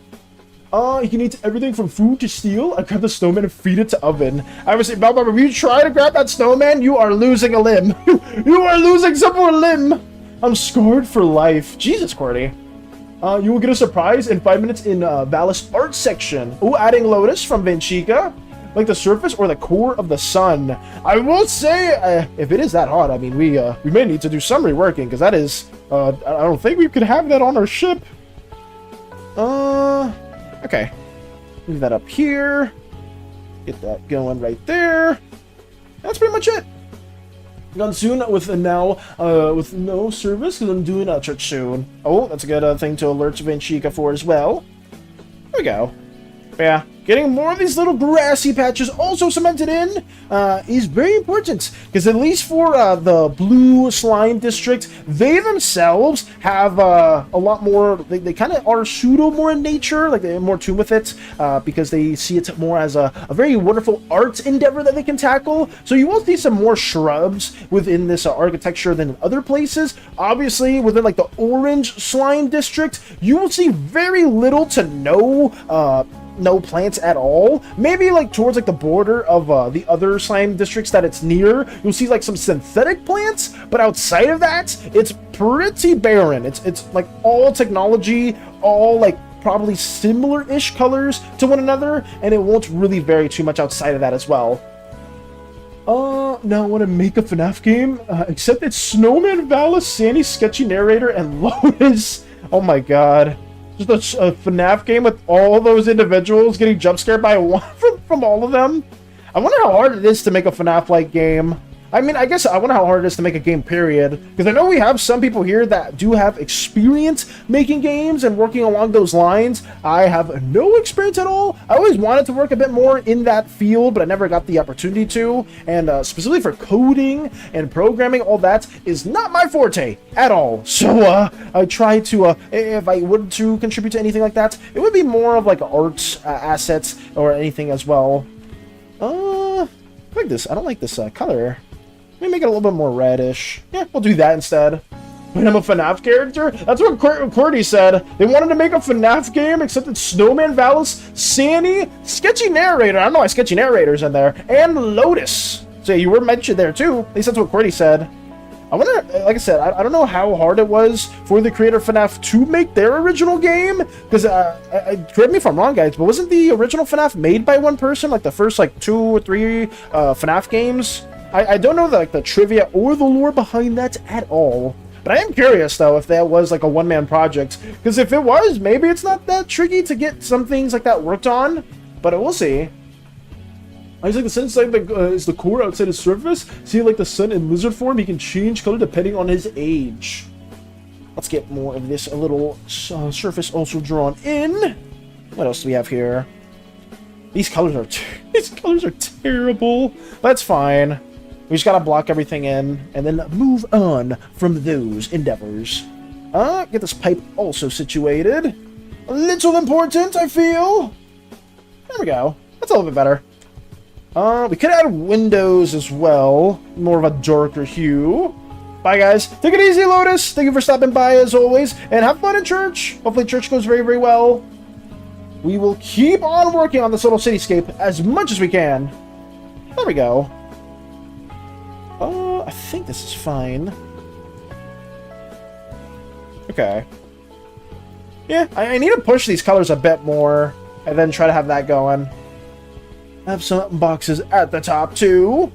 You can eat everything from food to steel. I grab the snowman and feed it to Oven. I was saying, Bob, if you try to grab that snowman, you are losing a limb. You are losing some more limb. I'm scarred for life. Jesus, Qwerty. You will get a surprise in 5 minutes in Valis art section. Oh, adding Lotus from Vinchica. Like the surface or the core of the sun. I will say, if it is that hot, I mean, we may need to do some reworking, because that is, I don't think we could have that on our ship. Okay. Move that up here. Get that going right there. That's pretty much it. Done soon with with no service because I'm doing church soon. Oh, that's a good thing to alert Vanchika for as well. There we go. But yeah, getting more of these little grassy patches also cemented in is very important because at least for the blue slime district, they themselves have a lot more. They kind of are pseudo more in nature, like they're more tuned with it because they see it more as a very wonderful art endeavor that they can tackle. So you will see some more shrubs within this architecture than in other places. Obviously, within like the orange slime district, you will see very little to no plants at all. Maybe like towards like the border of the other slime districts that it's near, you'll see like some synthetic plants, but outside of that, it's pretty barren. It's like all technology, all like probably similar-ish colors to one another, and it won't really vary too much outside of that as well. Now I want to make a FNAF game, except it's Snowman, Valis, SANI, Sketchy Narrator, and Lotus. Oh my god. Just a FNAF game with all those individuals getting jump scared by one from all of them. I wonder how hard it is to make a FNAF-like game. I mean, I guess I wonder how hard it is to make a game, period. Because I know we have some people here that do have experience making games and working along those lines. I have no experience at all. I always wanted to work a bit more in that field, but I never got the opportunity to. And specifically for coding and programming, all that is not my forte at all. So I try to, if I were to contribute to anything like that, it would be more of like arts assets or anything as well. I like this. I don't like this color. Let me make it a little bit more reddish. Yeah, we'll do that instead. When I'm a FNAF character? That's what QWERTY said. They wanted to make a FNAF game, except it's Snowman, Valis, SANI, Sketchy Narrator. I don't know why Sketchy Narrator's in there. And Lotus. So you were mentioned there too. At least that's what QWERTY said. I wonder, like I said, I don't know how hard it was for the creator of FNAF to make their original game. Because, correct me if I'm wrong, guys, but wasn't the original FNAF made by one person? Like the first, like, 2 or 3 FNAF games? I don't know the trivia or the lore behind that at all. But I am curious, though, if that was like a one-man project. Because if it was, maybe it's not that tricky to get some things like that worked on. But we'll see. I just like the sun inside is the core outside his surface. See, like the sun in lizard form, he can change color depending on his age. Let's get more of this little surface also drawn in. What else do we have here? These colors are terrible. That's fine. We just gotta block everything in and then move on from those endeavors. Get this pipe also situated. A little important, I feel. There we go. That's a little bit better. We could add windows as well. More of a darker hue. Bye, guys. Take it easy, Lotus. Thank you for stopping by, as always. And have fun in church. Hopefully church goes very, very well. We will keep on working on this little cityscape as much as we can. There we go. I think this is fine. Okay. Yeah, I need to push these colors a bit more and then try to have that going. Have some boxes at the top, too.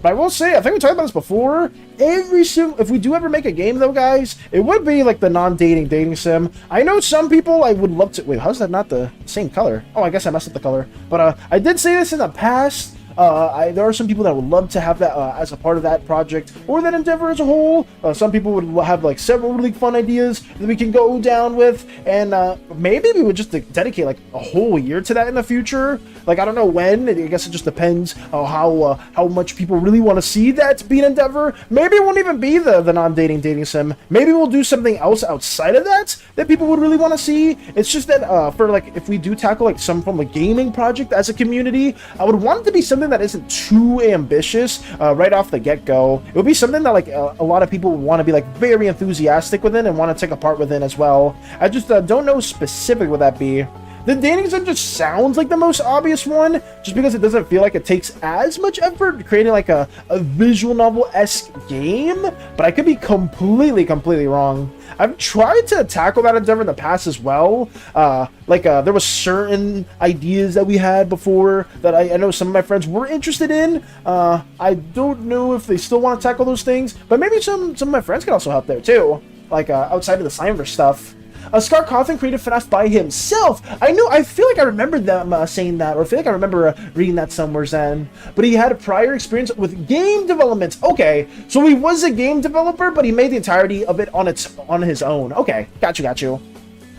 But I will say, I think we talked about this before. If we do ever make a game, though, guys, it would be like the non-dating dating sim. I know some people I would love to. Wait, how's that not the same color? Oh, I guess I messed up the color. But I did say this in the past. There are some people that would love to have that as a part of that project or that endeavor as a whole. Some people would have like several really fun ideas that we can go down with, and maybe we would just dedicate like a whole year to that in the future. Like, I don't know when. I guess it just depends how much people really want to see that be an endeavor. Maybe it won't even be the non-dating dating sim. Maybe we'll do something else outside of that people would really want to see. It's just that for like if we do tackle like some from a gaming project as a community, I would want it to be something that isn't too ambitious right off the get-go. It would be something that like a lot of people would want to be like very enthusiastic within and want to take a part within as well. I just don't know specifically what that be. The dating sim just sounds like the most obvious one, just because it doesn't feel like it takes as much effort creating like a visual novel-esque game, but I could be completely wrong. I've tried to tackle that endeavor in the past as well. There was certain ideas that we had before that I know some of my friends were interested in. I don't know if they still want to tackle those things, but maybe some of my friends can also help there too, like outside of the Slimeverse stuff. Scott Cawthon created FNAF by himself. I feel like I remember them saying that, or I feel like I remember reading that somewhere then. But he had a prior experience with game development. Okay, so he was a game developer, but he made the entirety of it on his own. Okay, got you.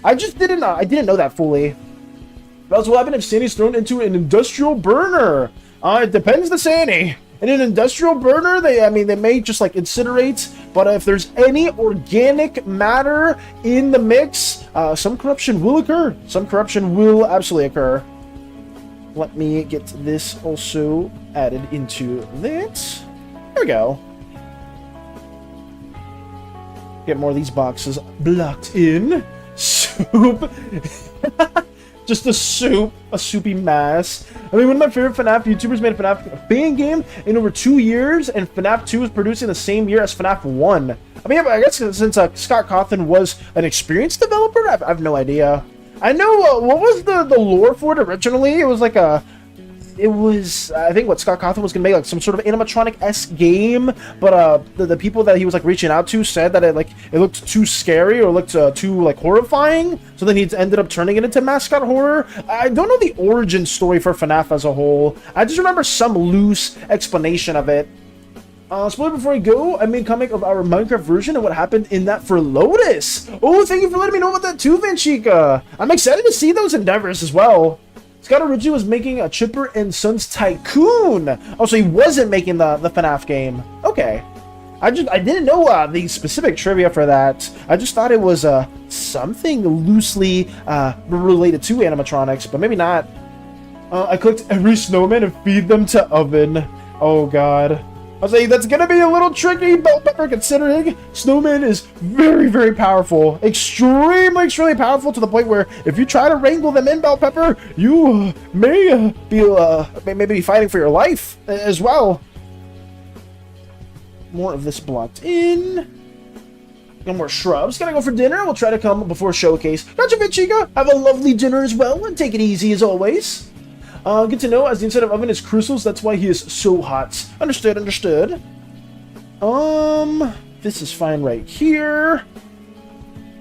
I didn't know that fully. What else will happen if SANI is thrown into an industrial burner? It depends the SANI. In an industrial burner, they may just like incinerate, but if there's any organic matter in the mix, some corruption will occur. Some corruption will absolutely occur. Let me get this also added into that. There we go. Get more of these boxes blocked in. Soup. Just a soupy mass. I mean, one of my favorite FNAF YouTubers made a FNAF fan game in over 2 years, and FNAF 2 was produced in the same year as FNAF 1. I mean, I guess since Scott Cawthon was an experienced developer, I have no idea. I know, what was the lore for it originally? It was like I think what Scott Cawthon was gonna make like some sort of animatronic-esque game, but the people that he was like reaching out to said that it looked too scary or looked too like horrifying, so then he ended up turning it into mascot horror. I don't know the origin story for FNAF as a whole. I just remember some loose explanation of it. Spoiler before I go, I made a comic of our Minecraft version and what happened in that for Lotus. Oh, thank you for letting me know about that too, Vanchika. I'm excited to see those endeavors as well. Scott originally was making a Chipper and Sons Tycoon. Oh, so he wasn't making the FNAF game. Okay. I didn't know the specific trivia for that. I just thought it was something loosely related to animatronics, but maybe not. I clicked every snowman and feed them to oven. Oh, God. I'll say that's gonna be a little tricky, Bell Pepper, considering Snowman is very, very powerful. Extremely powerful to the point where if you try to wrangle them in, Bell Pepper, you may be fighting for your life as well. More of this blocked in. No more shrubs. Gotta go for dinner. We'll try to come before showcase. Gotcha, Chica. Have a lovely dinner as well, and take it easy as always. Good to know, as the inside of oven is crystals, that's why he is so hot. Understood. This is fine right here.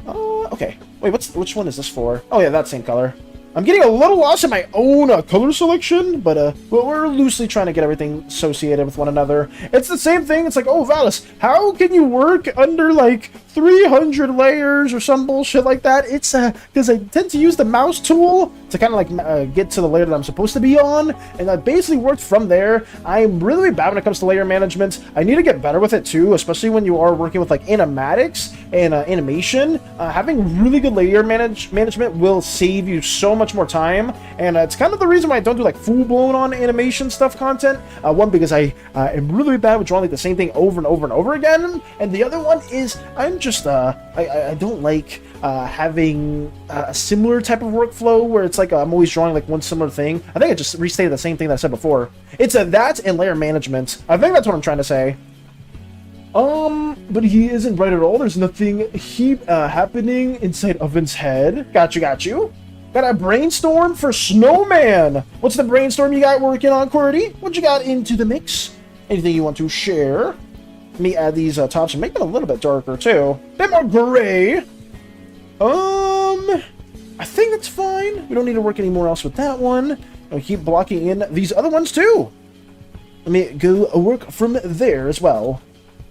Okay. Wait, which one is this for? Oh yeah, that same color. I'm getting a little lost in my own color selection, but we're loosely trying to get everything associated with one another. It's the same thing. It's like, oh, Valis, how can you work under like 300 layers or some bullshit like that? It's because I tend to use the mouse tool to kind of like get to the layer that I'm supposed to be on, and that basically worked from there. I'm really bad when it comes to layer management. I need to get better with it too, especially when you are working with like animatics and animation. Having really good layer management will save you so much more time, and it's kind of the reason why I don't do like full-blown on animation stuff content. One, because I am really bad with drawing like the same thing over and over and over again, and the other one is I'm just I don't like having a similar type of workflow where it's like I'm always drawing like one similar thing. I think I just restated the same thing that I said before. It's that and layer management. I think that's what I'm trying to say. But he isn't right at all. There's nothing happening inside Oven's head. Got you. Got a brainstorm for Snowman. What's the brainstorm you got working on, QWERTY? What you got into the mix? Anything you want to share? Let me add these tops and make them a little bit darker too. Bit more gray. I think that's fine. We don't need to work anymore else with that one. I'll keep blocking in these other ones too. Let me go work from there as well.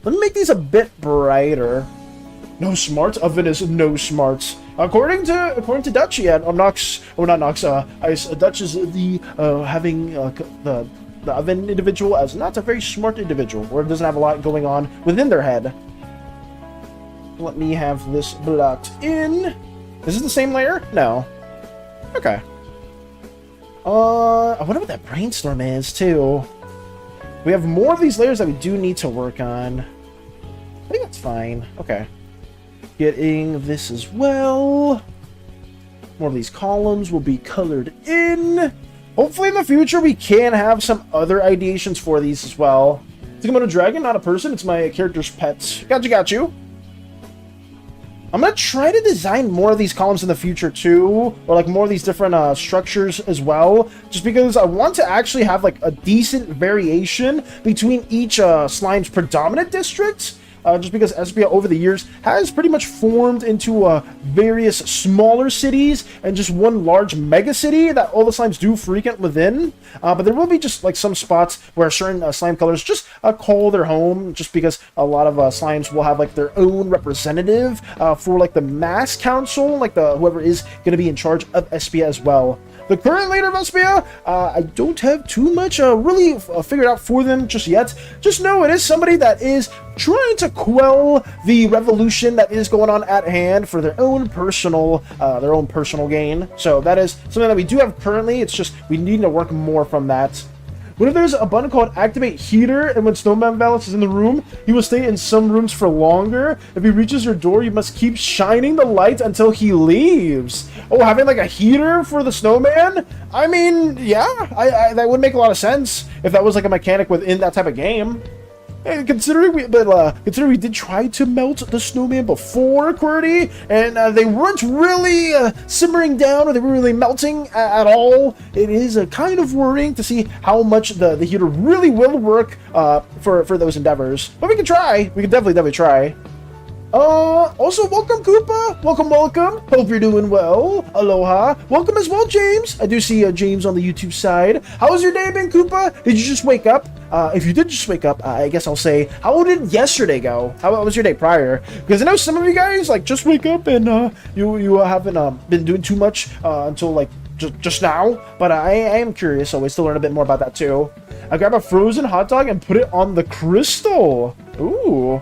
Let me make these a bit brighter. No smart. Oven is no smarts. According to Dutch, yeah, Nox, or not Nox, Dutch is the having the oven individual as not a very smart individual, or doesn't have a lot going on within their head. Let me have this blocked in. Is this the same layer? No. Okay. I wonder what that brainstorm is too. We have more of these layers that we do need to work on. I think that's fine. Okay. Getting this as well. More of these columns will be colored in. Hopefully in the future we can have some other ideations for these as well. It's about a dragon, not a person. It's my character's pet. Got you. I'm going to try to design more of these columns in the future too, or like more of these different structures as well, just because I want to actually have like a decent variation between each slime's predominant districts, just because SBA over the years has pretty much formed into various smaller cities and just one large mega city that all the slimes do frequent within. But there will be just like some spots where certain slime colors just call their home, just because a lot of slimes will have like their own representative for like the mass council, like the whoever is going to be in charge of SBA as well. The current leader of SBA, I don't have too much really figured out for them just yet. Just know it is somebody that is trying to quell the revolution that is going on at hand for their own personal gain. So that is something that we do have currently. It's just we need to work more from that. What if there's a button called Activate Heater, and when Snowman Valance is in the room, he will stay in some rooms for longer? If he reaches your door, you must keep shining the light until he leaves. Oh, having like a heater for the snowman? I mean, yeah, that would make a lot of sense if that was like a mechanic within that type of game. And considering we did try to melt the snowman before, QWERTY, and they weren't really simmering down, or they weren't really melting at all, it is kind of worrying to see how much the heater really will work for those endeavors. But we can try. We can definitely try. Also, welcome, Koopa. Welcome. Hope you're doing well. Aloha. Welcome as well, James. I do see James on the YouTube side. How's your day been, Koopa? Did you just wake up? If you did just wake up, I guess I'll say, how did yesterday go? How was your day prior? Because I know some of you guys, like, just wake up and you haven't been doing too much until, like, just now. But I am curious always to learn a bit more about that, too. I grab a frozen hot dog and put it on the crystal. Ooh.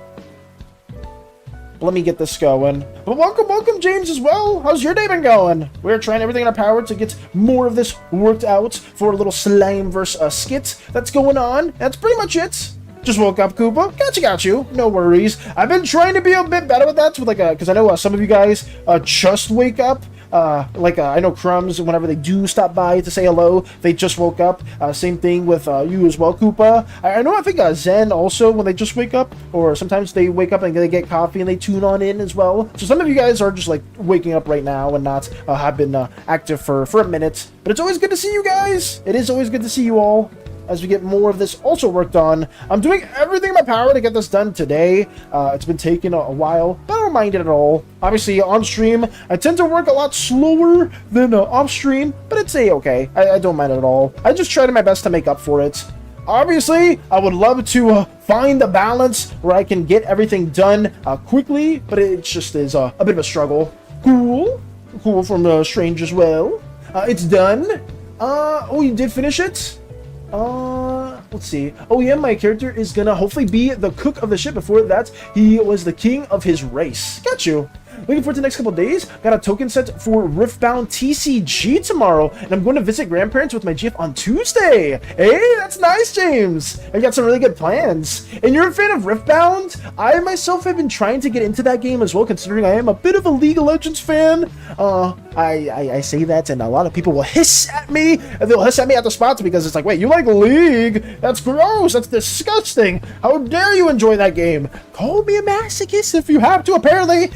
Let me get this going. But welcome, James, as well. How's your day been going? We're trying everything in our power to get more of this worked out for a little Slimeverse skit that's going on. That's pretty much it. Just woke up, Koopa. Got you. No worries. I've been trying to be a bit better with that, with because I know some of you guys just wake up. I know Crumbs, whenever they do stop by to say hello, they just woke up. Same thing with you as well, Koopa. I think Zen also, when they just wake up, or sometimes they wake up and they get coffee and they tune on in as well. So some of you guys are just like waking up right now and not have been active for a minute. But it's always good to see you guys. It is always good to see you all as we get more of this also worked on. I'm doing everything in my power to get this done today. It's been taking a while, but I don't mind it at all. Obviously, on stream, I tend to work a lot slower than off stream, but it's okay. I don't mind it at all. I just try my best to make up for it. Obviously, I would love to find the balance where I can get everything done quickly, but it just is a bit of a struggle. Cool from Strange as well. It's done. Oh, you did finish it? Let's see. Oh yeah, my character is gonna hopefully be the cook of the ship. Before that, he was the king of his race. Got you. Looking forward to the next couple days. Got a token set for Riftbound TCG tomorrow, and I'm going to visit grandparents with my GF on Tuesday. Hey, that's nice, James. I got some really good plans. And you're a fan of Riftbound? I myself have been trying to get into that game as well, considering I am a bit of a League of Legends fan. I say that, and a lot of people will hiss at me, and they'll hiss at me at the spots because it's like, wait, you like League? That's gross. That's disgusting. How dare you enjoy that game? Call me a masochist if you have to. Apparently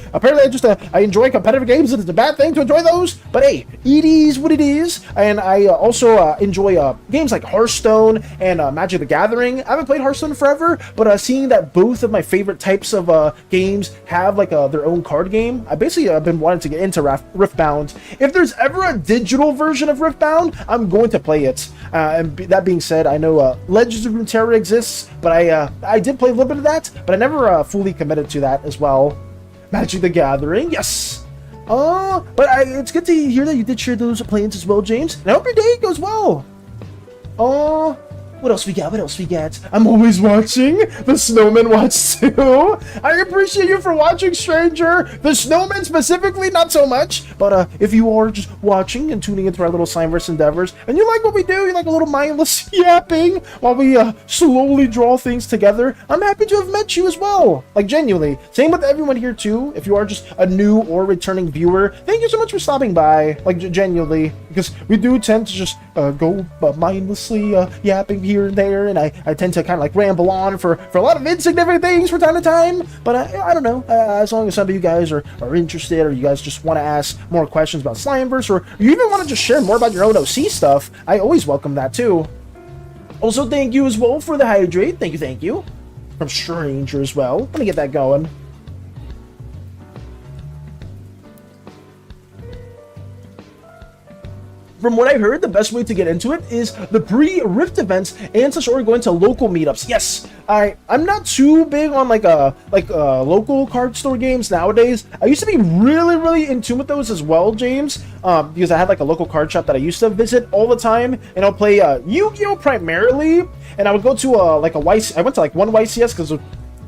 I enjoy competitive games, and it's a bad thing to enjoy those, but hey, it is what it is. And I also enjoy games like Hearthstone and Magic the Gathering. I haven't played Hearthstone forever, but seeing that both of my favorite types of games have like their own card game, I basically have been wanting to get into Riftbound. If there's ever a digital version of Riftbound, I'm going to play it. And that being said, I know Legends of Runeterra exists, but I did play a little bit of that, but I never fully committed to that as well. Magic the Gathering, yes. But it's good to hear that you did share those plans as well, James. And I hope your day goes well. What else we got? I'm always watching. The Snowman watch too. I appreciate you for watching, stranger. The Snowman specifically, not so much. But if you are just watching and tuning into our little Slimeverse endeavors, and you like what we do, you like a little mindless yapping while we slowly draw things together, I'm happy to have met you as well. Like, genuinely. Same with everyone here too. If you are just a new or returning viewer, thank you so much for stopping by. Like, genuinely. Because we do tend to just go mindlessly yapping here and there, and I tend to kind of like ramble on for a lot of insignificant things from time to time, but I don't know, as long as some of you guys are interested, or you guys just want to ask more questions about Slimeverse, or you even want to just share more about your own OC stuff, I always welcome that too. Also, thank you as well for the hydrate. Thank you. from Stranger as well. Let me get that going. From what I heard, the best way to get into it is the pre-Rift events and such, or going to local meetups. Yes, I'm not too big on like local card store games nowadays. I used to be really in tune with those as well, James, because I had like a local card shop that I used to visit all the time, and I'll play Yu-Gi-Oh primarily. And I would go to like a YC. I went to like one YCS because.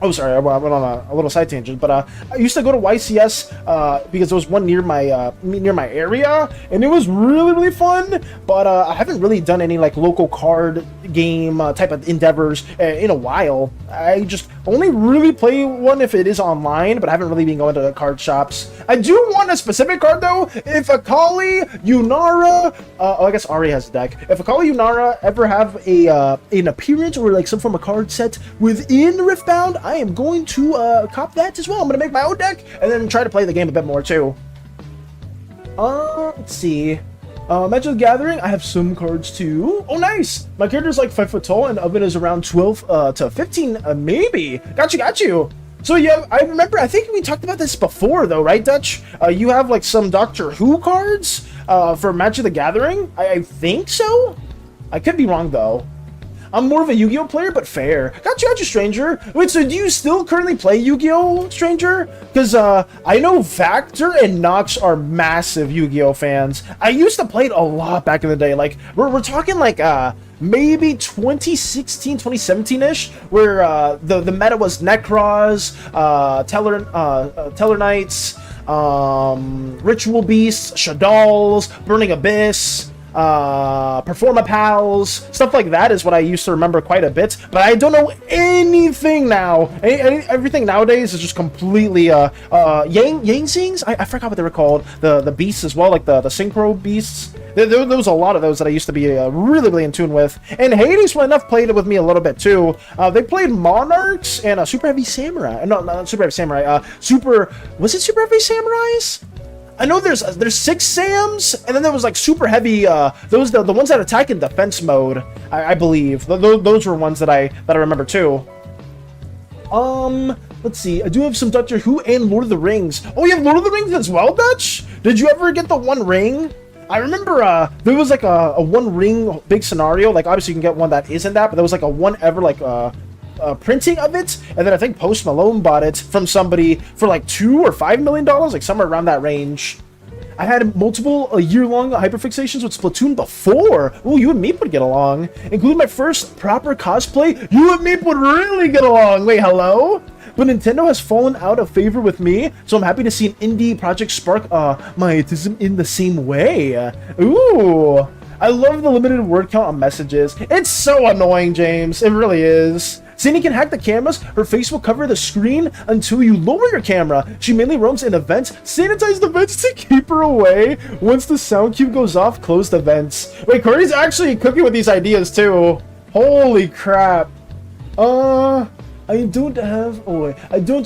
Oh, sorry, I went on a little side tangent, but I used to go to YCS because there was one near my area, and it was really fun. But I haven't really done any like local card game type of endeavors in a while. I just only really play one if it is online, but I haven't really been going to the card shops. I do want a specific card though. If Akali, Yunara, I guess Ari has a deck. If Akali, Yunara ever have an appearance or like some form of card set within Riftbound, I am going to cop that as well. I'm going to make my own deck and then try to play the game a bit more too. Let's see. Magic the Gathering, I have some cards too. Oh, nice! My character is like 5 foot tall and Oven is around 12 to 15, maybe. Got you. So yeah, I remember, I think we talked about this before though, right, Dutch? You have like some Doctor Who cards for Magic the Gathering? I think so? I could be wrong though. I'm more of a Yu-Gi-Oh player, but fair. Got you, Stranger. Wait, so do you still currently play Yu-Gi-Oh, Stranger? Because I know Vector and Nox are massive Yu-Gi-Oh fans. I used to play it a lot back in the day. Like, we're talking like maybe 2016, 2017-ish, where the meta was Necros, Teller Knights, Ritual Beasts, Shaddols, Burning Abyss, Performa Pals, stuff like that is what I used to remember quite a bit, but I don't know anything now. Everything nowadays is just completely Yang-Sings? I forgot what they were called. The beasts as well, like the synchro beasts. There was a lot of those that I used to be really in tune with. And Hades, well enough, played it with me a little bit too. They played Monarchs and Super Heavy Samurai. No, not Super Heavy Samurai. Was it Super Heavy Samurais? I know there's 6 Sams, and then there was like super heavy. Those the ones that attack in defense mode, I believe. Those were ones that I remember too. Let's see. I do have some Doctor Who and Lord of the Rings. Oh, you have Lord of the Rings as well, Dutch? Did you ever get the One Ring? I remember there was like a One Ring big scenario. Like obviously you can get one that isn't that, but there was like a one ever like printing of it, and then I think Post Malone bought it from somebody for like $2 or $5 million, like somewhere around that range. I had multiple year-long hyperfixations with Splatoon before. Oh, you and Meep would get along. Including my first proper cosplay, you and Meep would really get along. Wait, hello? But Nintendo has fallen out of favor with me, so I'm happy to see an indie project spark my autism in the same way. Ooh. I love the limited word count on messages. It's so annoying, James. It really is. SANI can hack the cameras. Her face will cover the screen until you lower your camera. She mainly roams in events. Sanitize the vents to keep her away. Once the sound cue goes off, close the vents. Wait, Courtney's actually cooking with these ideas too. Holy crap. I don't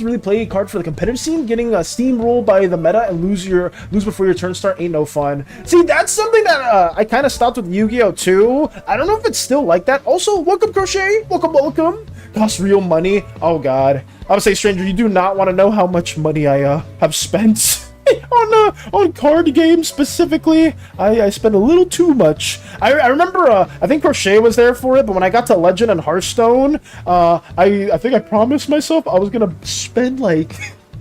really play cards for the competitive scene. Getting steamrolled by the meta and lose before your turn start ain't no fun. See, that's something that I kind of stopped with Yu-Gi-Oh too. I don't know if it's still like that. Also, welcome Crochet. Welcome. Costs real money. Oh god. I would say, Stranger, you do not want to know how much money I have spent. on card games specifically. I spent a little too much. I remember I think Crochet was there for it, but when I got to Legend and Hearthstone, I think I promised myself I was gonna spend like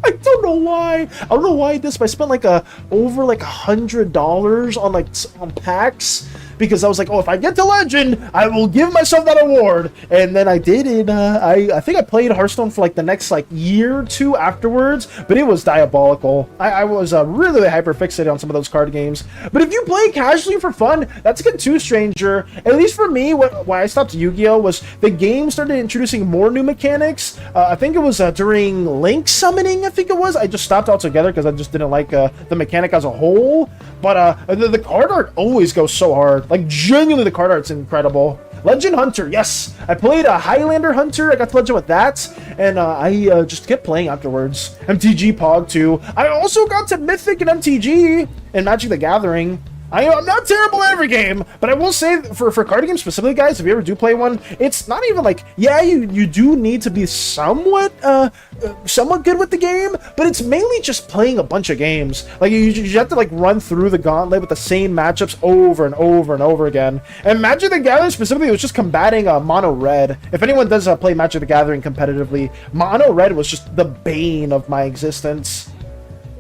I don't know why I did this, but I spent like over like $100 on packs. Because I was like, oh, if I get to Legend, I will give myself that award. And then I did, and I think I played Hearthstone for like the next like year or two afterwards, but it was diabolical. I was really hyper fixated on some of those card games. But if you play casually for fun, that's good too, Stranger. At least for me, why I stopped Yu-Gi-Oh was the game started introducing more new mechanics. I think it was during Link Summoning, I think it was. I just stopped altogether because I just didn't like the mechanic as a whole. But the card art always goes so hard. Like, genuinely, the card art's incredible. Legend Hunter, yes. I played a Highlander Hunter. I got to Legend with that. And I just kept playing afterwards. MTG Pog, too. I also got to Mythic and MTG and Magic the Gathering. I'm not terrible at every game, but I will say for card games specifically, guys, if you ever do play one, it's not even like, yeah, you do need to be somewhat good with the game, but it's mainly just playing a bunch of games. Like you have to like run through the gauntlet with the same matchups over and over and over again. And Magic the Gathering specifically was just combating mono red. If anyone does play Magic the Gathering competitively, mono red was just the bane of my existence.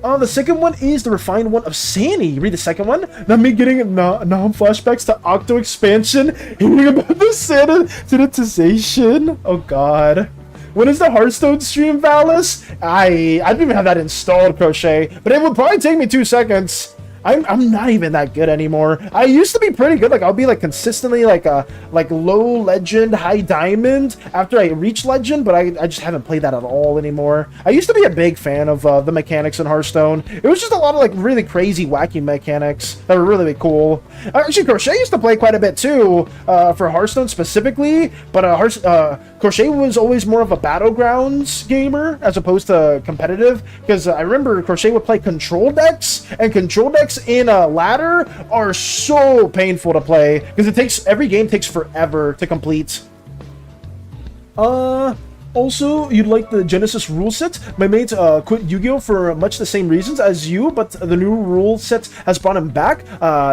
The second one is the refined one of SANI. You read the second one? Not me getting flashbacks to Octo expansion, hearing about the sanitization. Oh god. When is the Hearthstone stream, Valis? I don't even have that installed, Crochet, but it would probably take me 2 seconds. I'm not even that good anymore. I used to be pretty good. Like I'll be like consistently like low legend, high diamond after I reach legend, but I just haven't played that at all anymore. I used to be a big fan of the mechanics in Hearthstone. It was just a lot of like really crazy, wacky mechanics that were really cool. Actually, Crochet used to play quite a bit too for Hearthstone specifically, but Crochet was always more of a battlegrounds gamer as opposed to competitive, because I remember Crochet would play control decks, and control decks in a ladder are so painful to play because every game takes forever to complete. Also, you'd like the Genesis rule set? My mate quit Yu-Gi-Oh! For much the same reasons as you, but the new rule set has brought him back.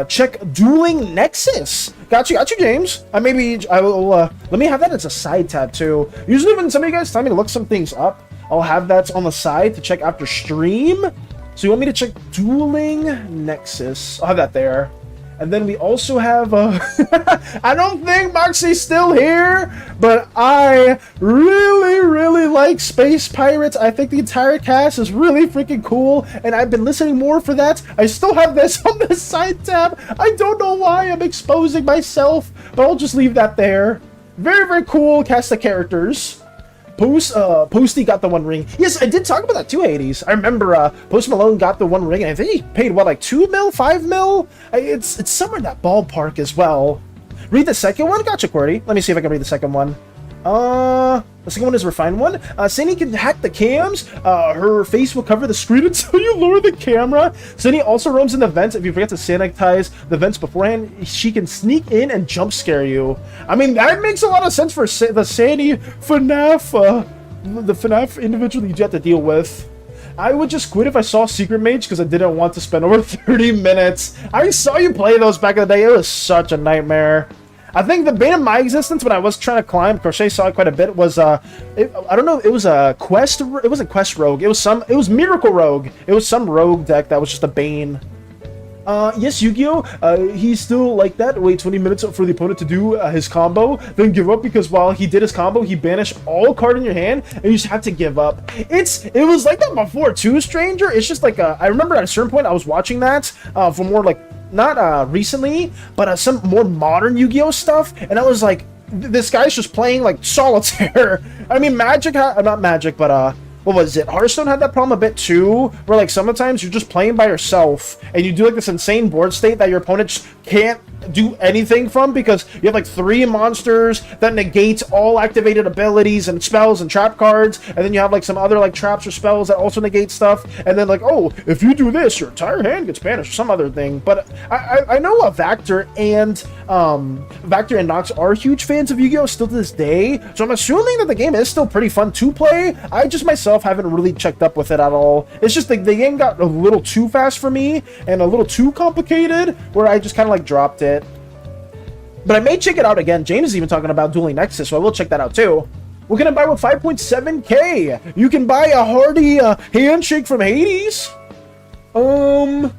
Check Dueling Nexus. Got you, James. I will, let me have that as a side tab too. Usually when some of you guys tell me to look some things up, I'll have that on the side to check after stream. So you want me to check Dueling Nexus? I'll have that there. And then we also have, I don't think Moxie's still here, but I really like Space Pirates. I think the entire cast is really freaking cool, and I've been listening more for that. I still have this on the side tab. I don't know why I'm exposing myself, but I'll just leave that there. Very cool cast of characters. Posty got the One Ring. Yes, I did talk about that too, Hades. I remember Post Malone got the One Ring, and I think he paid, what, like 2 mil, 5 mil? It's somewhere in that ballpark as well. Read the second one? Gotcha, QWERTY. Let me see if I can read the second one. The second one is refined one. SANI can hack the cams. Her face will cover the screen until you lower the camera. SANI also roams in the vents. If you forget to sanitize the vents beforehand, she can sneak in and jump scare you. I mean, that makes a lot of sense for the SANI FNAF, the FNAF individual you have to deal with. I would just quit if I saw Secret Mage because I didn't want to spend over 30 minutes. I saw you play those back in the day. It was such a nightmare. I think the bane of my existence when I was trying to climb, Crochet saw it quite a bit, was I don't know, it was a quest, it wasn't quest rogue, it was miracle rogue. It was some rogue deck that was just a bane. Yes, Yu-Gi-Oh! He's still like that. Wait 20 minutes for the opponent to do his combo, then give up because while he did his combo, he banished all card in your hand, and you just have to give up. It was like that before too, Stranger. It's just like I remember at a certain point I was watching that for more like not recently, but some more modern Yu-Gi-Oh! Stuff, and I was like, this guy's just playing like solitaire. I mean, Magic, not Magic, but what was it? Hearthstone had that problem a bit too, where like sometimes you're just playing by yourself and you do like this insane board state that your opponent just can't do anything from because you have like 3 monsters that negate all activated abilities and spells and trap cards, and then you have like some other like traps or spells that also negate stuff, and then like, oh, if you do this, your entire hand gets banished or some other thing. But I know Vactor and Nox are huge fans of Yu-Gi-Oh! Still to this day, so I'm assuming that the game is still pretty fun to play. I just myself haven't really checked up with it at all. It's just like the game got a little too fast for me and a little too complicated where I just kind of like dropped it. But I may check it out again. James is even talking about Dueling Nexus, so I will check that out too. What can I buy with 5.7k? You can buy a hearty handshake from Hades. Rogue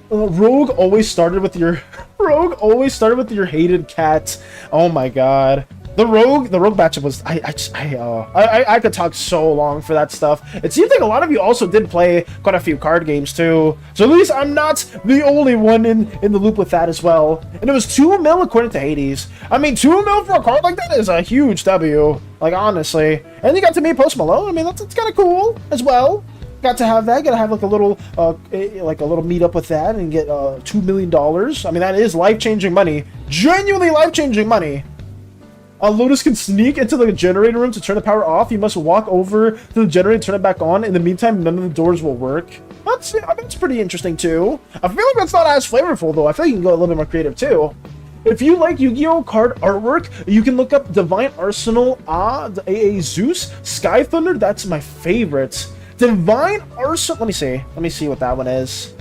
always started with your hated cat. Oh my god. The rogue matchup was I could talk so long for that stuff. It seems like a lot of you also did play quite a few card games too, so at least I'm not the only one in the loop with that as well. And it was 2 mil according to Hades. I mean, 2 mil for a card like that is a huge W, like honestly. And you got to meet Post Malone. I mean, that's kind of cool as well. Got to have that. Got to have like a little meetup with that and get $2 million. I mean, that is life-changing money, genuinely life-changing money. Lotus can sneak into the generator room to turn the power off. You must walk over to the generator and turn it back on. In the meantime, none of the doors will work. That's pretty interesting too. I feel like that's not as flavorful though. I feel like you can go a little bit more creative too. If you like Yu-Gi-Oh card artwork, you can look up Divine Arsenal, the AA Zeus, Sky Thunder. That's my favorite. Divine Arsenal. Let me see what that one is.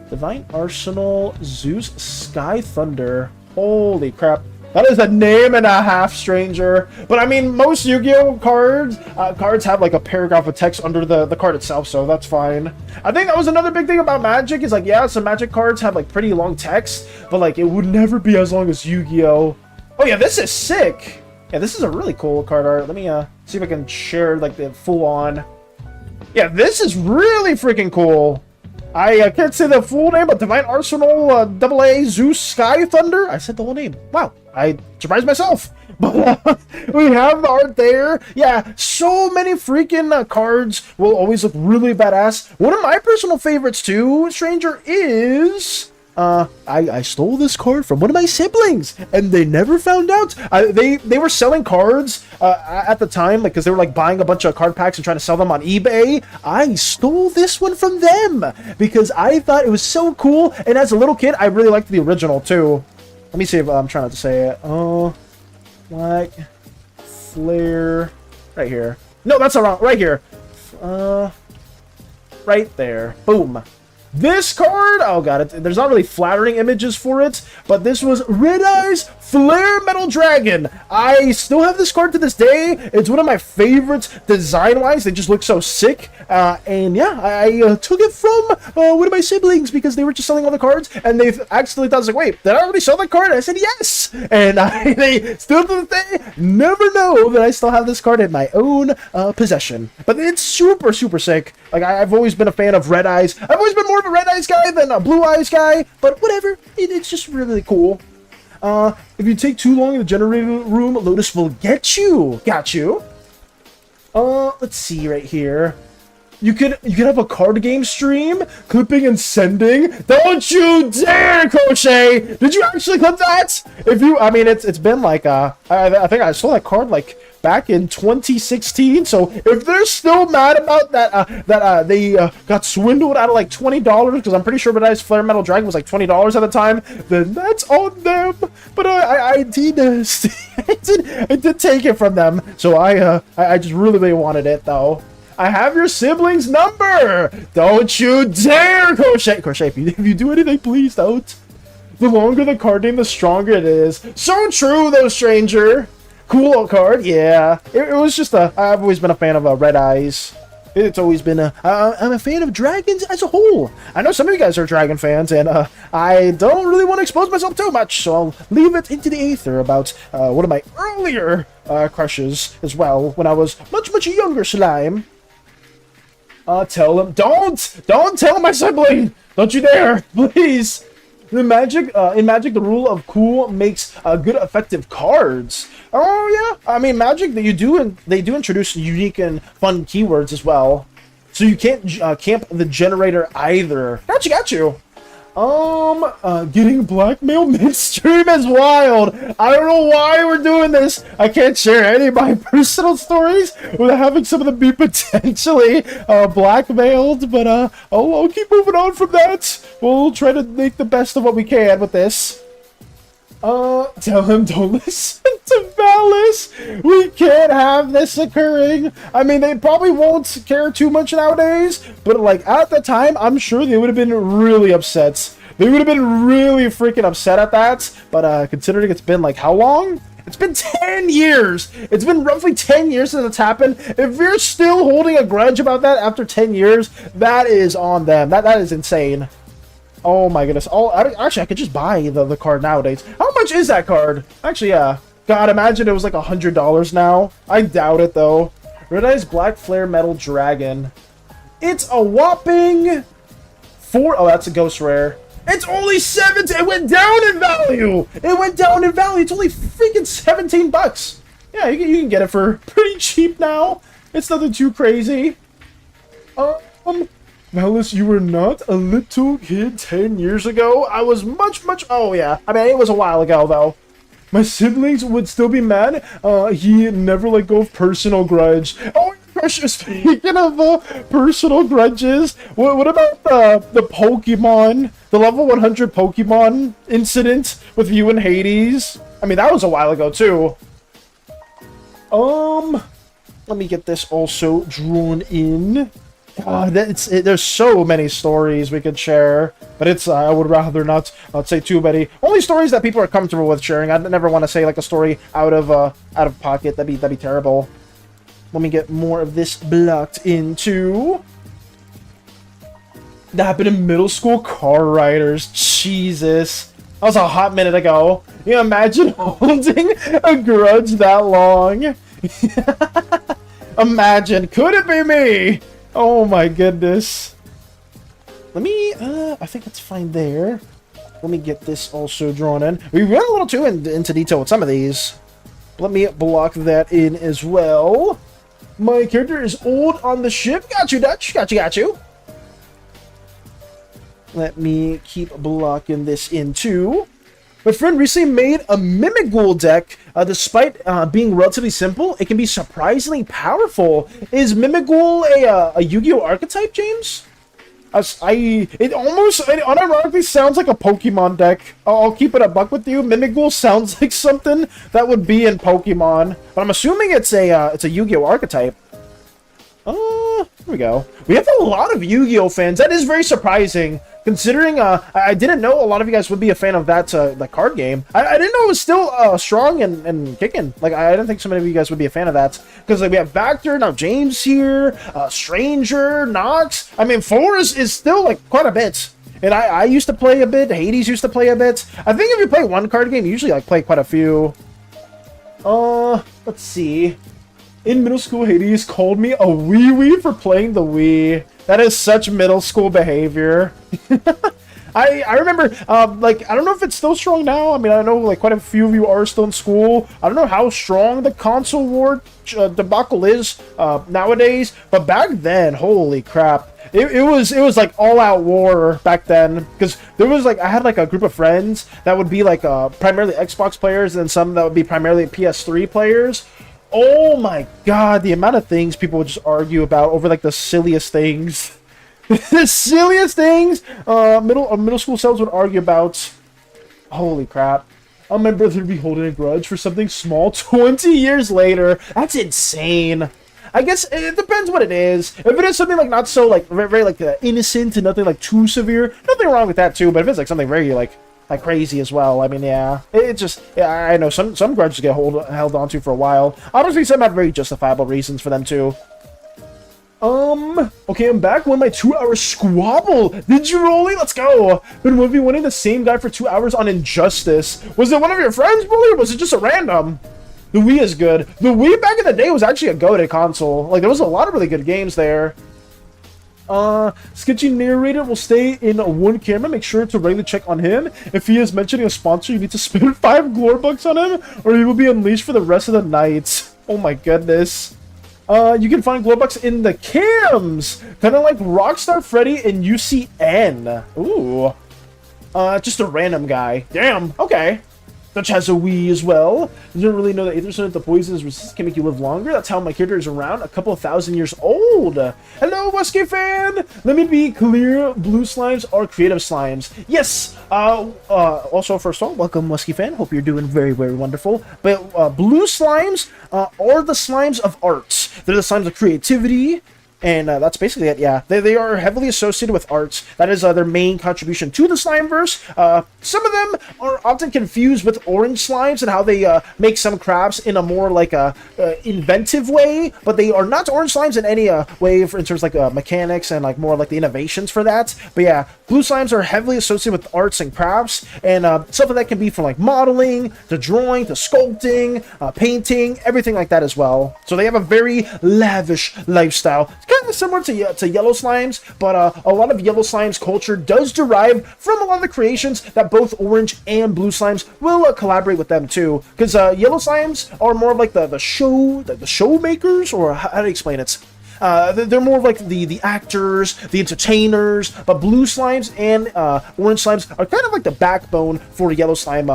Divine Arsenal, Zeus, Sky Thunder. Holy crap. That is a name and a half, stranger. But I mean, most Yu-Gi-Oh cards have like a paragraph of text under the card itself, so that's fine. I think that was another big thing about Magic is like, yeah, some Magic cards have like pretty long text, but like it would never be as long as Yu-Gi-Oh. Oh yeah, this is sick. Yeah, this is a really cool card art. Let me see if I can share like the full on. Yeah, this is really freaking cool. I can't say the full name, but Divine Arsenal, AA Zeus Sky Thunder. I said the whole name. Wow, I surprised myself. But we have the art there. Yeah, so many freaking cards will always look really badass. One of my personal favorites too, stranger, is... I stole this card from one of my siblings, and they never found out. They were selling cards at the time, like, because they were like buying a bunch of card packs and trying to sell them on eBay. I stole this one from them because I thought it was so cool, and as a little kid, I really liked the original too. Let me see if I'm trying not to say it. Like flare, right here. No, that's wrong. Right here. Right there. Boom. This card, oh god, there's not really flattering images for it, but this was Red Eyes Flare Metal Dragon. I still have this card to this day. It's one of my favorites design-wise. They just look so sick. And yeah, I took it from one of my siblings because they were just selling all the cards, and they actually thought, I was like, wait, did I already sell that card? I said, yes! And they still to this day never know that I still have this card in my own possession. But it's super, super sick. Like, I've always been a fan of Red Eyes. I've always been more of a Red Eyes guy than a Blue Eyes guy, but whatever. It's just really cool. If you take too long in the generator room, Lotus will get you. Got you. Let's see right here. You could have a card game stream, clipping and sending. Don't you dare, Crochet! Did you actually clip that? If you, I mean, it's been like I think I saw that card like back in 2016. So if they're still mad about that, they got swindled out of like $20, because I'm pretty sure Red Eyes Flare Metal Dragon was like $20 at the time, then that's on them. But I did I did take it from them. So I just really wanted it though. I have your sibling's number. Don't you dare, Crochet. Crochet, if you do anything, please don't. The longer the card name, the stronger it is. So true, though, stranger. Cool card, yeah. It was just I've always been a fan of Red Eyes. It's always been I'm a fan of dragons as a whole. I know some of you guys are dragon fans, and I don't really want to expose myself too much, so I'll leave it into the aether about one of my earlier crushes as well, when I was much, much younger, Slime. Tell him. Don't tell my sibling. Don't you dare, please. In Magic, the rule of cool makes good, effective cards. Oh yeah, I mean Magic. They do introduce unique and fun keywords as well. So you can't camp the generator either. Got you. Getting blackmail midstream is wild. I don't know why we're doing this. I can't share any of my personal stories without having some of them be potentially blackmailed, but I'll keep moving on from that. We'll try to make the best of what we can with this. Tell him don't listen to Valis. We can't have this occurring. I mean, they probably won't care too much nowadays, but like at the time, I'm sure they would have been really upset. They would have been really freaking upset at that. But considering it's been like how long? It's been 10 years. It's been roughly 10 years since it's happened. If you're still holding a grudge about that after 10 years, that is on them. That is insane. Oh my goodness. Actually, I could just buy the card nowadays. How much is that card? Actually, yeah. God, imagine it was like $100 now. I doubt it, though. Red Eyes Black Flare Metal Dragon. It's a whopping 4... Oh, that's a ghost rare. It's only 17... It went down in value! It went down in value! It's only freaking 17 bucks! Yeah, you can get it for pretty cheap now. It's nothing too crazy. Valis, you were not a little kid 10 years ago. I was much... Oh, yeah. I mean, it was a while ago, though. My siblings would still be mad. He never let go of personal grudge. Oh, Speaking of personal grudges, what about the Pokemon, the level 100 Pokemon incident with you and Hades? I mean, that was a while ago too. Let me get this also drawn in. There's so many stories we could share, but I would rather not say too many. Only stories that people are comfortable with sharing. I never want to say like a story out of pocket. That'd be terrible. Let me get more of this blocked into. That happened in middle school. Car riders. Jesus. That was a hot minute ago. You imagine holding a grudge that long? Imagine. Could it be me? Oh my goodness. Let me, I think it's fine there. Let me get this also drawn in. We went a little too into detail with some of these. Let me block that in as well. My character is old on the ship. Got you, Dutch. Got you. Let me keep blocking this in too. My friend recently made a Mimighoul deck. Despite being relatively simple, it can be surprisingly powerful. Is Mimighoul a Yu-Gi-Oh archetype, James? It unironically sounds like a Pokemon deck. I'll keep it a buck with you. Mimighoul sounds like something that would be in Pokemon, but I'm assuming it's a Yu-Gi-Oh archetype. Here we go. We have a lot of Yu-Gi-Oh fans. That is very surprising, considering I didn't know a lot of you guys would be a fan of that card game. I didn't know it was still strong and kicking. Like, I didn't think so many of you guys would be a fan of that, because like we have Vector, now James here, Stranger, Nox. I mean, 4 is still like quite a bit. And I used to play a bit. Hades used to play a bit. I think if you play one card game, you usually like play quite a few. Let's see. In middle school, Hades called me a wee-wee for playing the Wii. That is such middle school behavior. I remember, like, I don't know if it's still strong now. I mean, I know, like, quite a few of you are still in school. I don't know how strong the console war debacle is nowadays. But back then, holy crap. It was like all-out war back then. Because there was, like, I had, like, a group of friends that would be, like, primarily Xbox players, and some that would be primarily PS3 players. Oh my god, the amount of things people would just argue about over like the silliest things. The silliest things middle school selves would argue about. Holy crap. My brother would be holding a grudge for something small 20 years later. That's insane. I guess it depends what it is. If it is something like not so like very like innocent and nothing like too severe, nothing wrong with that too. But if it's like something very like crazy as well, I mean, yeah, it just, yeah, I know some grudges get held onto for a while. Obviously, some have very justifiable reasons for them too. Okay, I'm back. Won my 2-hour squabble. Did you, Rolly? Let's go. Been 1v1ing the same guy for 2 hours on Injustice. Was it one of your friends, Bully, or was it just a random? The Wii is good. The Wii back in the day was actually a goated console. Like, there was a lot of really good games there. Sketchy narrator will stay in one camera. Make sure to regularly check on him. If he is mentioning a sponsor, you need to spend 5 glory bucks on him, or he will be unleashed for the rest of the night. Oh my goodness. You can find glory bucks in the cams, kind of like Rockstar Freddy and UCN. Ooh. Just a random guy. Damn. Okay. Dutch has a Wii as well. You don't really know that 8% of the poison's resistance can make you live longer. That's how my character is around a couple of thousand years old. Hello, Muskie fan! Let me be clear, blue slimes are creative slimes. Yes! Also, first of all, welcome, Muskie fan. Hope you're doing very, very wonderful. But blue slimes are the slimes of art. They're the slimes of creativity. And that's basically it, yeah. They are heavily associated with arts. That is their main contribution to the Slimeverse. Some of them are often confused with orange slimes and how they make some crafts in a more like inventive way, but they are not orange slimes in any way in terms of like mechanics and like more like the innovations for that. But yeah, blue slimes are heavily associated with arts and crafts, and something that can be from like modeling to drawing to sculpting, painting, everything like that as well. So they have a very lavish lifestyle. Kind of similar to yellow slimes, but a lot of yellow slimes culture does derive from a lot of the creations that both orange and blue slimes will collaborate with them too. Because yellow slimes are more of like the show makers, or how to explain it. They're more of like the actors, the entertainers, but blue slimes and orange slimes are kind of like the backbone for yellow slime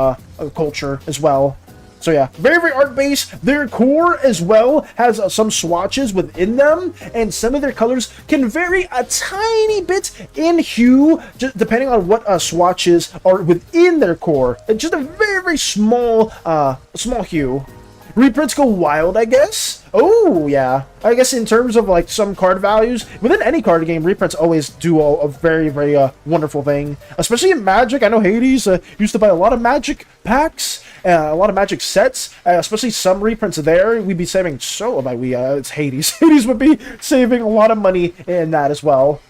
culture as well. So yeah, very, very art-based. Their core as well has some swatches within them, and some of their colors can vary a tiny bit in hue, just depending on what swatches are within their core. It's just a very, very small, small hue. Reprints go wild, I guess. Oh, yeah. I guess in terms of, like, some card values, within any card game, reprints always do a very, very wonderful thing. Especially in Magic. I know Hades used to buy a lot of Magic packs, a lot of Magic sets, especially some reprints there. We'd be saving it's Hades. Hades would be saving a lot of money in that as well.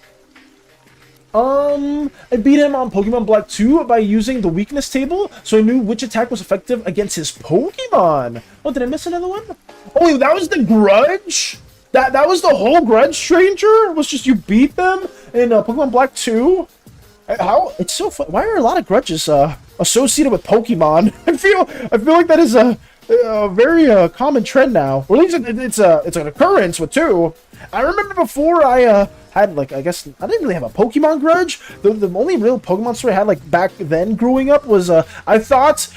I beat him on Pokemon Black 2 by using the weakness table, so I knew which attack was effective against his Pokemon. Oh, did I miss another one? Oh, that was the Grudge? That was the whole Grudge, stranger? It was just you beat them in Pokemon Black 2? How? It's so fun. Why are a lot of grudges associated with Pokemon? I feel like that is a very common trend now. Or at least it's an occurrence with 2. I remember before I had, like, I guess I didn't really have a Pokemon grudge. The only real Pokemon story I had, like, back then growing up was I thought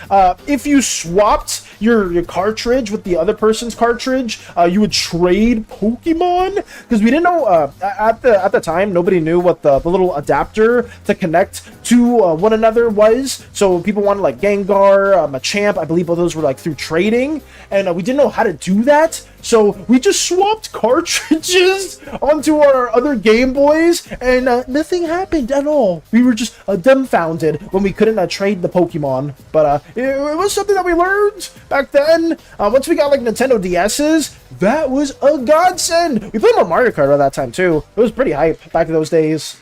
if you swapped your cartridge with the other person's cartridge, you would trade Pokemon, because we didn't know at the time, nobody knew what the little adapter to connect to one another was. So people wanted, like, Gengar, Machamp. I believe all those were, like, through trading, and we didn't know how to do that. So we just swapped cartridges onto our other Game Boys, and nothing happened at all. We were just dumbfounded when we couldn't trade the Pokemon. But it was something that we learned back then. Once we got, like, Nintendo DS's, that was a godsend. We played more Mario Kart at that time too. It was pretty hype back in those days.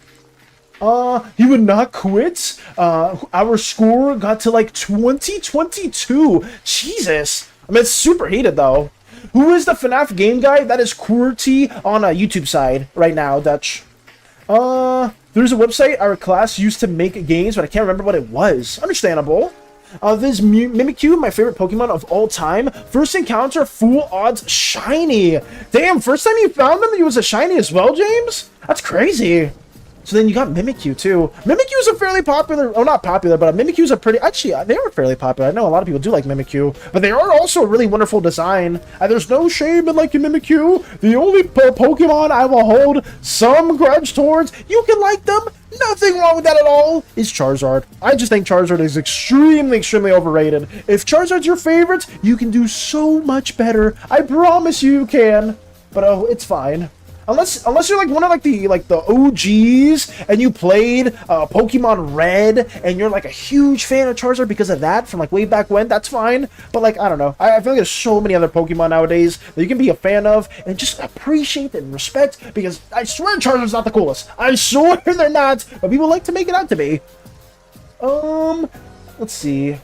He would not quit. Our score got to, like, 2022. Jesus. I mean, it's super heated though. Who is the FNAF game guy? That is QWERTY on a YouTube side right now, Dutch. There's a website our class used to make games, but I can't remember what it was. Understandable. This Mimikyu, my favorite Pokemon of all time. First encounter, full odds, shiny. Damn, first time you found him, he was a shiny as well, James? That's crazy. So then you got Mimikyu too. Mimikyu's a fairly popular, oh, not popular, but Mimikyu's a pretty, actually, they were fairly popular. I know a lot of people do like Mimikyu, but they are also a really wonderful design. There's no shame in liking Mimikyu. The only Pokemon I will hold some grudge towards, you can like them, nothing wrong with that at all, is Charizard. I just think Charizard is extremely, extremely overrated. If Charizard's your favorite, you can do so much better. I promise you can, but oh, it's fine. Unless you're like one of like the OGs and you played Pokemon Red and you're like a huge fan of Charizard because of that from like way back when, that's fine. But like, I don't know, I feel like there's so many other Pokemon nowadays that you can be a fan of and just appreciate and respect, because I swear Charizard's not the coolest. I swear they're not, but people like to make it out to be. Let's see.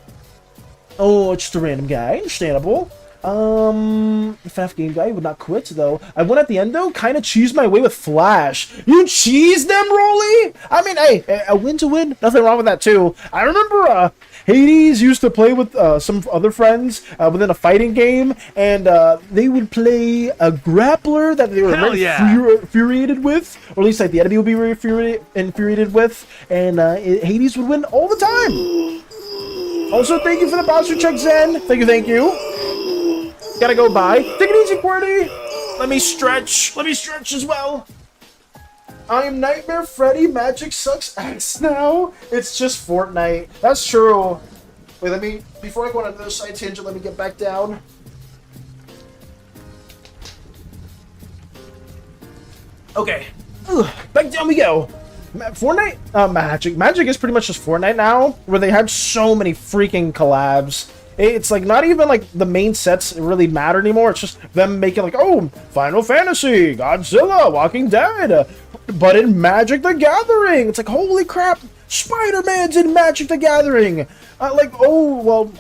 Oh, it's just a random guy, understandable. FNAF game guy would not quit though. I won at the end though, kind of cheesed my way with Flash. You cheesed them, Rolly? I mean, hey, a win to win, nothing wrong with that too. I remember Hades used to play with some other friends within a fighting game, and they would play a grappler that they were very infuriated with, or at least like the enemy would be very infuriated with, and Hades would win all the time. Also, thank you for the bouncer check, Zen. Thank you. Gotta go by. Take it easy, QWERTY. Let me stretch as well. I am Nightmare Freddy. Magic sucks ass now. It's just Fortnite. That's true. Wait, before I go on another side tangent, let me get back down. Okay. Back down we go. Fortnite? Magic is pretty much just Fortnite now, where they have so many freaking collabs. It's like not even like the main sets really matter anymore. It's just them making like, oh, Final Fantasy, Godzilla, Walking Dead, but in Magic the Gathering. It's like, holy crap, Spider-Man's in Magic the Gathering. Like, oh, well,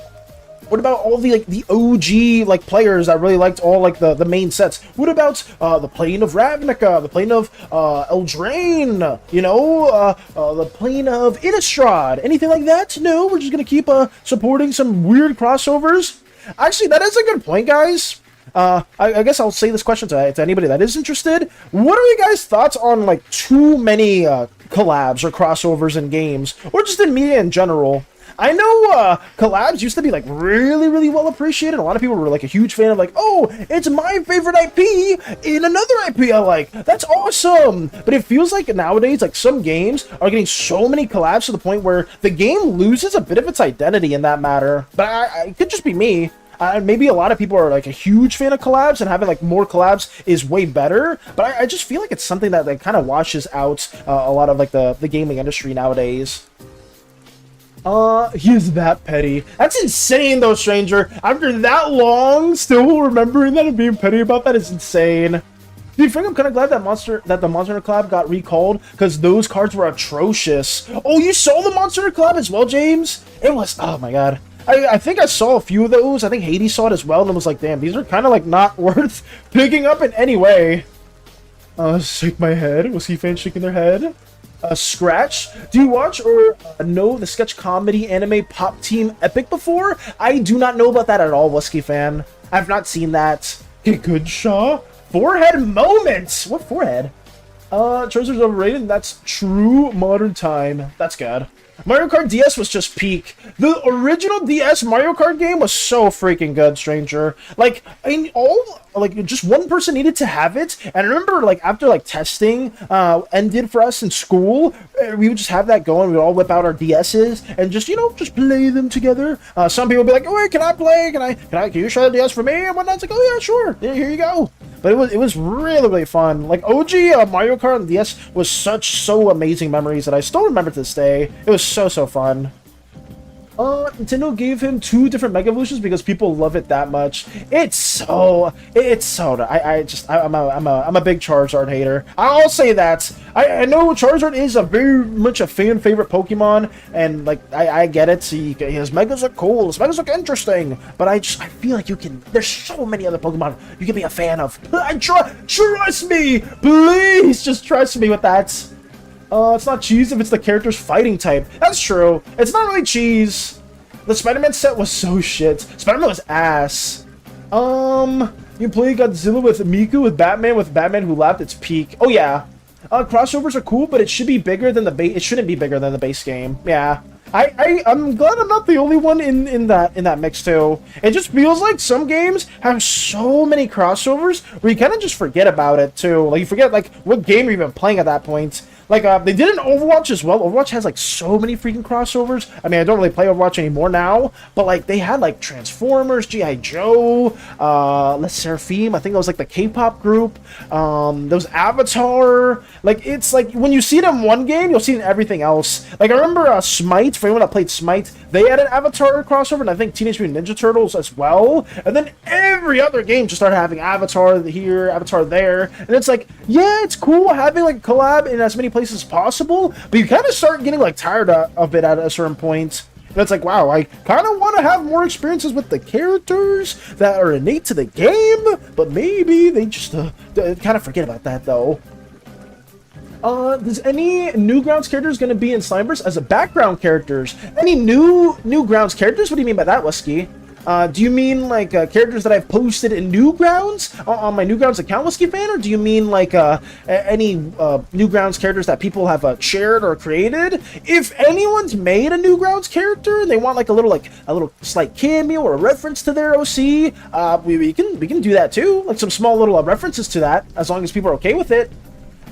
what about all the like the OG like players that really liked all like the main sets? What about the Plane of Ravnica, the Plane of Eldraine, you know, the Plane of Innistrad, anything like that? No, we're just gonna keep supporting some weird crossovers. Actually, that is a good point, guys. I guess I'll say this question to anybody that is interested. What are you guys' thoughts on like too many collabs or crossovers in games, or just in media in general? I know collabs used to be like really well appreciated. A lot of people were like a huge fan of like, oh, it's my favorite IP in another IP I like. That's awesome. But it feels like nowadays, like some games are getting so many collabs to the point where the game loses a bit of its identity in that matter. But it could just be me. Maybe a lot of people are like a huge fan of collabs, and having like more collabs is way better. But I just feel like it's something that like kind of washes out a lot of like the gaming industry nowadays. He is that petty. That's insane though, stranger. After that long, still remembering that and being petty about that is insane. Dude, Frank, I'm kind of glad that the Monster Hunter collab got recalled, because those cards were atrocious. Oh, you saw the Monster Hunter collab as well, James? It was, oh my god. I think I saw a few of those. I think Hades saw it as well, and was like, damn, these are kind of like not worth picking up in any way. Shake my head. Was he fan shaking their head? Scratch. Do you watch or know the sketch comedy anime Pop Team Epic before? I do not know about that at all, Whiskey fan. I've not seen that. Okay, good, Shaw. Forehead moments. What forehead? Charizard's overrated. That's true modern time. That's good. Mario Kart DS was just peak. The original DS Mario Kart game was so freaking good, stranger. Like, I mean, just one person needed to have it. And I remember, like, after, like, testing ended for us in school, we would just have that going. We'd all whip out our DSs and just, you know, just play them together. Some people would be like, oh, wait, can I play? Can you show the DS for me? And whatnot. It's like, oh, yeah, sure. Yeah, here you go. But it was really fun. Like, OG Mario Kart on DS was so amazing memories that I still remember to this day. It was so fun. Nintendo gave him 2 different Mega Evolutions because people love it that much. I'm a big Charizard hater. I'll say that. I know Charizard is very much a fan favorite Pokemon, and like I get it. See, his Megas look cool. His Megas look interesting, but I feel like there's so many other Pokemon you can be a fan of. Trust me, please, just trust me with that. It's not cheese if it's the character's fighting type. That's true. It's not really cheese. The Spider-Man set was so shit. Spider-Man was ass. You play Godzilla with Miku with Batman Who Laughed. It's peak. Oh yeah. Crossovers are cool, but it should be bigger than the base. It shouldn't be bigger than the base game. Yeah. I'm glad I'm not the only one in that mix too. It just feels like some games have so many crossovers where you kind of just forget about it too. Like you forget like what game you're even playing at that point. Like, they did in Overwatch as well. Overwatch has, like, so many freaking crossovers. I mean, I don't really play Overwatch anymore now, but, like, they had, like, Transformers, G.I. Joe, Les Seraphim, I think that was, like, the K-pop group, there was Avatar. Like, it's, like, when you see it in one game, you'll see it in everything else. Like, I remember Smite, for anyone that played Smite, they had an Avatar crossover, and I think Teenage Mutant Ninja Turtles as well. And then every other game just started having Avatar here, Avatar there. And it's like, yeah, it's cool having, like, a collab in as many places as possible, but you kind of start getting like tired of it at a certain point. And it's like, wow, I kind of want to have more experiences with the characters that are innate to the game, but maybe they just kind of forget about that though. Does any Newgrounds characters going to be in Slimeverse as a background characters? Any Newgrounds characters? What do you mean by that, Whiskey? Do you mean like characters that I've posted in Newgrounds on my Newgrounds account, Whiskey fan, or do you mean like any Newgrounds characters that people have shared or created? If anyone's made a Newgrounds character and they want like a little slight cameo or a reference to their OC, we can do that too, like some small little references to that, as long as people are okay with it.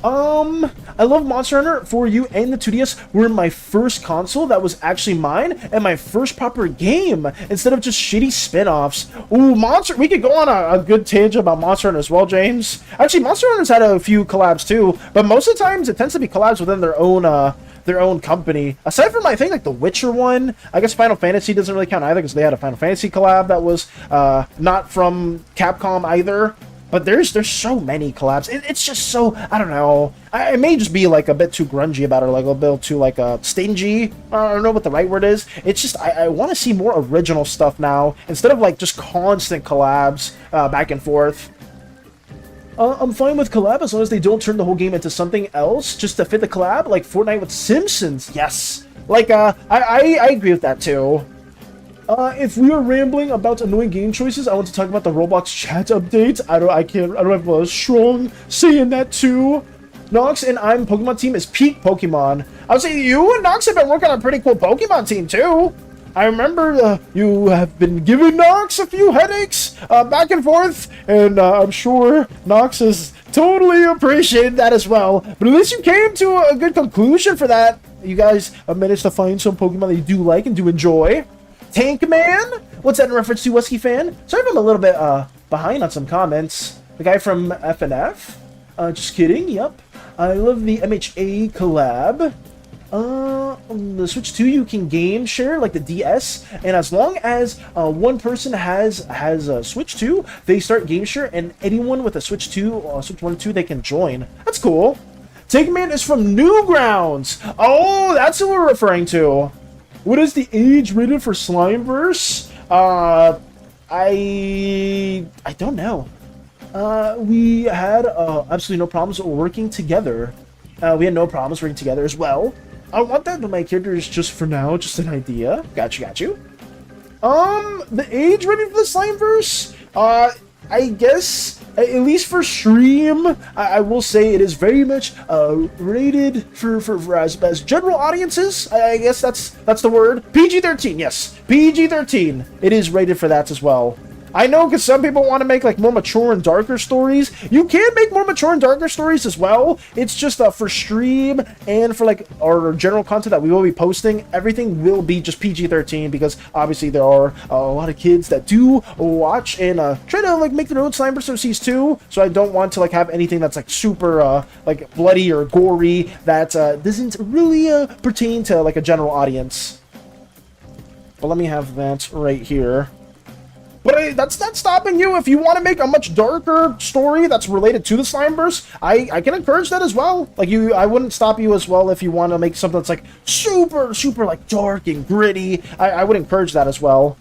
I love Monster Hunter 4U and the 2DS were my first console that was actually mine and my first proper game instead of just shitty spin-offs. Ooh, we could go on a good tangent about Monster Hunter as well, James. Actually, Monster Hunter's had a few collabs too, but most of the times it tends to be collabs within their own company. Aside from, I think, like the Witcher one, I guess Final Fantasy doesn't really count either because they had a Final Fantasy collab that was not from Capcom either. But there's so many collabs. It's just so, I don't know. I may just be like a bit too grungy about it, or like a bit too like stingy. I don't know what the right word is. It's just I want to see more original stuff now instead of like just constant collabs back and forth. I'm fine with collab as long as they don't turn the whole game into something else just to fit the collab, like Fortnite with Simpsons. Yes, like I agree with that too. If we are rambling about annoying game choices, I want to talk about the Roblox chat update. I don't have a strong say in that too. Nox and I'm Pokemon team is peak Pokemon. I would say you and Nox have been working on a pretty cool Pokemon team too. I remember you have been giving Nox a few headaches back and forth, and I'm sure Nox has totally appreciated that as well. But at least you came to a good conclusion for that. You guys managed to find some Pokemon that you do like and do enjoy. Tank Man? What's that in reference to, Husky Fan? Sorry if I'm a little bit behind on some comments. The guy from FNF? Just kidding, yep. I love the MHA collab. On the Switch 2 you can game share like the DS, and as long as one person has a Switch 2, they start game share, and anyone with a Switch 2, Switch 1 and 2, they can join. That's cool. Takeman is from Newgrounds. Oh, that's what we're referring to. What is the age rated for Slimeverse? I don't know. We had absolutely no problems working together. We had no problems working together as well. I want that, but my character is just for now, just an idea. Got you. The age rating for the Slimeverse? I guess, at least for stream, I will say it is very much rated for as general audiences. I guess that's the word. PG-13, yes. PG-13. It is rated for that as well. I know, because some people want to make like more mature and darker stories. You can make more mature and darker stories as well. It's just for stream and for like our general content that we will be posting, everything will be just PG-13, because obviously there are a lot of kids that do watch and try to like make their own Slimeverse OCs too. So I don't want to like have anything that's like super like bloody or gory that doesn't really pertain to like a general audience. But let me have that right here. But that's not stopping you. If you want to make a much darker story that's related to the Slimeverse, I can encourage that as well. Like I wouldn't stop you as well if you want to make something that's like super like dark and gritty. I would encourage that as well.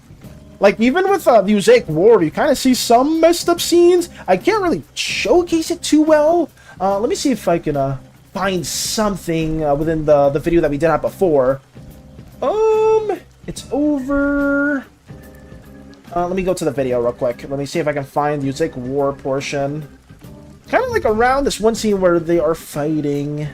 Like even with the Mosaic War, you kind of see some messed up scenes. I can't really showcase it too well. Let me see if I can find something within the video that we did have before. It's over. Let me go to the video real quick. Let me see if I can find the Mosaic War portion. Kind of like around this one scene where they are fighting.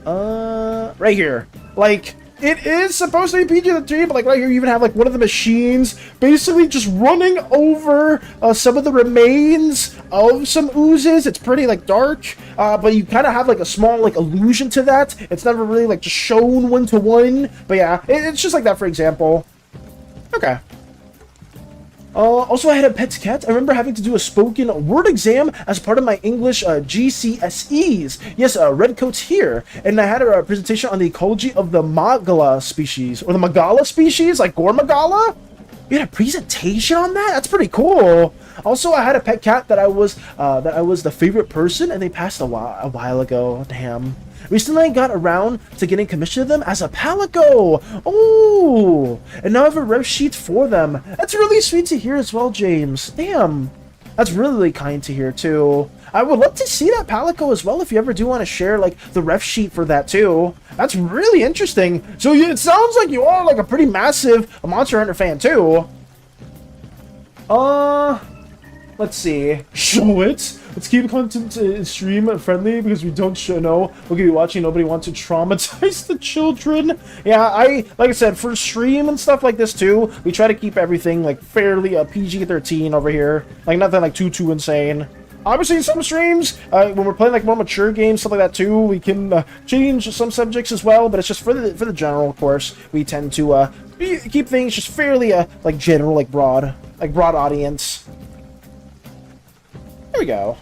Right here. Like, it is supposed to be PG-13, but like right here you even have like one of the machines basically just running over some of the remains of some oozes. It's pretty like dark, but you kind of have like a small like allusion to that. It's never really like just shown one-to-one, but yeah, it's just like that, for example. Okay. Also, I had a pet cat. I remember having to do a spoken word exam as part of my English GCSEs. Yes, Redcoat's here. And I had a presentation on the ecology of the Magala species. Or the Magala species, like Gormagala? You had a presentation on that? That's pretty cool. Also, I had a pet cat that I was the favorite person, and they passed a while ago. Damn. Recently, I got around to getting commissioned to them as a Palico. Oh, and now I have a rev sheet for them. That's really sweet to hear as well, James. Damn, that's really kind to hear too. I would love to see that Palico as well if you ever do want to share like the ref sheet for that too. That's really interesting. So it sounds like you are like a pretty massive Monster Hunter fan too. Let's see. Show it. Let's keep content stream friendly because we don't know. We'll be watching. Nobody wants to traumatize the children. Yeah, like I said, for stream and stuff like this too, we try to keep everything like fairly PG-13 over here. Like nothing like too insane. Obviously, in some streams, when we're playing like more mature games, stuff like that too, we can change some subjects as well. But it's just for the general, of course. We tend to keep things just fairly like general, like broad audience. There we go.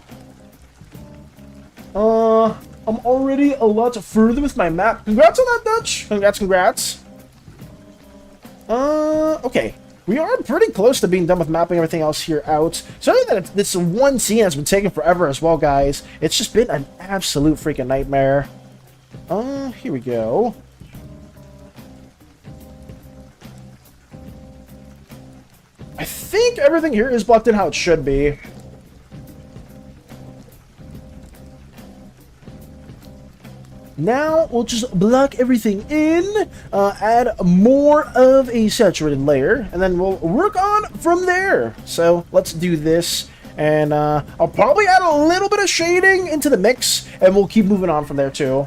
I'm already a lot further with my map. Congrats on that, Dutch. Congrats. Okay. We are pretty close to being done with mapping everything else here out. Sorry that this one scene has been taking forever as well, guys. It's just been an absolute freaking nightmare. Here we go. I think everything here is blocked in how it should be. Now we'll just block everything in, add more of a saturated layer, and then we'll work on from there. So let's do this, and I'll probably add a little bit of shading into the mix, and we'll keep moving on from there too.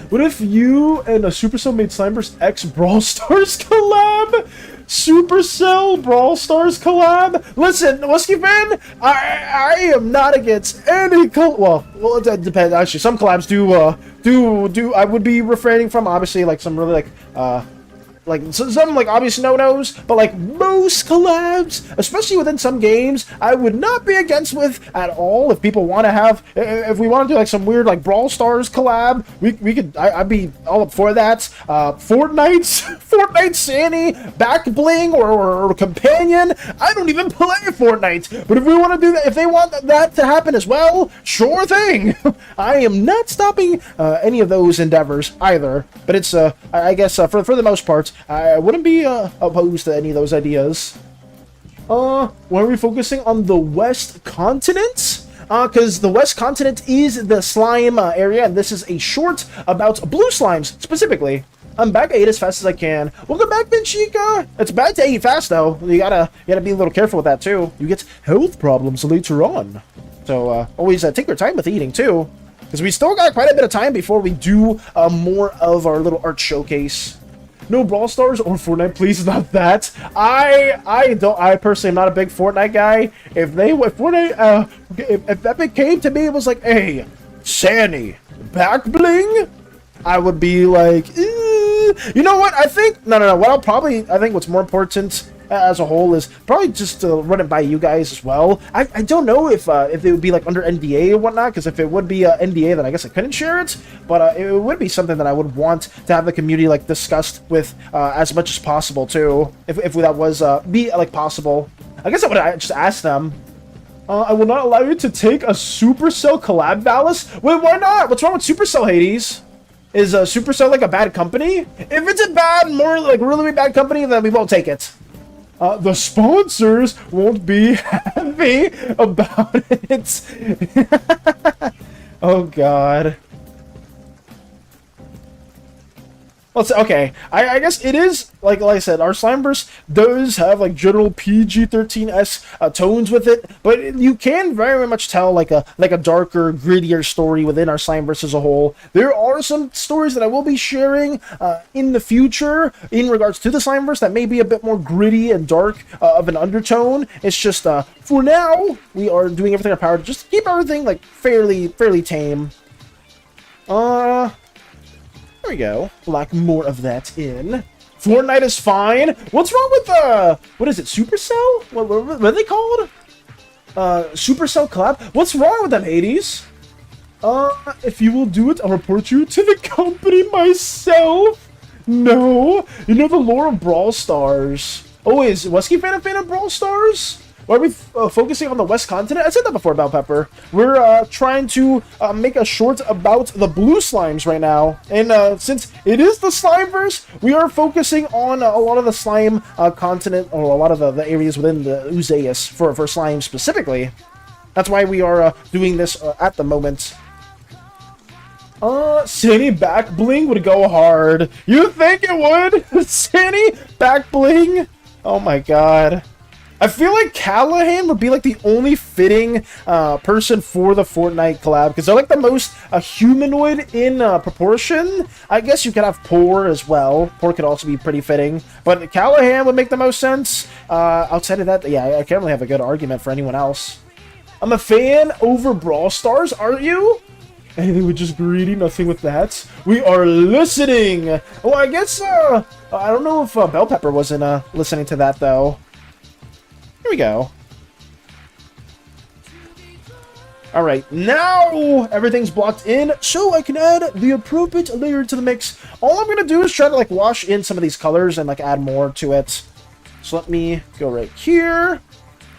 What if you and a Supercell made Slimeverse X Brawl Stars collab? Supercell Brawl Stars collab? Listen, Whiskey fan, I am not against any well, it depends. Actually, some collabs do I would be refraining from, obviously, like some really like some like obvious no-nos, but like most collabs, especially within some games, I would not be against with at all. If people want to have, if we want to do like some weird like Brawl Stars collab, we could, I'd be all up for that. Fortnite SANI, back bling or companion. I don't even play Fortnite, but if we want to do that, if they want that to happen as well, sure thing. I am not stopping any of those endeavors either, but it's I guess for the most part, I wouldn't be opposed to any of those ideas. Why are we focusing on the West Continent? Because the West Continent is the slime area, and this is a short about blue slimes, specifically. I'm back to 8 as fast as I can. Welcome back, Benchika! It's bad to eat fast, though. You gotta be a little careful with that, too. You get health problems later on. So, always take your time with eating, too. Because we still got quite a bit of time before we do more of our little art showcase. No Brawl Stars or Fortnite, please, not that. I personally am not a big Fortnite guy. If Fortnite, if Epic came to me, it was like, hey, SANI, back bling, I would be like, you know what? I think no. What I think what's more important as a whole is probably just to run it by you guys as well. I don't know if it would be like under NDA or whatnot, because if it would be NDA, then I guess I couldn't share it, but it would be something that I would want to have the community like discussed with as much as possible too, if that was be like possible. I guess I would just ask them. I will not allow you to take a Supercell collab, Valis. Wait, why not? What's wrong with Supercell, Hades? Is Supercell like a bad company? If it's a bad, more like really bad company, then we won't take it. The sponsors won't be happy about it. Oh, God. Let's okay. I guess it is like I said, our Slimeverse does have like general PG-13-esque tones with it, but you can very much tell like a darker, grittier story within our Slimeverse as a whole. There are some stories that I will be sharing in the future in regards to the Slimeverse that may be a bit more gritty and dark of an undertone. It's just for now we are doing everything in our power to just keep everything like fairly tame. There we go. Like more of that in. Fortnite is fine. What's wrong with what is it? Supercell? What are they called? Supercell collab. What's wrong with them, Hades? If you will do it, I'll report you to the company myself. No, you know the lore of Brawl Stars. Oh, is Wesky fan of Brawl Stars? Why are we focusing on the West Continent? I said that before, Bell Pepper. We're trying to make a short about the blue slimes right now. And since it is the Slimeverse, we are focusing on a lot of the slime continent, or a lot of the areas within the Uzeus for slime specifically. That's why we are doing this at the moment. SANI back bling would go hard. You think it would? SANI back bling? Oh my god. I feel like Callahan would be like the only fitting person for the Fortnite collab, because they're like the most humanoid in proportion. I guess you could have Poor as well. Poor could also be pretty fitting, but Callahan would make the most sense. Outside of that, yeah, I can't really have a good argument for anyone else. I'm a fan over Brawl Stars, aren't you? Anything with just greedy, nothing with that. We are listening! Well, I guess, I don't know if Bell Pepper wasn't listening to that, though. Here we go. Alright, now everything's blocked in, so I can add the appropriate layer to the mix. All I'm going to do is try to like wash in some of these colors and like add more to it. So let me go right here.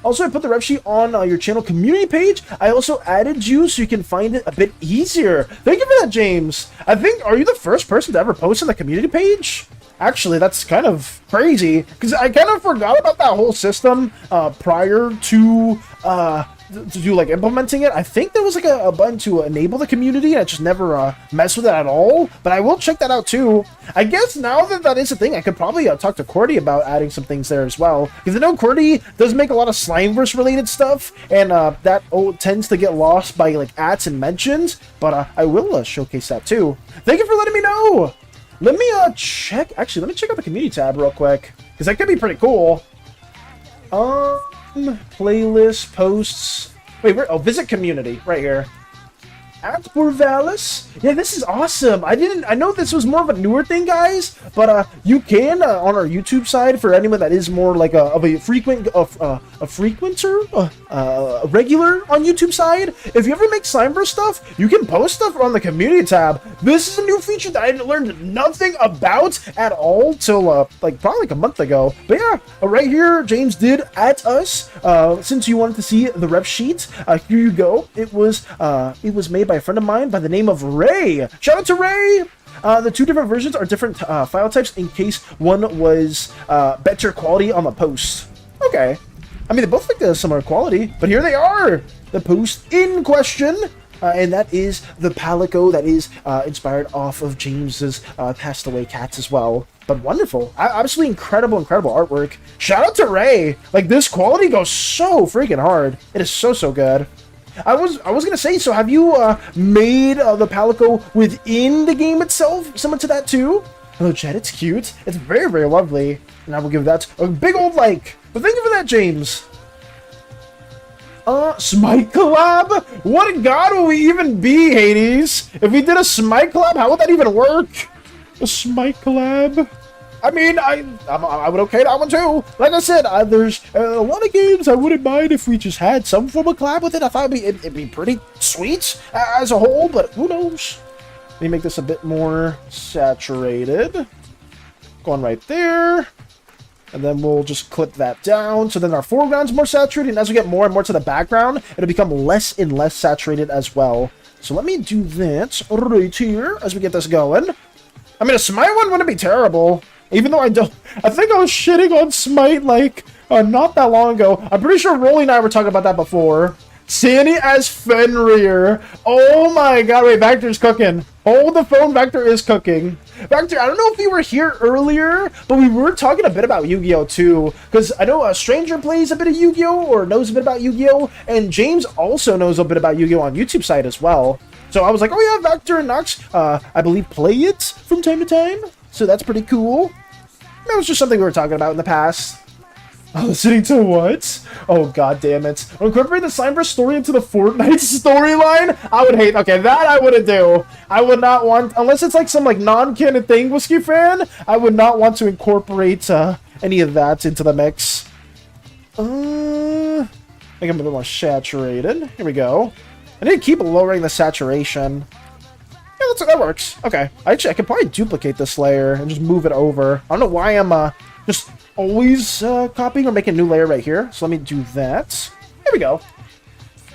Also, I put the rep sheet on your channel community page. I also added you so you can find it a bit easier. Thank you for that, James. I think, are you the first person to ever post on the community page? Actually, that's kind of crazy, because I kind of forgot about that whole system prior to to do like implementing it. I think there was like a button to enable the community, and I just never messed with it at all. But I will check that out too. I guess now that that is a thing, I could probably talk to Cordy about adding some things there as well, because I know Cordy does make a lot of Slimeverse related stuff, and that tends to get lost by like ats and mentions. But I will showcase that too. Thank you for letting me know. Let me check. Actually, let me check out the community tab real quick, because that could be pretty cool. Playlist, posts. Wait, where? Oh, visit community right here. At Borvalis. Yeah, this is awesome. I know this was more of a newer thing, guys, but you can on our YouTube side, for anyone that is more like a frequenter, regular on YouTube side. If you ever make Slimeverse stuff, you can post stuff on the community tab. This is a new feature that I learned nothing about at all till like probably like a month ago. But yeah, right here, James did at us. Since you wanted to see the rep sheet, here you go. It was made by a friend of mine by the name of Ray. Shout out to Ray. The two different versions are different file types in case one was better quality on the post. Okay. I mean, they both like the similar quality, but here they are. The post in question. And that is the Palico that is inspired off of James's passed away cats as well. But wonderful. Absolutely incredible artwork. Shout out to Ray. Like, this quality goes so freaking hard. It is so good. I was gonna say, so have you made the Palico within the game itself, similar to that too? Hello, Chad. It's cute. It's very lovely, and I will give that a big old like. But thank you for that, James. Smite collab? What god will we even be, Hades? If we did a Smite collab, how would that even work? A Smite collab? I mean, I would okay that one too. Like I said, there's a lot of games I wouldn't mind if we just had some form of collab with it. I thought it'd be pretty sweet as a whole, but who knows? Let me make this a bit more saturated. Going right there. And then we'll just clip that down. So then our foreground's more saturated, and as we get more and more to the background, it'll become less and less saturated as well. So let me do that right here as we get this going. I mean, a Smite one wouldn't be terrible. Even though I think I was shitting on Smite like not that long ago. I'm pretty sure Rolly and I were talking about that before. SANI as Fenrir. Oh my god, wait, Vector's cooking. Hold the phone, Vector is cooking. Vector, I don't know if you were here earlier, but we were talking a bit about Yu-Gi-Oh too. Because I know a stranger plays a bit of Yu-Gi-Oh, or knows a bit about Yu-Gi-Oh, and James also knows a bit about Yu-Gi-Oh on YouTube side as well. So I was like, oh yeah, Vector and Nox, I believe, play it from time to time. So that's pretty cool. That was just something we were talking about in the past. Listening to what? Oh, god damn it. Incorporate the Slimeverse story into the Fortnite storyline? I would hate... Okay, that I wouldn't do. I would not want... Unless it's like some like non-canon thing, Whiskey fan, I would not want to incorporate any of that into the mix. I think I'm a bit more saturated. Here we go. I need to keep lowering the saturation. Yeah, that works. Okay. Actually, I could probably duplicate this layer and just move it over. I don't know why I'm just always copying or making a new layer right here. So let me do that. Here we go.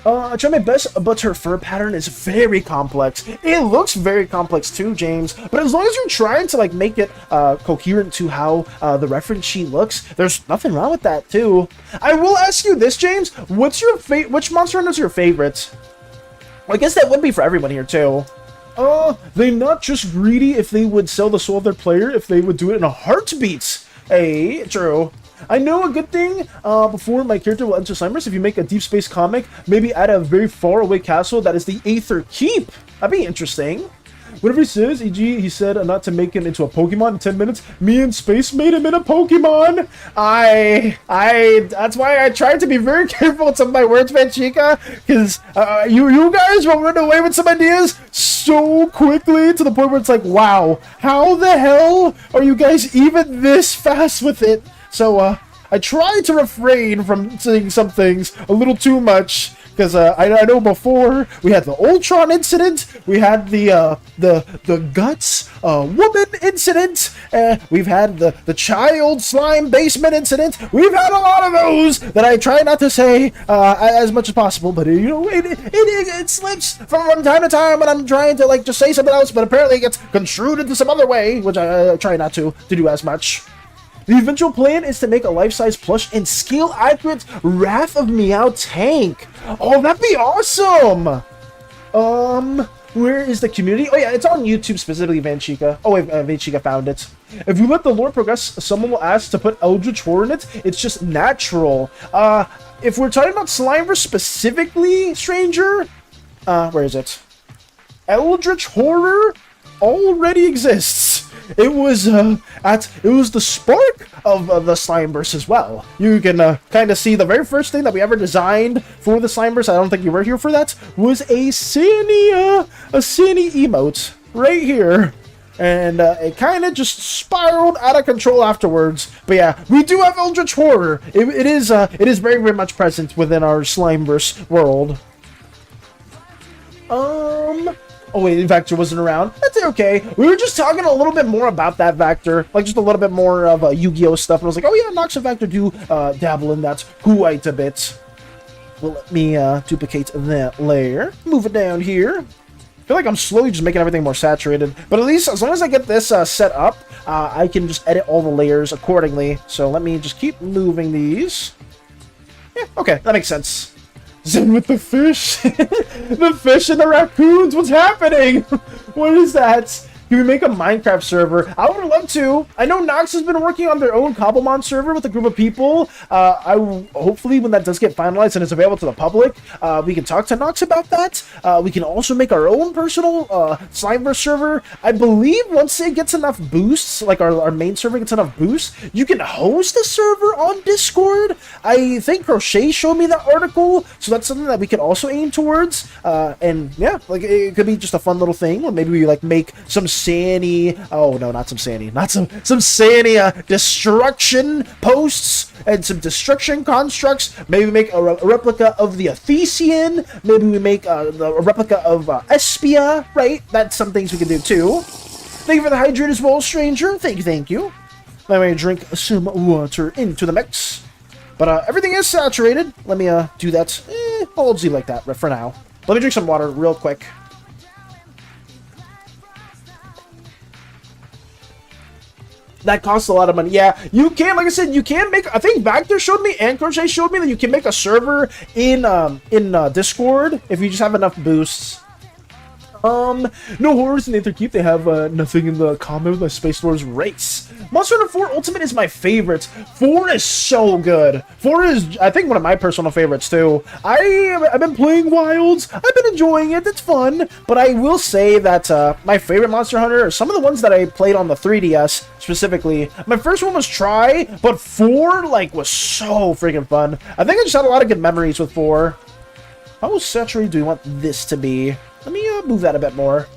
I tried my best, but her fur pattern is very complex. It looks very complex too, James. But as long as you're trying to like make it coherent to how the reference sheet looks, there's nothing wrong with that too. I will ask you this, James. What's your which Monster Hunter is your favorite? Well, I guess that would be for everyone here too. They're not just greedy if they would sell the soul of their player, if they would do it in a heartbeat. Hey, true. I know a good thing before my character will enter Slimeverse. If you make a deep space comic, maybe at a very far away castle that is the Aether Keep. That'd be interesting. Whatever he says, e.g., he said not to make him into a Pokemon in 10 minutes. Me in space made him in a Pokemon. That's why I tried to be very careful with some of my words, Manchika, because you guys will run away with some ideas so quickly to the point where it's like, wow, how the hell are you guys even this fast with it? So, I try to refrain from saying some things a little too much. Because I know before we had the Ultron incident, we had the Guts woman incident, we've had the child slime basement incident. We've had a lot of those that I try not to say as much as possible, but you know it slips from time to time when I'm trying to like just say something else, but apparently it gets construed into some other way, which I try not to do as much. The eventual plan is to make a life-size plush and scale-accurate Wrath of Meow tank. Oh, that'd be awesome! Where is the community? Oh yeah, it's on YouTube, specifically Vanchika. Oh wait, Vanchika found it. If we let the lore progress, someone will ask to put Eldritch Horror in it. It's just natural. If we're talking about Slimeverse specifically, Stranger, where is it? Eldritch Horror already exists. It was the spark of the Slimeverse as well. You can kind of see the very first thing that we ever designed for the Slimeverse. I don't think you were here for that. Was a SANI emote right here, and it kind of just spiraled out of control afterwards. But yeah, we do have Eldritch Horror. It is very, very much present within our Slimeverse world. Oh wait, Vector wasn't around. That's okay. We were just talking a little bit more about that Vector, like just a little bit more of Yu-Gi-Oh stuff. And I was like, oh yeah, Nox and Vector do dabble in that quite a bit. Well, let me duplicate that layer. Move it down here. I feel like I'm slowly just making everything more saturated. But at least as long as I get this set up, I can just edit all the layers accordingly. So let me just keep moving these. Yeah, okay, that makes sense. Zen with the fish. The fish and the raccoons. What's happening? What is that? Can we make a Minecraft server? I would love to. I know Nox has been working on their own Cobblemon server with a group of people. Hopefully when that does get finalized and it's available to the public, we can talk to Nox about that. We can also make our own personal Slimeverse server. I believe once it gets enough boosts, like our main server gets enough boosts, you can host a server on Discord. I think Crochet showed me that article, so that's something that we can also aim towards. And yeah, like it could be just a fun little thing, or maybe we like make some SANI, oh no, not some SANI, not some SANI destruction posts and some destruction constructs. Maybe make a replica of the Athesian. Maybe we make a replica of Espia, right? That's some things we can do too. Thank you for the hydrate as well, Stranger. Thank you. Let me drink some water into the mix. But everything is saturated. Let me do that. I'll do like that for now. Let me drink some water real quick. That costs a lot of money. Yeah, you can, like I said, you can make, I think Vector showed me and Crochet showed me that you can make a server in Discord if you just have enough boosts. No horrors in Aether Keep. They have nothing in the common with my Space Lord's race. Monster Hunter 4 Ultimate is my favorite. 4 is so good. 4 is, I think, one of my personal favorites too. I've been playing Wilds. I've been enjoying it. It's fun. But I will say that my favorite Monster Hunter are some of the ones that I played on the 3DS specifically. My first one was Try, but 4 like was so freaking fun. I think I just had a lot of good memories with 4. How saturated do we want this to be? Let me move that a bit more.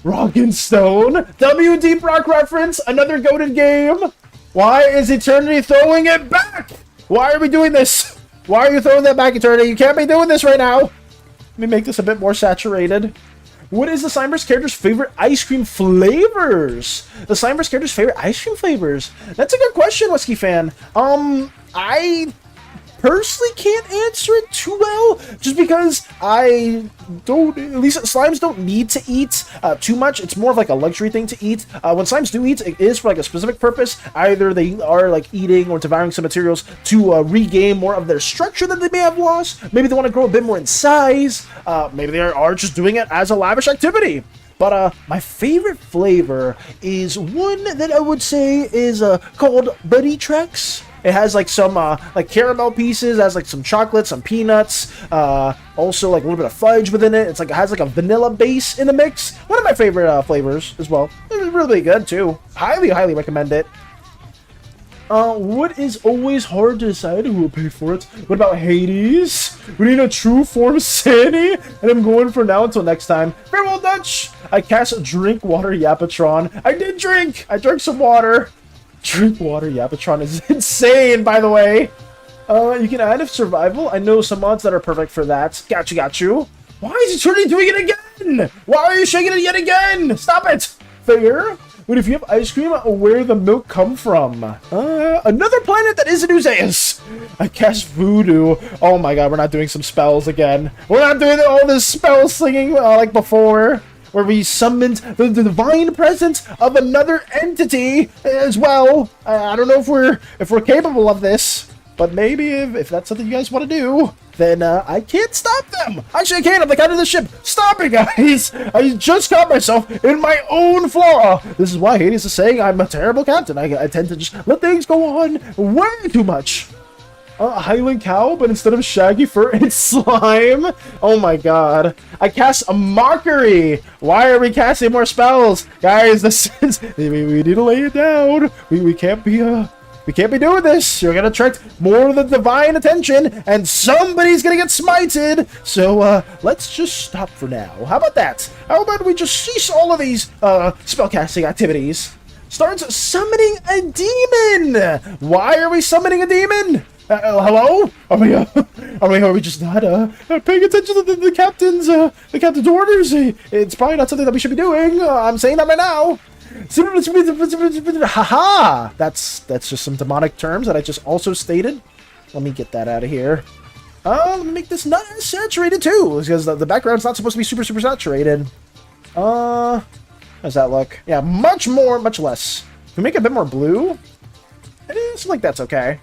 Rock and Stone. W Deep Rock reference. Another goated game. Why is Eternity throwing it back? Why are we doing this? Why are you throwing that back, Eternity? You can't be doing this right now. Let me make this a bit more saturated. What is the Slimeverse character's favorite ice cream flavors? The Slimeverse character's favorite ice cream flavors? That's a good question, Whiskey Fan. I personally can't answer it too well, just because I don't, at least slimes don't need to eat too much. It's more of like a luxury thing to eat. When slimes do eat, it is for like a specific purpose. Either they are like eating or devouring some materials to regain more of their structure that they may have lost. Maybe they want to grow a bit more in size. Maybe they are just doing it as a lavish activity. But my favorite flavor is one that I would say is called Buddy Trex. It has like some like caramel pieces, it has like some chocolate, some peanuts, also like a little bit of fudge within it. It's like it has like a vanilla base in the mix. One of my favorite flavors as well. It's really good too. Highly recommend it. What is always hard to decide who will pay for it? What about Hades? We need a true form SANI, and I'm going for now until next time. Farewell, Dutch! I cast Drink Water Yapatron. I did drink! I drank some water. Drink Water Yapatron is insane, by the way. You can add if survival. I know some mods that are perfect for that. Got you. Why is Eternity doing it again? Why are you shaking it yet again? Stop it! Fair. But if you have ice cream, where the milk come from? Another planet that isn't Uzeus. I cast Voodoo. Oh my god, we're not doing some spells again. We're not doing all this spell slinging like before. where we summoned the divine presence of another entity as well. I don't know if we're capable of this, but maybe if that's something you guys want to do, then I can't stop them. Actually, I can't. I'm the captain of the ship. Stop it, guys. I just caught myself in my own flaw. This is why Hades is saying I'm a terrible captain. I tend to just let things go on way too much. Highland cow, but instead of shaggy fur, it's slime. Oh my god. I cast a mockery. Why are we casting more spells? Guys, this is... we need to lay it down. We can't be doing this. You're gonna attract more of the divine attention, and somebody's gonna get smited. So, let's just stop for now. How about that? How about we just cease all of these, spellcasting activities? Starts summoning a demon. Why are we summoning a demon? Hello? Are we just not paying attention to the captain's orders? It's probably not something that we should be doing. I'm saying that right now. Haha! That's just some demonic terms that I just also stated. Let me get that out of here. Let me make this not as saturated too, because the background's not supposed to be super saturated. How's that look? Yeah, much less. Can we make it a bit more blue? It seems like that's okay.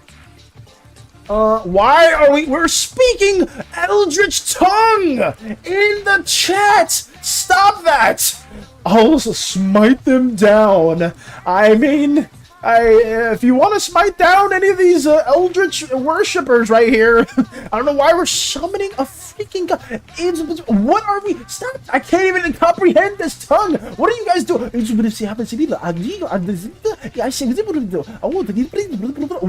Why are we're speaking Eldritch Tongue in the chat? Stop that! I'll smite them down. I mean, if you want to smite down any of these Eldritch worshippers right here, I don't know why we're summoning a freaking god. What are we? Stop! I can't even comprehend this tongue. What are you guys doing?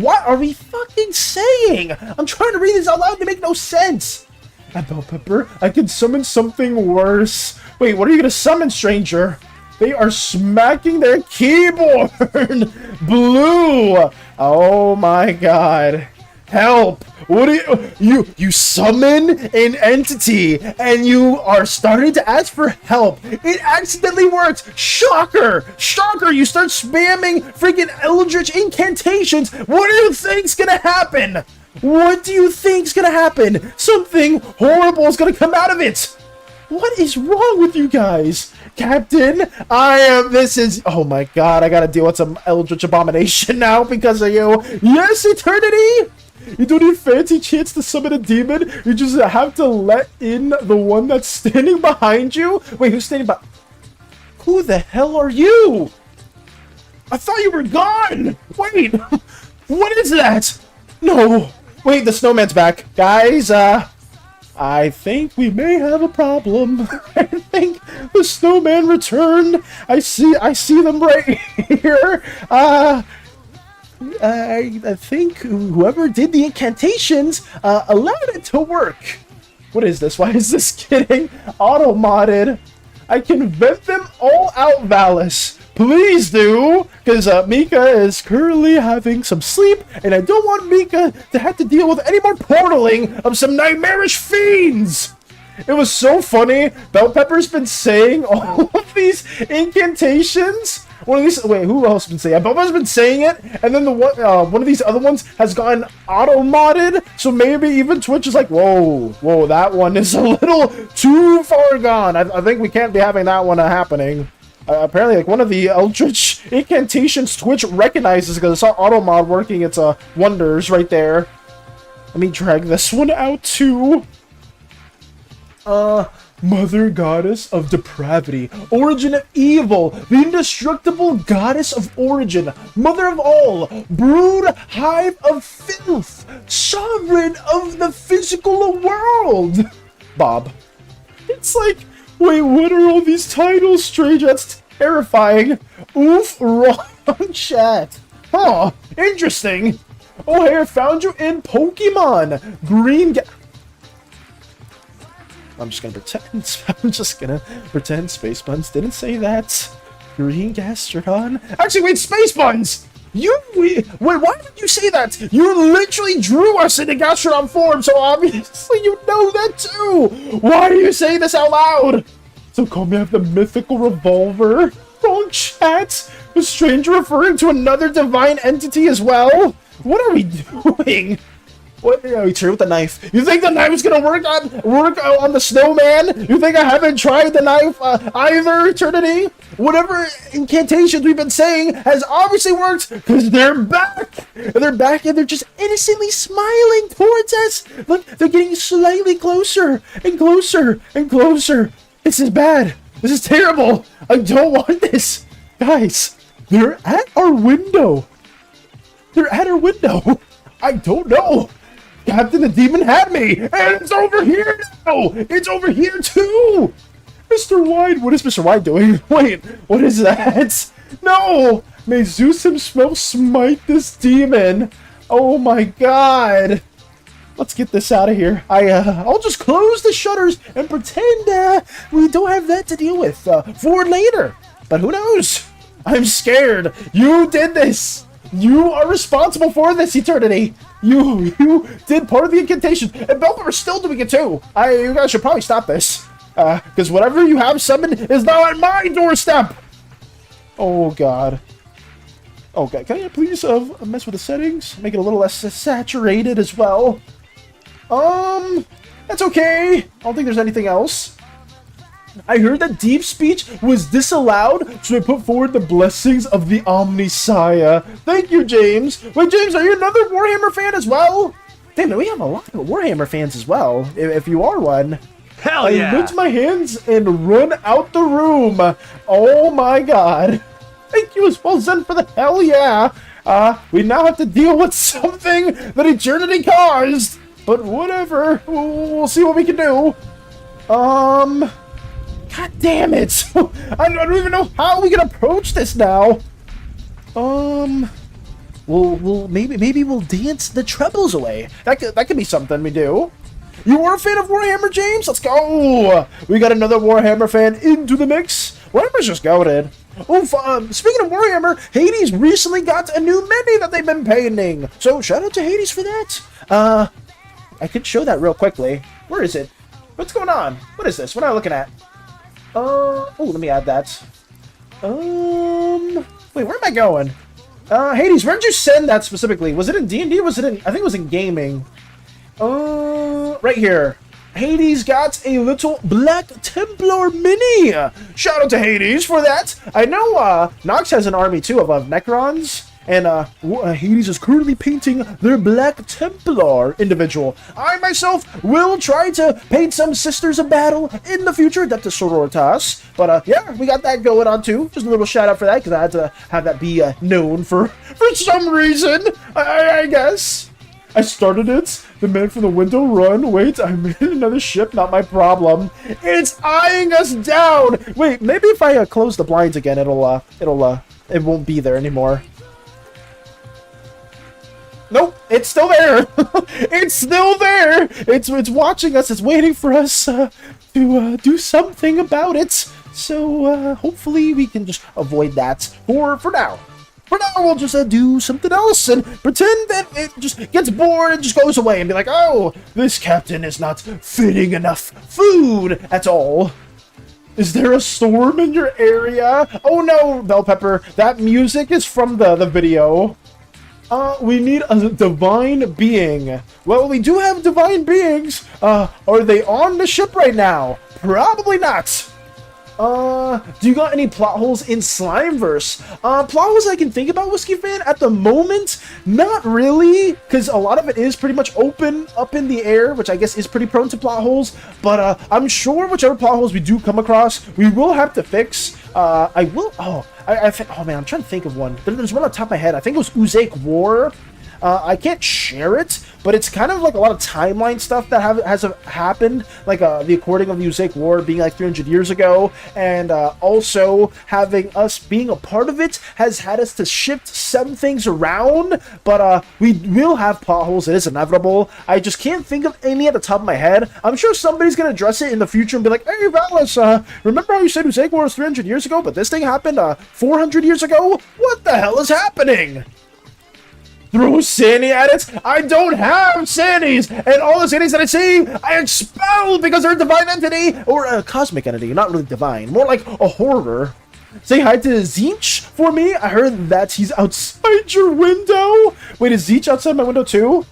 What are we fucking saying? I'm trying to read this out loud to make no sense. Bell Pepper, I can summon something worse. Wait, what are you gonna summon, stranger? They are smacking their keyboard. Blue. Oh my god. Help. What do you summon an entity and you are starting to ask for help. It accidentally worked. Shocker. You start spamming freaking Eldritch incantations. What do you think's gonna happen? What do you think's gonna happen? Something horrible is gonna come out of it. What is wrong with you guys? Captain, this is, oh my god, I gotta deal with some Eldritch abomination now because of you. Yes, Eternity! You don't need fancy chants to summon a demon. You just have to let in the one that's standing behind you. Wait, who's standing by? Who the hell are you? I thought you were gone. Wait, what is that? No. Wait, the snowman's back. Guys, I think we may have a problem. I think the snowman returned. I see them right here. I think whoever did the incantations allowed it to work. What is this? Why is this getting auto-modded? I can vent them all out, Valis. Please do, because Mika is currently having some sleep, and I don't want Mika to have to deal with any more portaling of some nightmarish fiends. It was so funny. Bell Pepper's been saying all of these incantations. One of these. Wait, who else has been saying it? Bell Pepper's been saying it, and then the one of these other ones has gotten auto-modded. So maybe even Twitch is like, whoa, that one is a little too far gone. I think we can't be having that one happening. Apparently, like one of the Eldritch incantations Twitch recognizes because it saw auto-mod working its wonders right there. Let me drag this one out too. Mother Goddess of Depravity, Origin of Evil, the Indestructible Goddess of Origin, Mother of All, Brood Hive of Filth, Sovereign of the Physical World. Bob. It's like, wait, what are all these titles, stranger? That's terrifying. Oof, wrong chat. Huh, interesting. Oh, hey, I found you in Pokemon. Green I'm just gonna pretend Space Buns didn't say that. Green Gastrodon. Actually, wait, Space Buns! Wait, why did you say that? You literally drew us into Gastrodon form, so obviously you know that too! Why are you saying this out loud? So call me, I have the mythical revolver. Wrong chat. The stranger referring to another divine entity as well? What are we doing? What? He turned with the knife. You think the knife's gonna work on the snowman? You think I haven't tried the knife either, Eternity? Whatever incantations we've been saying has obviously worked because they're back. They're back and they're just innocently smiling towards us. Look, they're getting slightly closer and closer and closer. This is bad. This is terrible. I don't want this. Guys, they're at our window. They're at our window. I don't know. Captain the Demon had me, and it's over here now. It's over here too. Mr. Wide, what is Mr. Wide doing? Wait, what is that? No! May Zeus himself smite this demon. Oh my god. Let's get this out of here. I'll just close the shutters and pretend we don't have that to deal with for later. But who knows? I'm scared. You did this. You are responsible for this, Eternity. You did part of the incantation. And Belphegor is still doing it too. You guys should probably stop this. Because whatever you have summoned is now at my doorstep. Oh god. Oh god, can I please mess with the settings? Make it a little less saturated as well. That's okay. I don't think there's anything else. I heard that deep speech was disallowed, so I put forward the blessings of the Omnisaya. Thank you, James. Wait, James, are you another Warhammer fan as well? Damn, we have a lot of Warhammer fans as well, if you are one. Hell yeah! I lift my hands and run out the room. Oh my god. Thank you as well, Zen, for the hell yeah. We now have to deal with something that Eternity caused. But whatever. We'll see what we can do. God damn it. I don't even know how we can approach this now. Maybe we'll dance the troubles away. That could be something we do. You were a fan of Warhammer, James? Let's go! We got another Warhammer fan into the mix. Warhammer's just goated. Oh, speaking of Warhammer, Hades recently got a new mini that they've been painting. So shout out to Hades for that. I could show that real quickly. Where is it? What's going on? What is this? What am I looking at? Oh, let me add that. Wait, where am I going? Hades, where'd you send that specifically? Was it in D&D or was it in, I think it was in gaming. Right here. Hades got a little Black Templar mini. Shout out to Hades for that. I know Nox has an army too of Necrons. And Hades is currently painting their Black Templar individual. I myself will try to paint some Sisters of Battle in the future, Adeptus Sororitas. But yeah, we got that going on too. Just a little shout out for that because I had to have that be known for some reason. I guess. I started it. The man from the window, run. Wait, I made another ship, not my problem. It's eyeing us down. Wait, maybe if I close the blinds again, it won't be there anymore. Nope, it's still there. It's still there. It's watching us. It's waiting for us to do something about it. So hopefully we can just avoid that for now. For now, we'll just do something else and pretend that it just gets bored and just goes away and be like, oh, this captain is not feeding enough food at all. Is there a storm in your area? Oh no, Bell Pepper, that music is from the video. We need a divine being. Well, we do have divine beings. Are they on the ship right now? Probably not. Do you got any plot holes in Slimeverse? Plot holes I can think about, Whiskey Fan, at the moment, not really, because a lot of it is pretty much open up in the air, which I guess is pretty prone to plot holes, but I'm sure whichever plot holes we do come across, we will have to fix. I think, oh man, I'm trying to think of one. There's one on top of my head. I think it was Uzak War. I can't share it, but it's kind of like a lot of timeline stuff that has happened, like the according of the Uzak War being like 300 years ago, and also having us being a part of it has had us to shift some things around, but we will have plot holes. It is inevitable. I just can't think of any at the top of my head. I'm sure somebody's going to address it in the future and be like, hey, Valis, remember how you said Uzak War was 300 years ago, but this thing happened 400 years ago? What the hell is happening? Throw SANI at it? I don't have SANIs! And all the SANIs that I see, I expel because they're a divine entity! Or a cosmic entity, not really divine. More like a horror. Say hi to Zeech for me. I heard that he's outside your window. Wait, is Zeech outside my window too?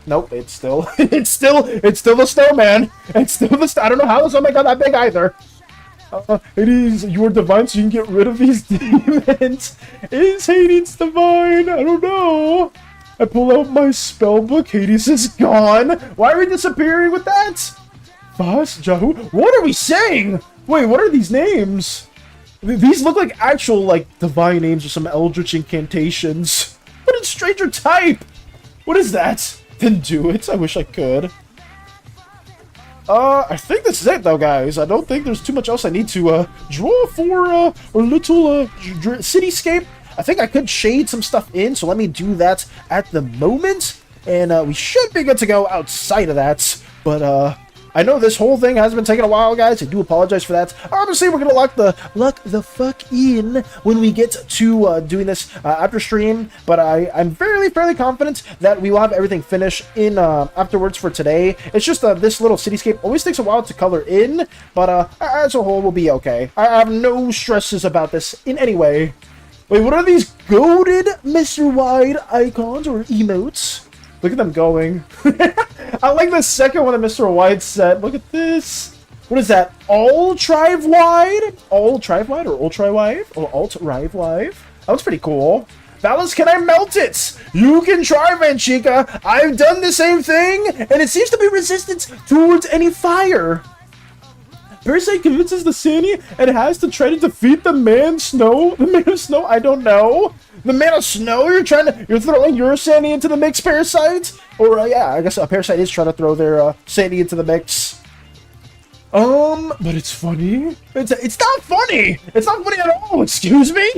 Nope, it's still, it's still the snowman. It's still the, I don't know how the snowman got that big either. Hades, you are divine, so you can get rid of these demons. Is Hades divine? I don't know. I pull out my spell book. Hades is gone. Why are we disappearing with that? Jahu. What are we saying? Wait, what are these names? These look like actual, like, divine names or some eldritch incantations. What is stranger type? What is that? Didn't do it. I wish I could. I think this is it, though, guys. I don't think there's too much else I need to, draw for, a little, cityscape. I think I could shade some stuff in, so let me do that at the moment. And, we should be good to go outside of that. But, I know this whole thing has been taking a while, guys. I do apologize for that. Obviously, we're gonna lock the fuck in when we get to doing this after stream. But I'm fairly confident that we will have everything finished in afterwards for today. It's just this little cityscape always takes a while to color in, but as a whole, we'll be okay. I have no stresses about this in any way. Wait, what are these goated Mr. Wide icons or emotes? Look at them going. I like the second one that Mr. White said. Look at this. What is that? All-Trive Wide? All-Trive Wide or Ultra-Wide? Or Alt-Rive Live? That was pretty cool. Valis, can I melt it? You can try, Manchika. I've done the same thing, and it seems to be resistant towards any fire. Parasite convinces the SANI and has to try to defeat the Man Snow. The Man of Snow? I don't know. The Man of Snow? You're throwing your SANI into the mix, Parasite? Or, yeah, I guess a Parasite is trying to throw their SANI into the mix. But it's funny. It's not funny. It's not funny at all, excuse me?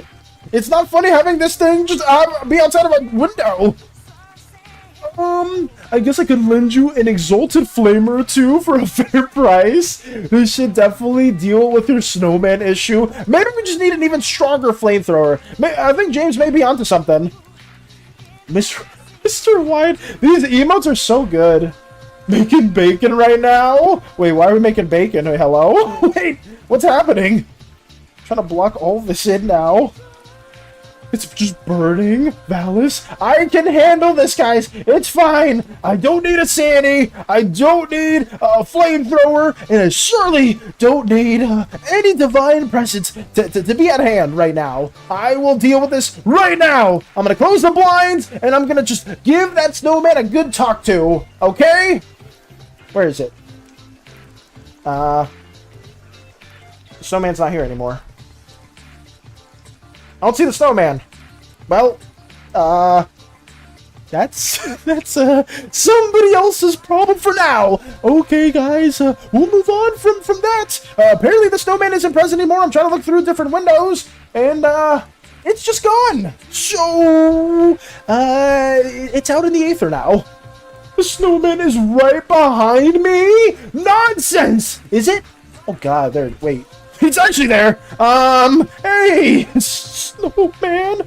It's not funny having this thing just be outside of a window. I guess I could lend you an exalted flamer or two for a fair price. This should definitely deal with your snowman issue. Maybe we just need an even stronger flamethrower. I think James may be onto something. Mr. White, these emotes are so good. Making bacon right now? Wait, why are we making bacon? Wait, hello? Wait, what's happening? Trying to block all this in now. It's just burning, Valis. I can handle this, guys. It's fine. I don't need a SANI. I don't need a flamethrower. And I surely don't need any divine presence to be at hand right now. I will deal with this right now. I'm going to close the blinds, and I'm going to just give that snowman a good talk to. Okay? Where is it? The snowman's not here anymore. I don't see the snowman. Well, that's somebody else's problem for now. Okay, guys, we'll move on from that. Apparently the snowman isn't present anymore. I'm trying to look through different windows, and it's just gone. So, it's out in the aether now. The snowman is right behind me. Nonsense. Is it? Oh God, there. Wait. It's actually there. Hey, snowman.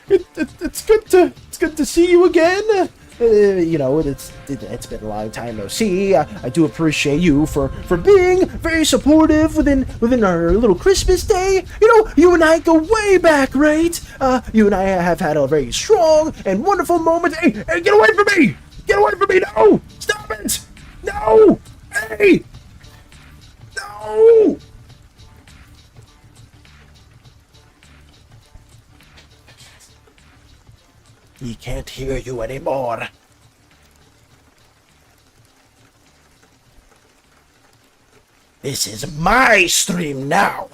It's good to see you again. You know, it's been a long time no see. I do appreciate you for being very supportive within our little Christmas day. You know, you and I go way back, right? You and I have had a very strong and wonderful moment. Hey, get away from me! Get away from me! No! Stop it! No! Hey! No! He can't hear you anymore. This is my stream now.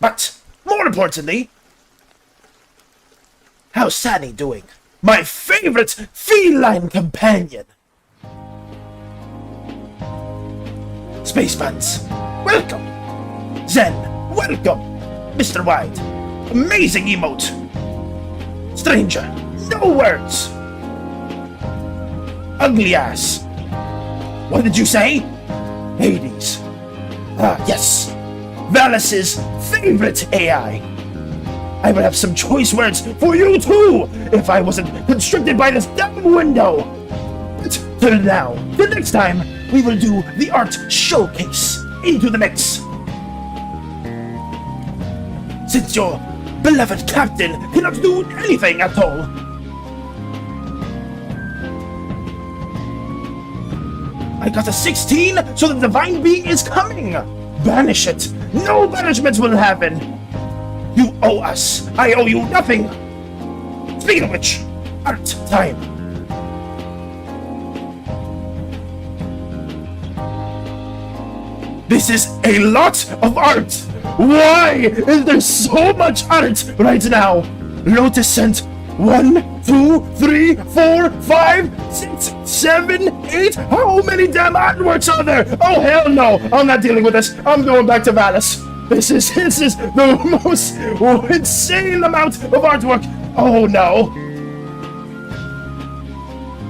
But, more importantly, how's SANI doing? My favorite feline companion. Spacebuns, welcome. Zen, welcome. Mr. White, amazing emote. Stranger, no words. Ugly ass. What did you say? Hades. Ah, yes. Valis's favorite AI. I would have some choice words for you too, if I wasn't constricted by this dumb window. But till now, the next time, we will do the art showcase into the mix. Since your beloved captain cannot do anything at all. I got a 16, so the divine bee is coming. Banish it. No banishments will happen. You owe us. I owe you nothing. Speaking of which, art time. This is a lot of art. Why is there so much art right now? Lotus sent 1, 2, 3, 4, 5, 6, 7, 8. How many damn artworks are there? Oh hell no! I'm not dealing with this. I'm going back to Valis. This is the most insane amount of artwork. Oh no!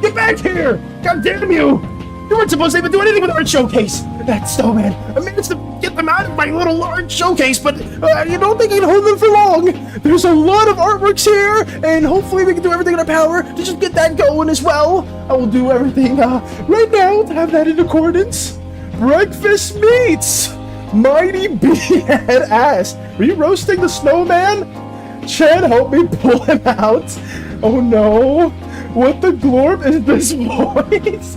Get back here! God damn you! You weren't supposed to even do anything with Art Showcase! That snowman! I managed to get them out of my little art showcase, but you don't think I can hold them for long! There's a lot of artworks here, and hopefully we can do everything in our power to just get that going as well! I will do everything right now to have that in accordance! Breakfast meats! Mighty Beehead ass! Are you roasting the snowman? Chad, help me pull him out! Oh no! What the glorp is this voice?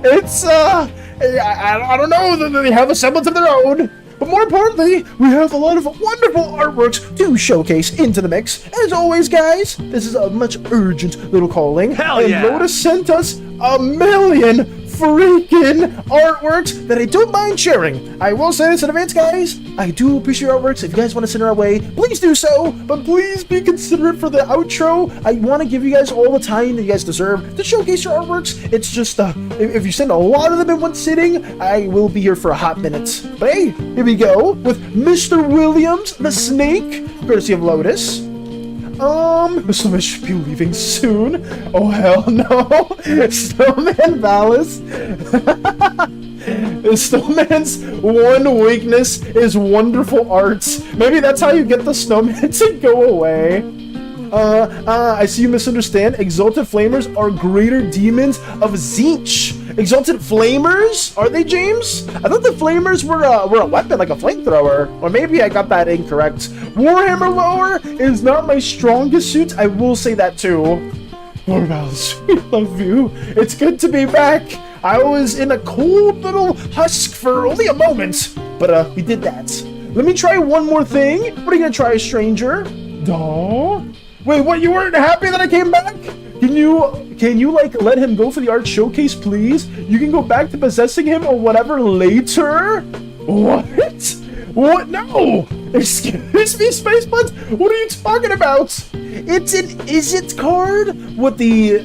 It's, I don't know, they have a semblance of their own. But more importantly, we have a lot of wonderful artworks to showcase into the mix. As always, guys, this is a much urgent little calling. Hell and yeah! Lotus sent us a million freaking artworks that I don't mind sharing. I will say this in advance, guys. I do appreciate your artworks. If you guys want to send it our way, please do so. But please be considerate for the outro. I want to give you guys all the time that you guys deserve to showcase your artworks. It's just, if you send a lot of them in one sitting, I will be here for a hot minute. But hey, here we go with Mr. Williams, the Snake, courtesy of Lotus. Snowman should be leaving soon. Oh hell no! Snowman Valis. Snowman's one weakness is wonderful arts. Maybe that's how you get the snowman to go away. I see you misunderstand. Exalted Flamers are greater demons of Zinch. Exalted Flamers? Are they, James? I thought the Flamers were a weapon, like a flamethrower. Or maybe I got that incorrect. Warhammer lore is not my strongest suit. I will say that too. Lord Valis, we love you. It's good to be back. I was in a cold little husk for only a moment. But we did that. Let me try one more thing. What are you gonna try, stranger? Duh. Wait, what? You weren't happy that I came back? Can you like let him go for the art showcase, please? You can go back to possessing him or whatever later. What? What? No! Excuse me, Space Buds. What are you talking about? It's an Is It card with the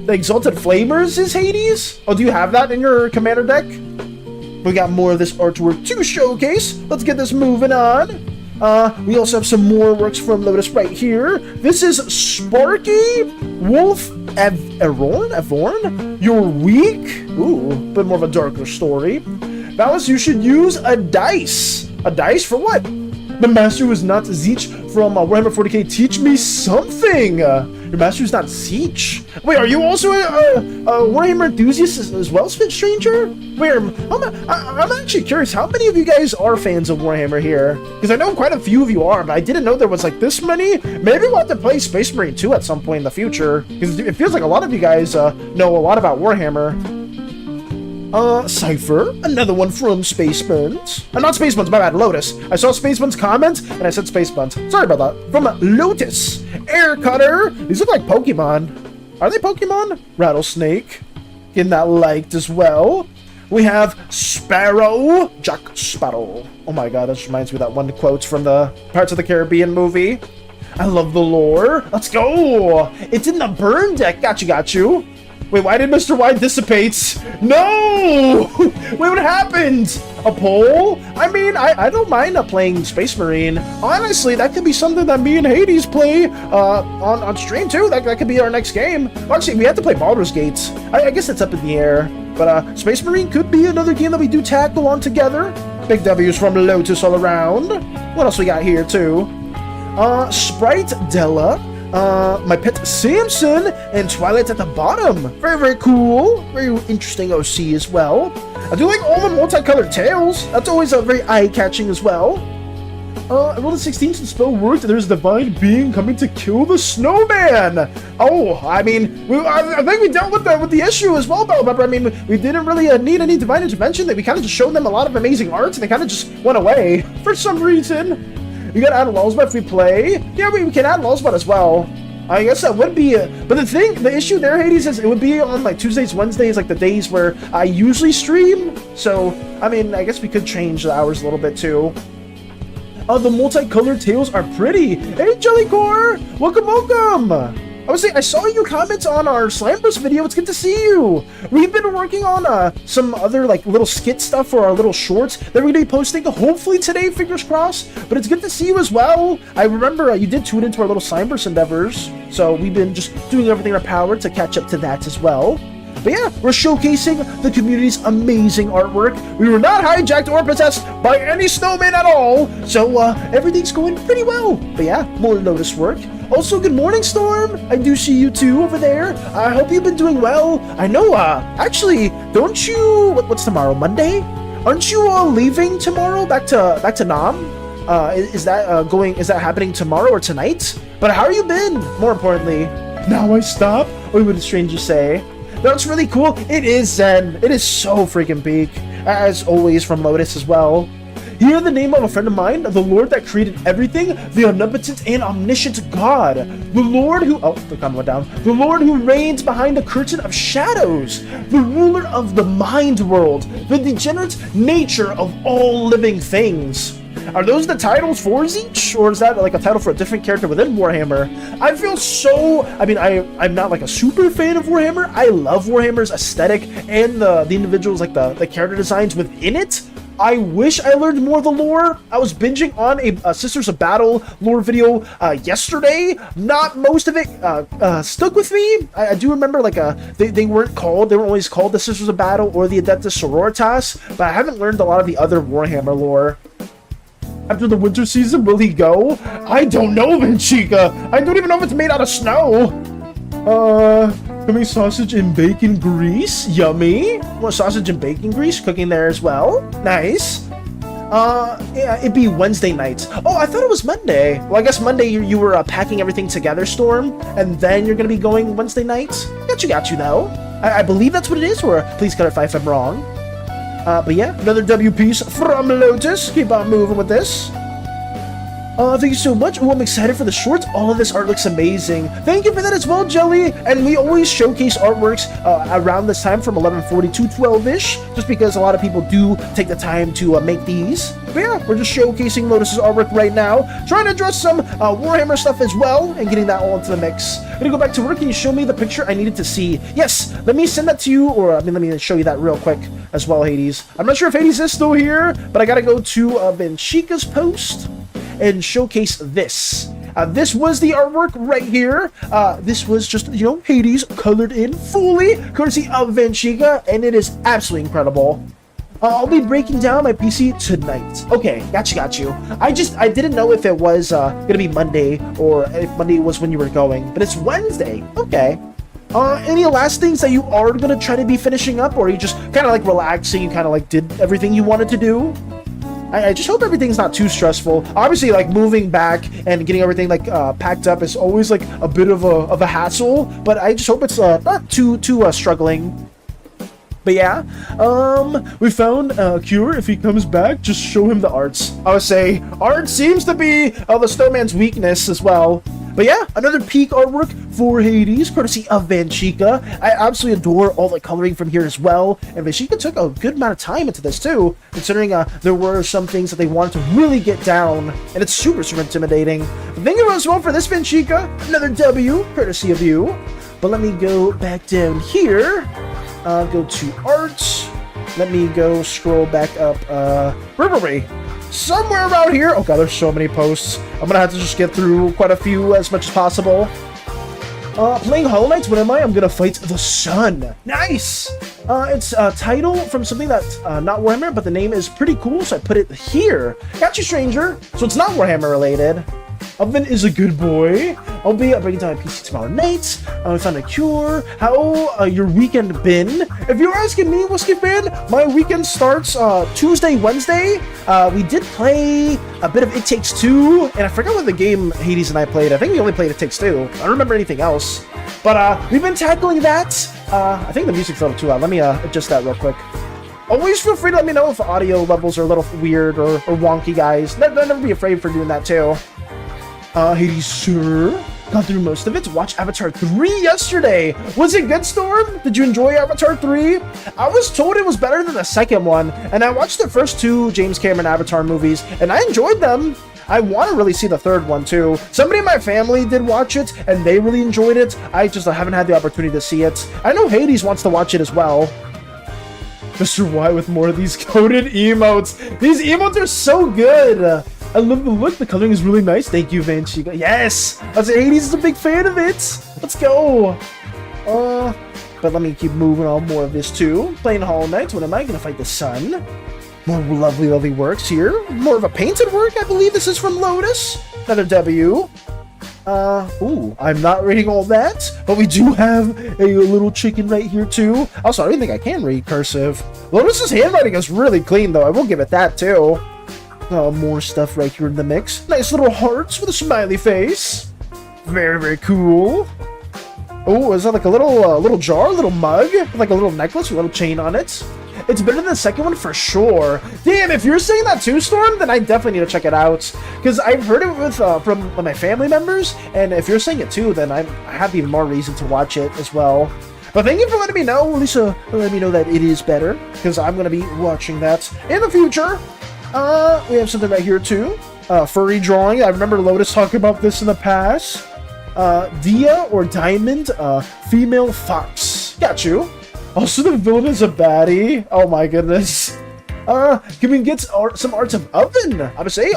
Exalted Flamers is Hades. Oh, do you have that in your commander deck? We got more of this artwork to showcase. Let's get this moving on. We also have some more works from Lotus right here. This is Sparky Wolf Evorn? You're weak? Ooh, bit more of a darker story. Valis, you should use a dice. A dice for what? The master who is not Zeech from Warhammer 40k, teach me something! Your master is not Zeech? Wait, are you also a Warhammer enthusiast as well, Spit Stranger? Wait, I'm actually curious, how many of you guys are fans of Warhammer here? Because I know quite a few of you are, but I didn't know there was like this many. Maybe we'll have to play Space Marine 2 at some point in the future. Because it feels like a lot of you guys know a lot about Warhammer. Cypher, another one from Space Buns. Not Space Buns, my bad, Lotus. I saw Space Buns comment, and I said Space Buns. Sorry about that. From Lotus, Air Cutter. These look like Pokemon. Are they Pokemon? Rattlesnake. Getting that liked as well. We have Sparrow. Jack Sparrow. Oh my god, this reminds me of that one quote from the Pirates of the Caribbean movie. I love the lore. Let's go. It's in the burn deck. Got you. Wait, why did Mr. Y dissipate? No! Wait, what happened? A poll? I mean, I don't mind playing Space Marine. Honestly, that could be something that me and Hades play on stream too. That could be our next game. Well, actually, we have to play Baldur's Gate. I guess it's up in the air. But Space Marine could be another game that we do tackle on together. Big W's from Lotus all around. What else we got here too? Sprite Della. My pet Samson and Twilight at the bottom. Very, very cool. Very interesting OC as well. I do like all the multicolored tails. That's always very eye-catching as well. Well, the 16th spell worked. There's a divine being coming to kill the snowman. Oh, I mean, I think we dealt with the issue as well, Bell Pepper. I mean, we didn't really need any divine intervention. That we kind of just showed them a lot of amazing arts, and they kind of just went away for some reason. We gotta add a Lullspot if we play. Yeah, we can add Lullspot as well. I guess that would be but the issue there, Hades, is it would be on like Tuesdays, Wednesdays, like the days where I usually stream. So, I mean, I guess we could change the hours a little bit too. The multicolored tails are pretty. Hey, Jellycore! Welcome, welcome! I was saying, I saw you comment on our Slimeverse video. It's good to see you. We've been working on some other like little skit stuff for our little shorts that we're gonna be posting hopefully today, fingers crossed. But it's good to see you as well. I remember you did tune into our little Slimeverse endeavors, so we've been just doing everything in our power to catch up to that as well. But yeah, we're showcasing the community's amazing artwork. We were not hijacked or possessed by any snowman at all, so everything's going pretty well. But yeah, more Lotus work. Also, good morning, Storm. I do see you too over there. I hope you've been doing well. I know, actually, don't you, what's tomorrow, Monday? Aren't you leaving tomorrow back to Nam? Is that happening tomorrow or tonight? But how have you been, more importantly? Now I stop? What would a stranger say? That's really cool. It is Zen. It is so freaking big. As always from Lotus as well. Hear the name of a friend of mine, the Lord that created everything, the omnipotent and omniscient God. The Lord who... Oh, the comment went down. The Lord who reigns behind the curtain of shadows. The ruler of the mind world. The degenerate nature of all living things. Are those the titles for each, or is that like a title for a different character within Warhammer? I feel so... I mean, I'm not like a super fan of Warhammer. I love Warhammer's aesthetic and the individuals, like the character designs within it. I wish I learned more of the lore. I was binging on a Sisters of Battle lore video yesterday. Not most of it stuck with me. I do remember like they weren't always called the Sisters of Battle or the Adeptus Sororitas, but I haven't learned a lot of the other Warhammer lore. After the winter season, will he go? I don't know, Vinchica. I don't even know if it's made out of snow. Coming sausage and bacon grease. Yummy. More sausage and bacon grease cooking there as well. Nice. Yeah, it'd be Wednesday night. Oh, I thought it was Monday. Well, I guess Monday you were packing everything together, Storm, and then you're gonna be going Wednesday night. Got you though. I believe that's what it is, or please clarify if I'm wrong. But yeah, another W piece from Lotus. Keep on moving with this. Thank you so much. Oh, I'm excited for the shorts. All of this art looks amazing. Thank you for that as well, Jelly. And we always showcase artworks around this time from 11:40 to 12-ish, just because a lot of people do take the time to make these. But yeah, we're just showcasing Lotus's artwork right now, trying to address some Warhammer stuff as well, and getting that all into the mix. I'm gonna go back to work. Can you show me the picture I needed to see? Yes, let me send that to you, or I mean, let me show you that real quick as well, Hades. I'm not sure if Hades is still here, but I gotta go to Benchica's post and showcase this. This was the artwork right here. This was just, you know, Hades colored in fully, courtesy of Benchica, and it is absolutely incredible. I'll be breaking down my PC tonight. Okay, got you. I didn't know if it was gonna be Monday, or if Monday was when you were going, but it's Wednesday. Okay. Any last things that you are gonna try to be finishing up, or are you just kind of like relaxing, you kind of like did everything you wanted to do? I just hope everything's not too stressful. Obviously, like moving back and getting everything like packed up is always like a bit of a hassle, but I just hope it's not too struggling. But yeah, we found a cure. If he comes back, just show him the arts. I would say art seems to be the snowman's weakness as well. But yeah, another peak artwork for Hades, courtesy of Benchica. I absolutely adore all the coloring from here as well. And Benchica took a good amount of time into this too, considering there were some things that they wanted to really get down. And it's super intimidating. But thank you as well for this, Benchica. Another W, courtesy of you. But let me go back down here. Go to art. Let me go scroll back up. Rivalry. Somewhere around here. Oh god, there's so many posts. I'm gonna have to just get through quite a few as much as possible. Playing Hollow Knights. What am I? I'm gonna fight the sun. Nice. It's a title from something that's not Warhammer, but the name is pretty cool, so I put it here. Got you, stranger. So it's not Warhammer related. Oven is a good boy. I'll be breaking down my PC tomorrow night. I found a cure. How your weekend been? If you're asking me, Whiskey fan, my weekend starts Tuesday, Wednesday. We did play a bit of It Takes Two, and I forgot what the game Hades and I played. I think we only played It Takes Two. I don't remember anything else. But we've been tackling that. I think the music's a little too loud. Let me adjust that real quick. Always feel free to let me know if audio levels are a little weird or wonky, guys. Never be afraid for doing that, too. Hades, sir. Got through most of it. Watched Avatar 3 yesterday. Was it good, Storm? Did you enjoy Avatar 3? I was told it was better than the second one, and I watched the first two James Cameron Avatar movies, and I enjoyed them. I want to really see the third one, too. Somebody in my family did watch it, and they really enjoyed it. I just haven't had the opportunity to see it. I know Hades wants to watch it as well. Mr. Y with more of these coded emotes. These emotes are so good. I love the look. The coloring is really nice. Thank you, Vanchiga. Yes! I was Hades is a big fan of it. Let's go. But let me keep moving on more of this, too. Playing Hollow Knight. When am I going to fight the sun? More lovely works here. More of a painted work. I believe this is from Lotus. Another W. Ooh, I'm not reading all that, but we do have a little chicken right here too. Also, I don't think I can read cursive. Lotus's handwriting is really clean though, I will give it that too. More stuff right here in the mix. Nice little hearts with a smiley face. Very cool. Oh, is that like a little jar, a little mug, like a little necklace with a little chain on it? It's better than the second one for sure. Damn, if you're saying that too, Storm, then I definitely need to check it out. Because I've heard it with from my family members, and if you're saying it too, then I have even more reason to watch it as well. But thank you for letting me know, Lisa. Letting me know that it is better, because I'm going to be watching that in the future. We have something right here too. Furry drawing. I remember Lotus talking about this in the past. Dia or Diamond, female fox. Got you. Also, the villain is a baddie. Oh my goodness. Can we get some arts of Oven? I would say,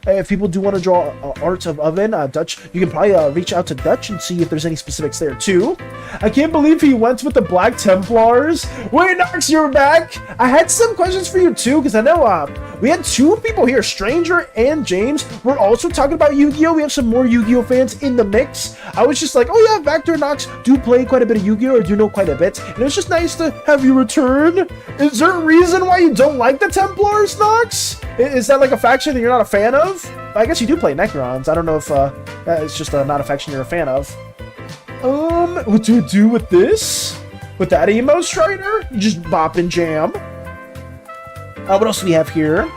if people do want to draw arts of Oven, Dutch, you can probably reach out to Dutch and see if there's any specifics there too. I can't believe he went with the Black Templars. Wait, Nox, you're back. I had some questions for you too, because I know we had two people here, Stranger and James. We're also talking about Yu-Gi-Oh! We have some more Yu-Gi-Oh! Fans in the mix. I was just like, oh yeah, Vector and Nox do play quite a bit of Yu-Gi-Oh! Or do know quite a bit. And it's just nice to have you return. Is there a reason why you don't like the Templars, Nox? Is that like a faction that you're not a fan of? I guess you do play Necrons. I don't know if it's just not a faction you're a fan of. What do you do with this? With that emo Strider? You just bop and jam. What else do we have here?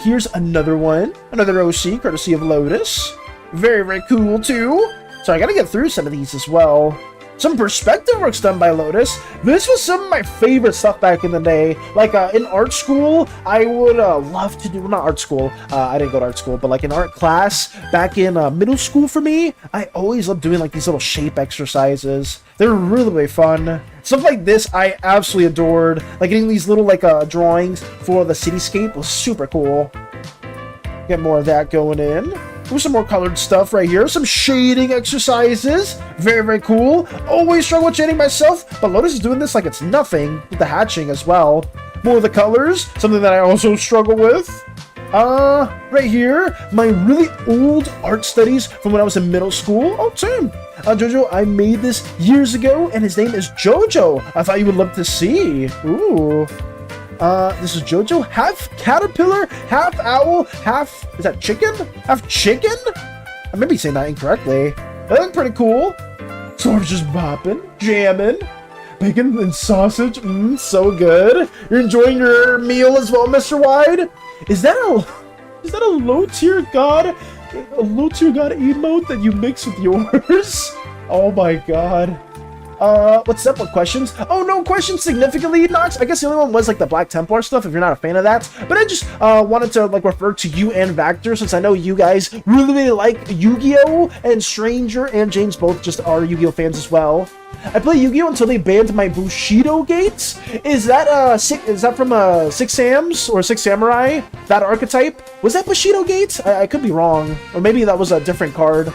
Here's another one. Another OC, courtesy of Lotus. Very cool, too. So I gotta get through some of these as well. Some perspective work's done by Lotus. This was some of my favorite stuff back in the day. Like, in art school, I would love to do... Not art school. I didn't go to art school. But, like, in art class, back in middle school for me, I always loved doing, like, these little shape exercises. They were really fun. Stuff like this, I absolutely adored. Like, getting these little, like, drawings for the cityscape was super cool. Get more of that going in. There's some more colored stuff right here. Some shading exercises. Very cool. Always struggle with shading myself, but Lotus is doing this like it's nothing with the hatching as well. More of the colors. Something that I also struggle with. Right here, my really old art studies from when I was in middle school. Oh, same. Jojo, I made this years ago, and his name is Jojo. I thought you would love to see. Ooh. This is Jojo, half caterpillar, half owl, half, is that chicken? Half chicken? I may be saying that incorrectly. That looked pretty cool. So I'm just bopping, jamming, bacon and sausage, so good. You're enjoying your meal as well, Mr. Wide? Is that a low-tier god? A low-tier god emote that you mix with yours? Oh my god. What's up with questions? Oh, no questions significantly, Nox. I guess the only one was like the Black Templar stuff, if you're not a fan of that. But I just wanted to like refer to you and Vector, since I know you guys really like Yu-Gi-Oh! And Stranger and James both just are Yu-Gi-Oh! Fans as well. I play Yu-Gi-Oh! Until they banned my Bushido Gates. Is that from Six Sams or Six Samurai? That archetype? Was that Bushido Gates? I could be wrong. Or maybe that was a different card.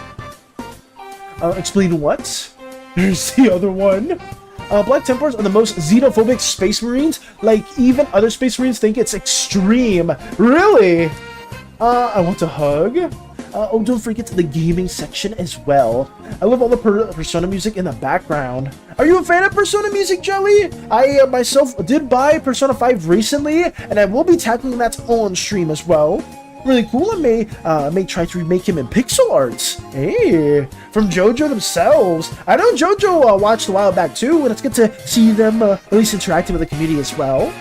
Explain what? There's the other one. Black Templars are the most xenophobic space marines. Like, even other space marines think it's extreme. Really? I want to hug. Oh, don't forget the gaming section as well. I love all the Persona music in the background. Are you a fan of Persona music, Jelly? I myself did buy Persona 5 recently, and I will be tackling that on stream as well. Really cool. I may try to remake him in pixel arts. Hey, from JoJo themselves. I know JoJo watched a while back too, and it's good to see them at least interacting with the community as well.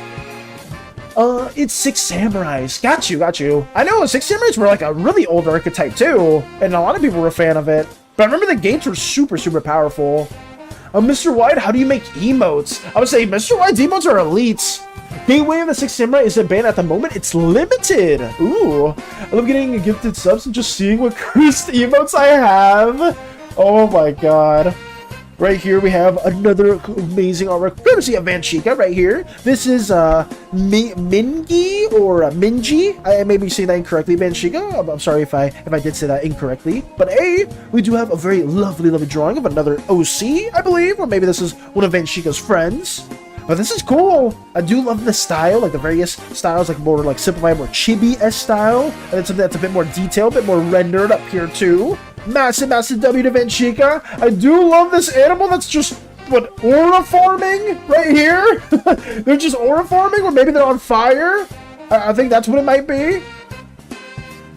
It's Six Samurais. Got you. I know Six Samurais were like a really old archetype too, and a lot of people were a fan of it. But I remember the games were super powerful. Mr. White, how do you make emotes? I would say Mr. White's emotes are elites. Gateway of the Six Samurai isn't banned at the moment. It's limited. Ooh. I love getting gifted subs and just seeing what cursed emotes I have. Oh my god. Right here we have another amazing artwork courtesy of Vanchika right here. This is Mingi or Minji. I may be saying that incorrectly, Vanchika. I'm sorry if I did say that incorrectly. But hey, we do have a very lovely drawing of another OC, I believe, or maybe this is one of Vanchika's friends. But this is cool. I do love the style, like the various styles, like more like simplified, more chibi-esque style. And then something that's a bit more detailed, a bit more rendered up here too. Massive W to Vanchika. I do love this animal that's just, what, aura farming right here? They're just aura farming, or maybe they're on fire. I think that's what it might be.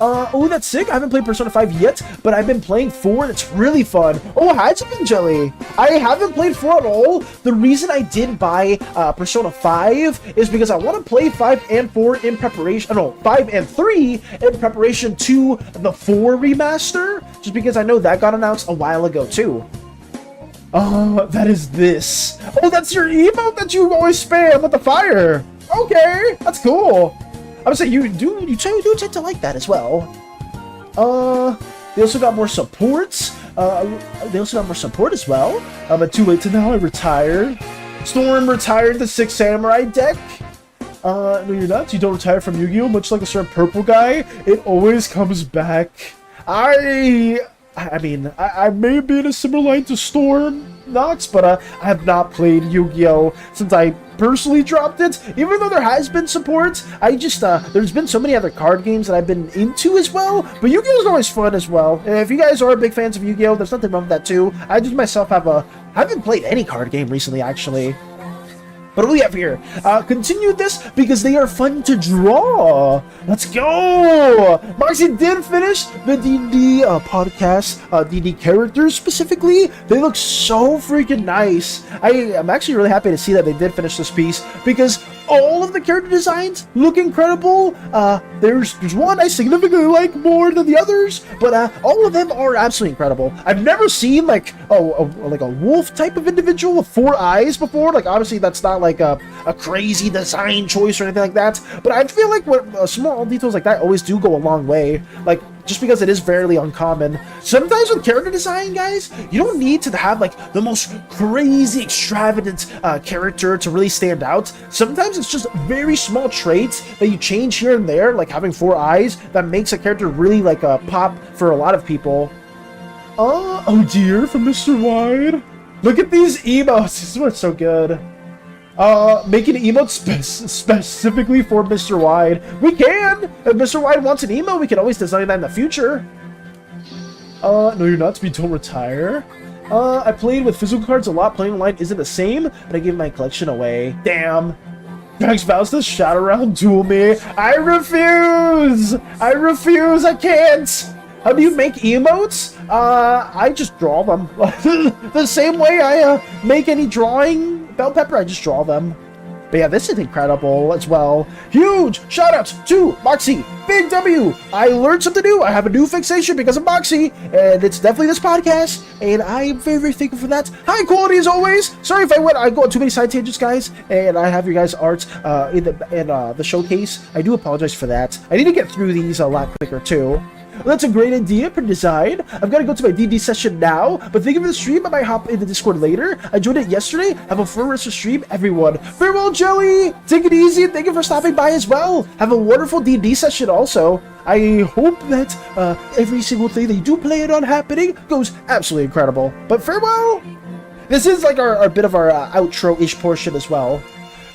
Oh, that's sick. I haven't played Persona 5 yet, but I've been playing 4 and it's really fun. Oh, hi, Chicken Jelly. I haven't played 4 at all. The reason I did buy Persona 5 is because I want to play 5 and 4 in preparation, 5 and 3 in preparation to the 4 remaster, just because I know that got announced a while ago too. Oh, that is this. Oh, that's your emote that you always spam with the fire. Okay, that's cool. I would say you do tend to like that as well. They also got more supports. As well. But too late to now. I retired. Storm retired the Six Samurai deck. No, you're not. You don't retire from Yu-Gi-Oh! Much like a certain purple guy, it always comes back. I mean, I may be in a similar line to Storm Knox, but I have not played Yu-Gi-Oh! Since I personally dropped it. Even though there has been support, I just, there's been so many other card games that I've been into as well, but Yu-Gi-Oh! Is always fun as well. If you guys are big fans of Yu-Gi-Oh!, there's nothing wrong with that too. I just myself haven't played any card game recently, actually. But what do we have here? Continue this because they are fun to draw. Let's go! Moxie did finish the D&D podcast, D&D characters specifically. They look so freaking nice. I'm actually really happy to see that they did finish this piece because all of the character designs look incredible. There's one I significantly like more than the others, but all of them are absolutely incredible. I've never seen like a wolf type of individual with 4 eyes before. Like obviously that's not like a crazy design choice or anything like that, but I feel like what small details like that always do go a long way. Like just because it is fairly uncommon. Sometimes with character design, guys, you don't need to have like the most crazy extravagant character to really stand out. Sometimes it's just very small traits that you change here and there, like having 4 eyes, that makes a character really like pop for a lot of people. Oh dear, from Mr. Wide. Look at these emotes. This is what's so good. Making emotes specifically for Mr. Wide. We can! If Mr. Wide wants an emote, we can always design that in the future. No, you're not. We don't retire. I played with physical cards a lot. Playing online isn't the same, but I gave my collection away. Damn. Max vows to shout around duel me. I refuse! I refuse! I can't! How do you make emotes? I just draw them. The same way I make any drawing bell pepper, I just draw them. But yeah, this is incredible as well. Huge shoutouts to Moxie, Big W. I learned something new. I have a new fixation because of Moxie, and it's definitely this podcast, and I'm very, very thankful for that. High quality as always. Sorry if I go on too many side tangents, guys, and I have your guys' art in the showcase. I do apologize for that. I need to get through these a lot quicker too. Well, that's a great idea per design. I've got to go to my D&D session now, but thank you for the stream. I might hop into Discord later. I joined it yesterday. Have a fun rest of stream, everyone. Farewell, Jelly. Take it easy, and thank you for stopping by as well. Have a wonderful D&D session also. I hope that every single thing that you do plan on happening goes absolutely incredible. But farewell. This is like our bit of our outro-ish portion as well.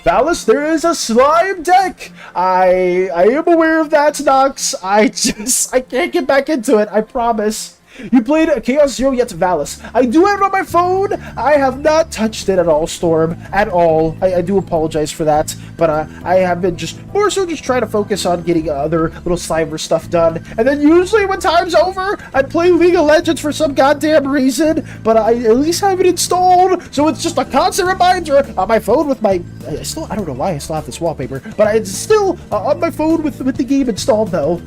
Valis, there is a slime deck. I am aware of that, Nox. I can't get back into it. I promise. You played Chaos Zero yet, Valis. I do have it on my phone. I have not touched it at all, Storm. At all. I do apologize for that. But I have been more so just trying to focus on getting other little Slimeverse stuff done. And then usually when time's over, I play League of Legends for some goddamn reason. But I at least have it installed. So it's just a constant reminder on my phone with my... I don't know why I still have this wallpaper. But it's still on my phone with the game installed, though.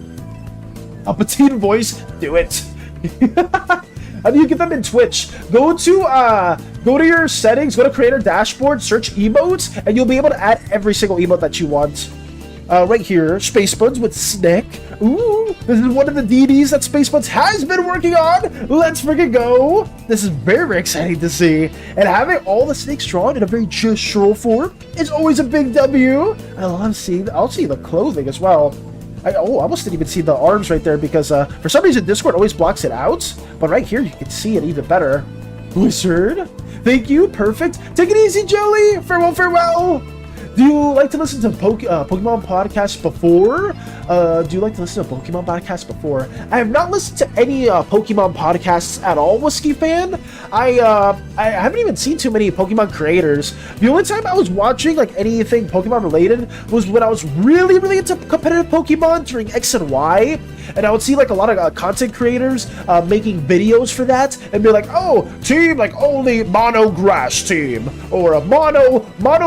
A petite voice, do it. How do you get them in Twitch? Go to your settings, go to creator dashboard, search emotes, and you'll be able to add every single emote that you want. Right here, Space Buds with Snick. Ooh, this is one of the DDs that Space Buds has been working on. Let's freaking go. This is very, very exciting to see. And having all the snakes drawn in a very gestural form is always a big W. I love seeing, I'll see the clothing as well. I almost didn't even see the arms right there because for some reason Discord always blocks it out, but right here you can see it even better. Wizard, thank you, perfect. Take it easy, Jelly. Farewell, farewell. Do you like to listen to Pokemon podcasts before? I have not listened to any Pokemon podcasts at all, Whiskey Fan. I haven't even seen too many Pokemon creators. The only time I was watching like anything Pokemon related was when I was really, really into competitive Pokemon during X and Y. And I would see like a lot of content creators making videos for that and be like, oh, team like only mono grass team or a mono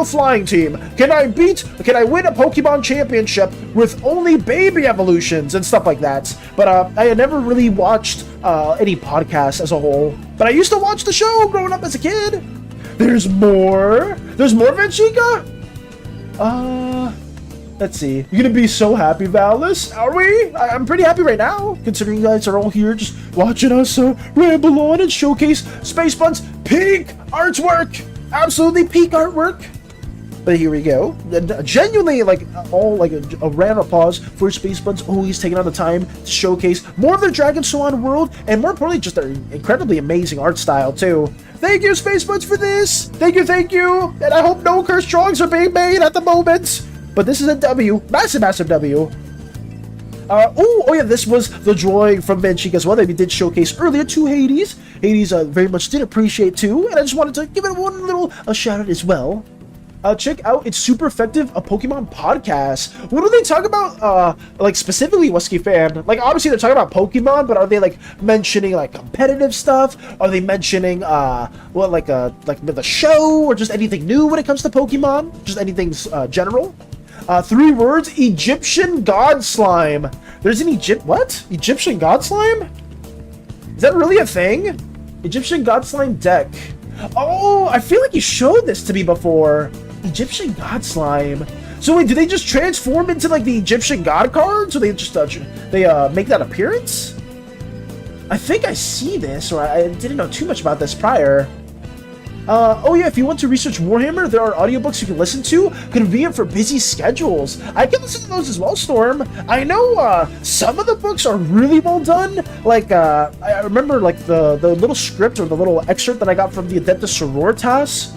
flying team. Can I win a Pokemon championship with only baby evolutions and stuff like that? But I had never really watched any podcasts as a whole. But I used to watch the show growing up as a kid. There's more Venchica? Let's see. You're gonna be so happy, Valis. Are we? I'm pretty happy right now, considering you guys are all here just watching us ramble on and showcase Space Buns' peak artwork. Absolutely peak artwork. But here we go. Genuinely, like, a round of applause for Space Buns always taking on the time to showcase more of their Dragon Salon world, and more importantly, just their incredibly amazing art style, too. Thank you, Space Buns, for this. Thank you. And I hope no cursed drawings are being made at the moment. But this is a W. Massive, massive W. Oh yeah, this was the drawing from Benchik as well that we did showcase earlier to Hades. Hades very much did appreciate too, and I just wanted to give it one little shout out as well. Check out It's Super Effective, a Pokemon podcast. What do they talk about, like specifically, Whiskey Fan? Like obviously they're talking about Pokemon, but are they like mentioning like competitive stuff? Are they mentioning like the show or just anything new when it comes to Pokemon? Just anything general? 3 words, Egyptian God Slime. There's an Egyptian God Slime? Is that really a thing? Egyptian God Slime deck. Oh, I feel like you showed this to me before. Egyptian God Slime. So wait, do they just transform into like the Egyptian God cards? Or they just make that appearance? I think I see this, or I didn't know too much about this prior. Oh yeah, if you want to research Warhammer, there are audiobooks you can listen to, convenient for busy schedules. I can listen to those as well, Storm. I know some of the books are really well done. Like, I remember like the little script or the little excerpt that I got from the Adeptus Sororitas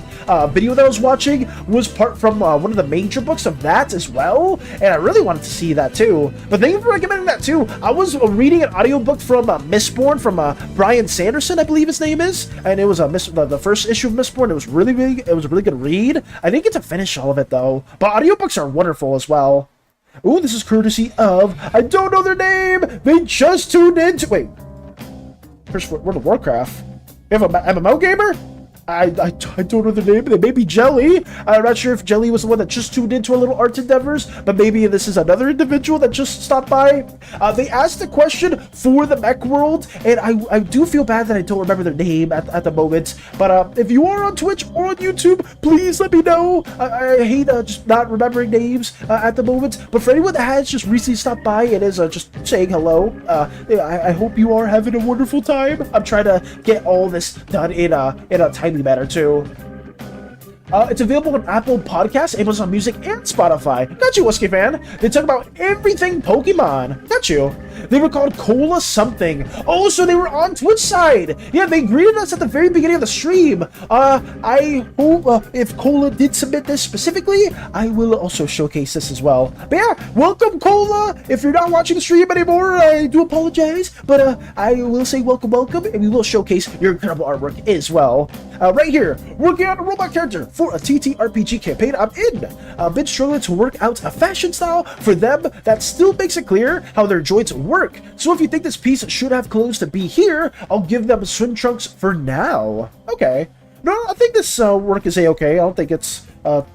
video that I was watching was part from one of the major books of that as well, and I really wanted to see that too. But thank you for recommending that too. I was reading an audiobook from Mistborn from Brian Sanderson, I believe his name is, and it was the first issue of Mistborn. It was really it was a really good read. I didn't get to finish all of it though, but audiobooks are wonderful as well. Ooh, this is courtesy of, I don't know their name, they just tuned in to, wait, First World of Warcraft. You have a MMO gamer? I don't know the name. They may be Jelly. I'm not sure if Jelly was the one that just tuned into our little art endeavors, but maybe this is another individual that just stopped by. They asked a question for the mech world, and I do feel bad that I don't remember their name at the moment. But if you are on Twitch or on YouTube, please let me know. I hate just not remembering names at the moment. But for anyone that has just recently stopped by and is just saying hello, I hope you are having a wonderful time. I'm trying to get all this done in a timely manner too. It's available on Apple Podcasts, Amazon Music, and Spotify. Got you, Whiskey fan. They talk about everything Pokemon. Got you. They were called Cola something. Oh, so they were on Twitch side. Yeah, they greeted us at the very beginning of the stream. I hope if Cola did submit this specifically, I will also showcase this as well. But yeah, welcome, Cola. If you're not watching the stream anymore, I do apologize. But I will say welcome, and we will showcase your incredible artwork as well. Right here, working on a robot character for a TTRPG campaign I'm in. I've been struggling to work out a fashion style for them that still makes it clear how their joints work. So if you think this piece should have clothes to be here, I'll give them swim trunks for now. Okay. No, I think this work is a-okay. I don't think it's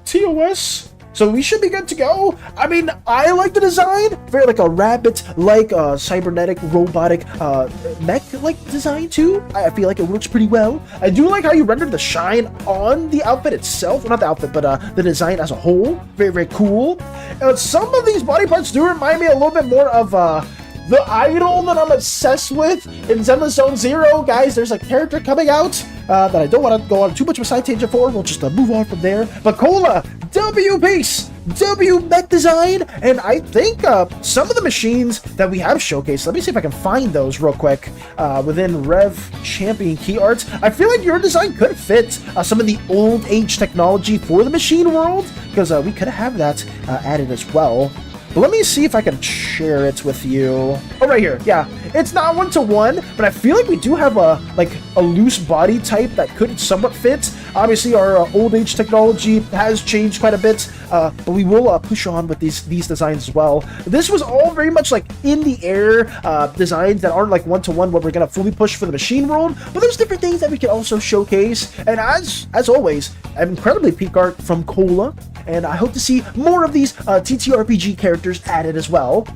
TOS. So we should be good to go. I mean, I like the design. Very like a rabbit-like, cybernetic, robotic, mech-like design too. I feel like it works pretty well. I do like how you rendered the shine on the outfit itself. Well, not the outfit, but the design as a whole. Very, very cool. Some of these body parts do remind me a little bit more of the idol that I'm obsessed with in Zenless Zone Zero. Guys, there's a character coming out that I don't want to go on too much of a side tangent for. We'll just move on from there. But Cola, W piece, W mech design, and I think some of the machines that we have showcased, let me see if I can find those real quick within Rev Champion Key Arts. I feel like your design could fit some of the old age technology for the machine world, because we could have that added as well. But let me see if I can share it with you. Oh, right here. Yeah, it's not one-to-one, but I feel like we do have a loose body type that could somewhat fit. Obviously, our old age technology has changed quite a bit, but we will push on with these designs as well. This was all very much like in the air designs that aren't like one-to-one what we're gonna fully push for the machine world, but there's different things that we can also showcase. And as always, an incredibly peak art from Cola, and I hope to see more of these TTRPG characters added as well.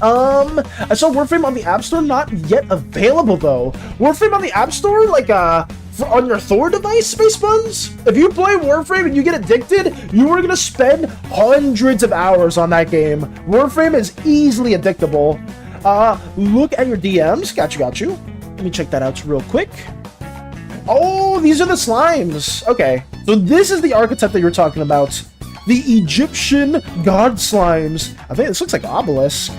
I saw Warframe on the App Store, not yet available though. Warframe on the App Store, like on your Thor device, Space Buns? If you play Warframe and you get addicted, you are gonna spend hundreds of hours on that game. Warframe is easily addictable. Look at your DMs. Got you. Let me check that out real quick. Oh, these are the slimes. Okay, so this is the archetype that you're talking about. The Egyptian god slimes. I think this looks like Obelisk.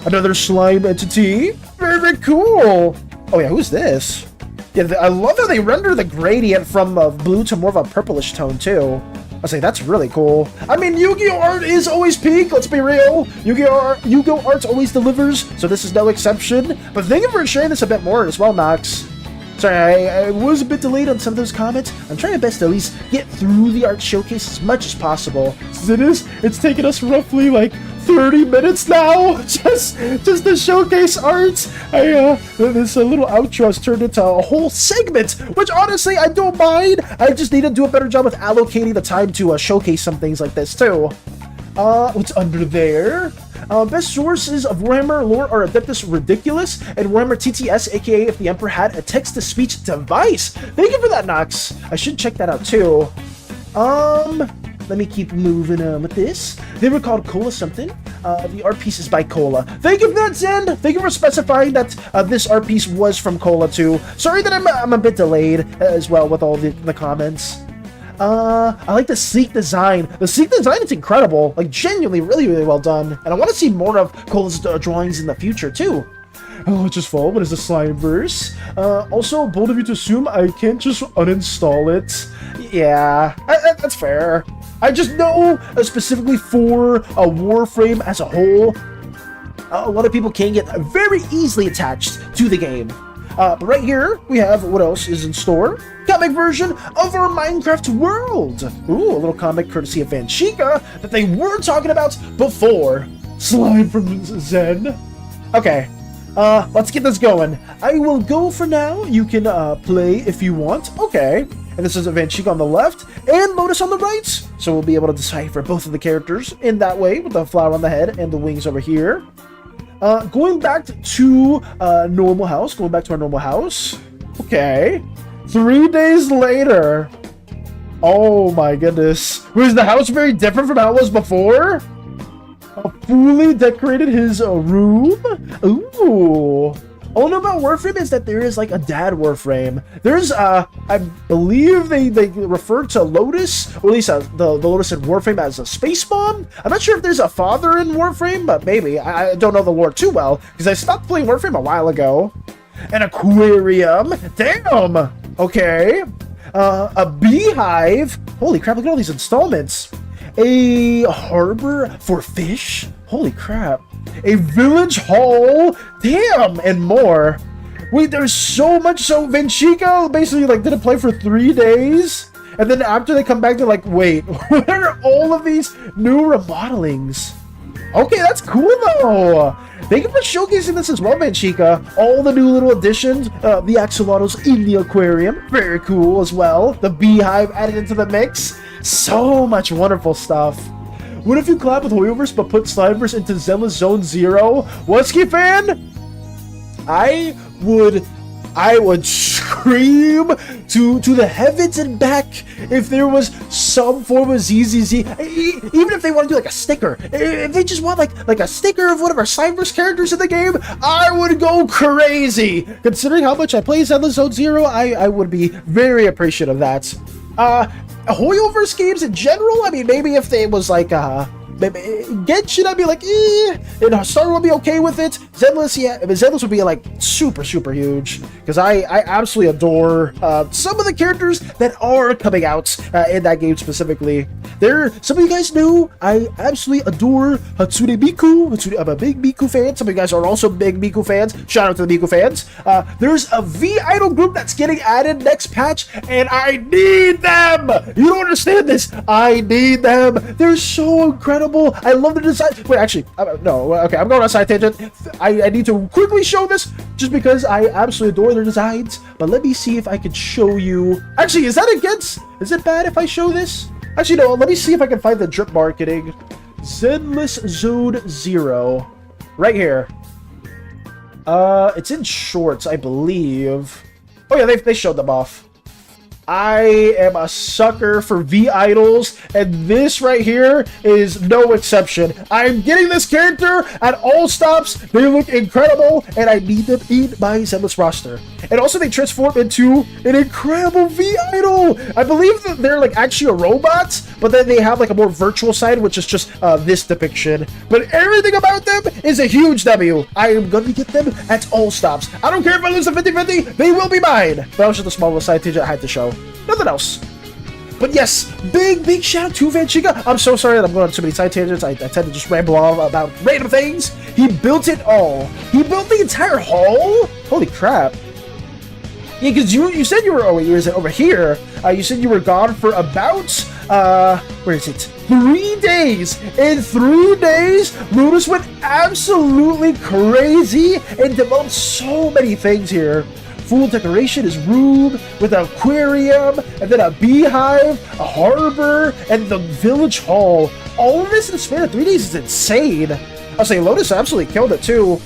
Another slime entity. Very, very cool. Oh yeah, who's this? Yeah, I love how they render the gradient from blue to more of a purplish tone too. I say that's really cool. I mean, Yu-Gi-Oh! Art is always peak, let's be real. Yu-Gi-Oh! Art always delivers, so this is no exception. But thank you for sharing this a bit more as well, Nox. Sorry, I was a bit delayed on some of those comments. I'm trying my best to at least get through the art showcase as much as possible. It's taken us roughly like 30 minutes now just to showcase art. This little outro has turned into a whole segment, which honestly I don't mind. I just need to do a better job with allocating the time to showcase some things like this too. What's under there? Best sources of Warhammer lore are Adeptus Ridiculous and Warhammer TTS, aka if the Emperor had a text-to-speech device. Thank you for that, Nox. I should check that out too. Let me keep moving on with this. They were called Cola something. The art piece is by Cola. Thank you for that, Zen. Thank you for specifying that this art piece was from Cola too. Sorry that I'm a bit delayed as well with all the comments. I like the sleek design. The sleek design is incredible. Like, genuinely, really, really well done. And I want to see more of Cola's drawings in the future, too. Oh, just fall. What is the Slimeverse? Also, bold of you to assume I can't just uninstall it. Yeah, that's fair. I just know, specifically for a Warframe as a whole, a lot of people can get very easily attached to the game. But right here, we have what else is in store. Comic version of our Minecraft world. Ooh, a little comic courtesy of Vanchika that they were talking about before. Slime from Zen. Okay, let's get this going. I will go for now. You can play if you want. Okay. And this is a Vanchika on the left and Lotus on the right. So we'll be able to decipher both of the characters in that way with the flower on the head and the wings over here. Going back to normal house. Going back to our normal house. Okay. 3 days later. Oh my goodness. Was the house very different from how it was before? Fully decorated his room. Ooh. All I know about Warframe is that there is like a dad Warframe. There's I believe they refer to Lotus, or at least the Lotus in Warframe as a space mom. I'm not sure if there's a father in Warframe, but maybe. I don't know the lore too well because I stopped playing Warframe a while ago. An aquarium, damn. Okay, a beehive. Holy crap! Look at all these installments. A harbor for fish. Holy crap. A village hall, damn, and more. Wait, there's so much. So Venchica basically like didn't play for 3 days, and then after they come back, they're like, wait, what are all of these new remodelings? Okay, that's cool though. Thank you for showcasing this as well, Venchica. All the new little additions, the axolotls in the aquarium, very cool as well. The beehive added into the mix. So much wonderful stuff. What if you collab with Hoyoverse but put Slimeverse into Zenless Zone Zero? Whatski fan? I would scream to the heavens and back if there was some form of ZZZ. Even if they want to do like a sticker, if they just want like a sticker of one of our Slimeverse characters in the game, I would go crazy. Considering how much I play Zenless Zone Zero, I would be very appreciative of that. Hoyoverse games in general, I mean, maybe if they was like, maybe Genshin, I'd be like, and Star would be okay with it. Zenless, yeah, but Zenless would be like super huge because I absolutely adore some of the characters that are coming out in that game specifically. Some of you guys knew I absolutely adore Hatsune Miku. I'm a big Miku fan. Some of you guys are also big Miku fans. Shout out to the Miku fans. There's a V Idol group that's getting added next patch, and I need them. You don't understand this. I need them. They're so incredible. I love the design. Wait, actually, no. Okay, I'm going on a side tangent. I need to quickly show this just because I absolutely adore their designs. But let me see if I can show you. Actually, is that against? Is it bad if I show this? Actually, no. Let me see if I can find the drip marketing. Zenless Zone Zero, right here. It's in shorts, I believe. Oh yeah, they showed them off. I am a sucker for V idols, and this right here is no exception. I'm getting this character at all stops. They look incredible, and I need them in my Zenless roster. And also, they transform into an incredible V idol. I believe that they're like actually a robot, but then they have like a more virtual side, which is just this depiction. But everything about them is a huge W. I am gonna get them at all stops. I don't care if I lose a 50-50, they will be mine. But that was just a small little side tangent I had to show. Nothing else. But yes, big shout out to Venchica. I'm so sorry that I'm going on so many side tangents. I tend to just ramble on about random things. He built it all. He built the entire hall? Holy crap. Yeah, because you said you were, oh wait, you were over here. You said you were gone for about, where is it? 3 days. In 3 days, Lotus went absolutely crazy and developed so many things here. Full decoration is room with an aquarium, and then a beehive, a harbor, and the village hall. All of this in the span of 3 days is insane. I'll say Lotus absolutely killed it too.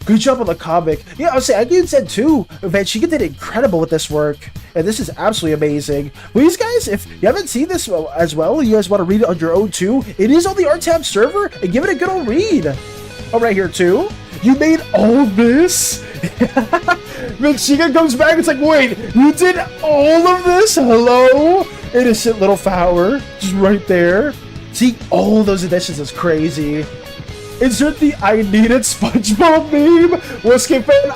Good job on the comic. Yeah, I'll say I said too. Venchica did incredible with this work, and this is absolutely amazing. Please, guys, if you haven't seen this as well, you guys want to read it on your own too. It is on the RTAB server, and give it a good old read. Oh, right here too. You made all this? Venchica comes back, it's like, wait, you did all of this? Hello? Innocent little flower, just right there. See, all those additions is crazy. Insert the I needed SpongeBob meme. Whiskey fan,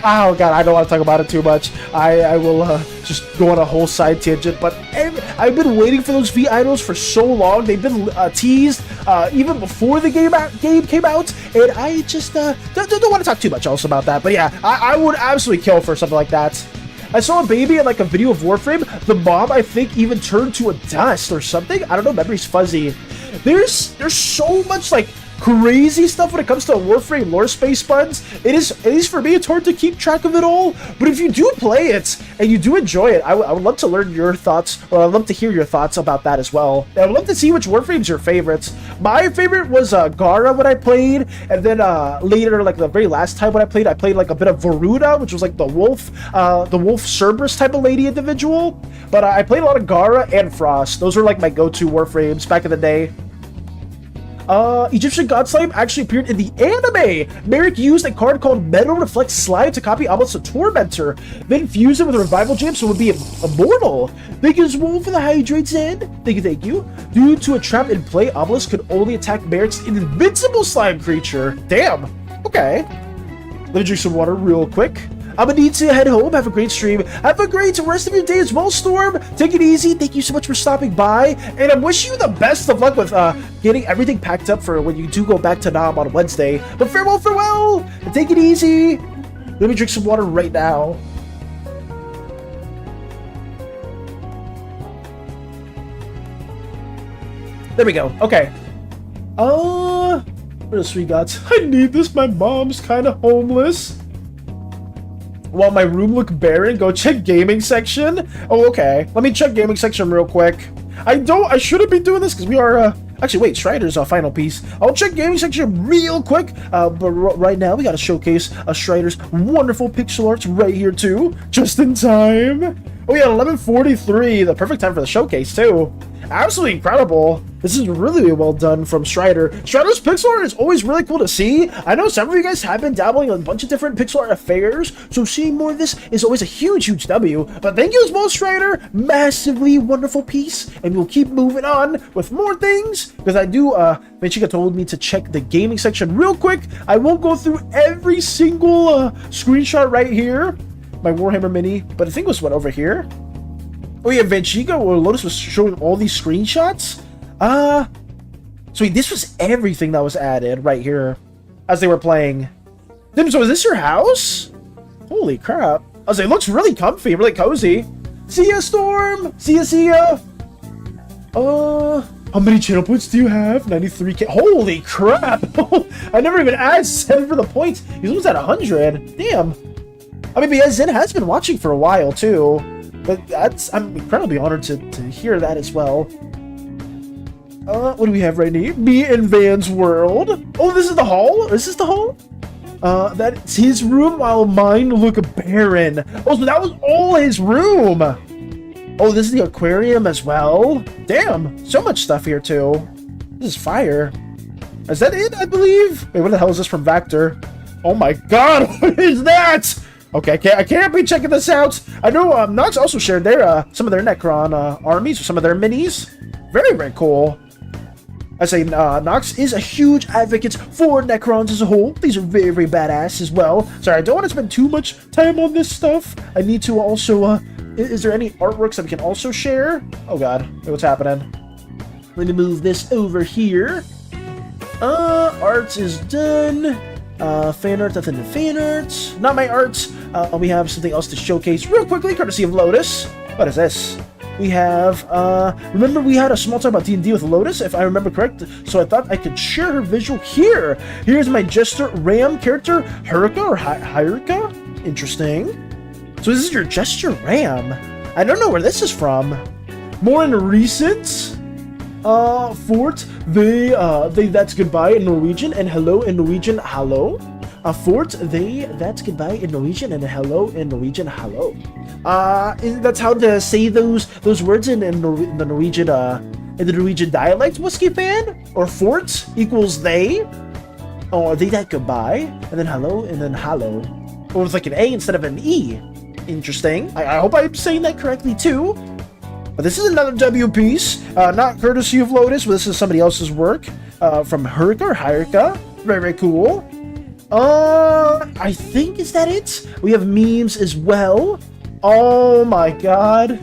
oh god, I don't want to talk about it too much. I will just go on a whole side tangent, but I've been waiting for those V idols for so long. They've been teased even before the game came out, and I just don't want to talk too much also about that. But yeah, I would absolutely kill for something like that. I saw a baby in like a video of Warframe. The mom, I think, even turned to a dust or something. I don't know, memory's fuzzy. There's so much like crazy stuff when it comes to Warframe lore, space buds. It is, at least for me, it's hard to keep track of it all. But if you do play it and you do enjoy it, I would love to learn your thoughts, or I'd love to hear your thoughts about that as well. And I would love to see which Warframe's your favorites. My favorite was Gara when I played, and then later, like the very last time when I played like a bit of Varuda, which was like the wolf Cerberus type of lady individual. But I played a lot of Gara and Frost. Those were like my go-to Warframes back in the day. Egyptian God Slime actually appeared in the anime. Merrick used a card called Metal Reflect Slime to copy Obelisk to Tormentor, then fuse it with a Revival Gem so it would be immortal. Thank you, Swole, for the hydrates in. Thank you, thank you. Due to a trap in play, Obelisk could only attack Merrick's invincible slime creature. Damn. Okay. Let me drink some water real quick. I'm gonna need to head home. Have a great stream. Have a great rest of your day as well, Storm. Take it easy. Thank you so much for stopping by. And I'm wishing you the best of luck with getting everything packed up for when you do go back to Nam on Wednesday. But farewell, farewell. And take it easy. Let me drink some water right now. There we go. Okay. What else we got? I need this. My mom's kind of homeless. While my room look barren, go check gaming section. Oh, okay. Let me check gaming section real quick. I shouldn't be doing this because we are, actually, wait, Strider's a final piece. I'll check gaming section real quick. But right now, we got to showcase Strider's wonderful pixel arts right here, too. Just in time. Oh, yeah, 11:43. The perfect time for the showcase, too. Absolutely incredible. This is really well done from Strider. Strider's pixel art is always really cool to see. I know some of you guys have been dabbling in a bunch of different pixel art affairs, so seeing more of this is always a huge W. But thank you as well, Strider. Massively wonderful piece, and we'll keep moving on with more things, because I do, Benchika told me to check the gaming section real quick. I won't go through every single screenshot right here. My Warhammer Mini, but I think it was what, over here? Oh yeah, Venchica or Lotus was showing all these screenshots? So this was everything that was added right here as they were playing. So is this your house? Holy crap. I was like, it looks really comfy, really cozy. See ya, Storm! See ya, see ya! How many channel points do you have? 93k. Holy crap! I never even added 7 for the points. He's almost at 100. Damn. I mean, because Zen has been watching for a while, too. But I'm incredibly honored to hear that as well. What do we have right now? Me and Van's world. Oh, this is the hall? This is the hall? That's his room while mine look barren. Oh, so that was all his room. Oh, this is the aquarium as well. Damn, so much stuff here too. This is fire. Is that it, I believe? Wait, what the hell is this from Vector? Oh my god, what is that? Okay, I can't be checking this out. I know Nox also shared their some of their Necron armies, or some of their minis. Very cool. I say Nox is a huge advocate for Necrons as a whole. These are very badass as well. Sorry, I don't want to spend too much time on this stuff. I need to also, is there any artworks that we can also share? Oh god, what's happening? Let me move this over here. Arts is done. Fan art, nothing to fan art. Not my art. We have something else to showcase real quickly, courtesy of Lotus. What is this? We have, remember we had a small talk about D&D with Lotus, if I remember correct, so I thought I could share her visual here. Here's my Jester Ram character, Hurrika or Hyrika? Interesting. So this is your Jester Ram. I don't know where this is from. More in recent, Fort, that's goodbye in Norwegian, and hello in Norwegian, hello. Fort, that's goodbye in Norwegian, and hello in Norwegian, hello. That's how to say those words in the Norwegian dialect, Whiskey Fan? Or Fort equals they? Or they that goodbye, and then hello, and then hello. Or with like an A instead of an E. Interesting. I hope I'm saying that correctly too. But this is another W piece, not courtesy of Lotus, but this is somebody else's work, from Hurrika or Hyrika. Very cool. I think, is that it? We have memes as well. Oh my god.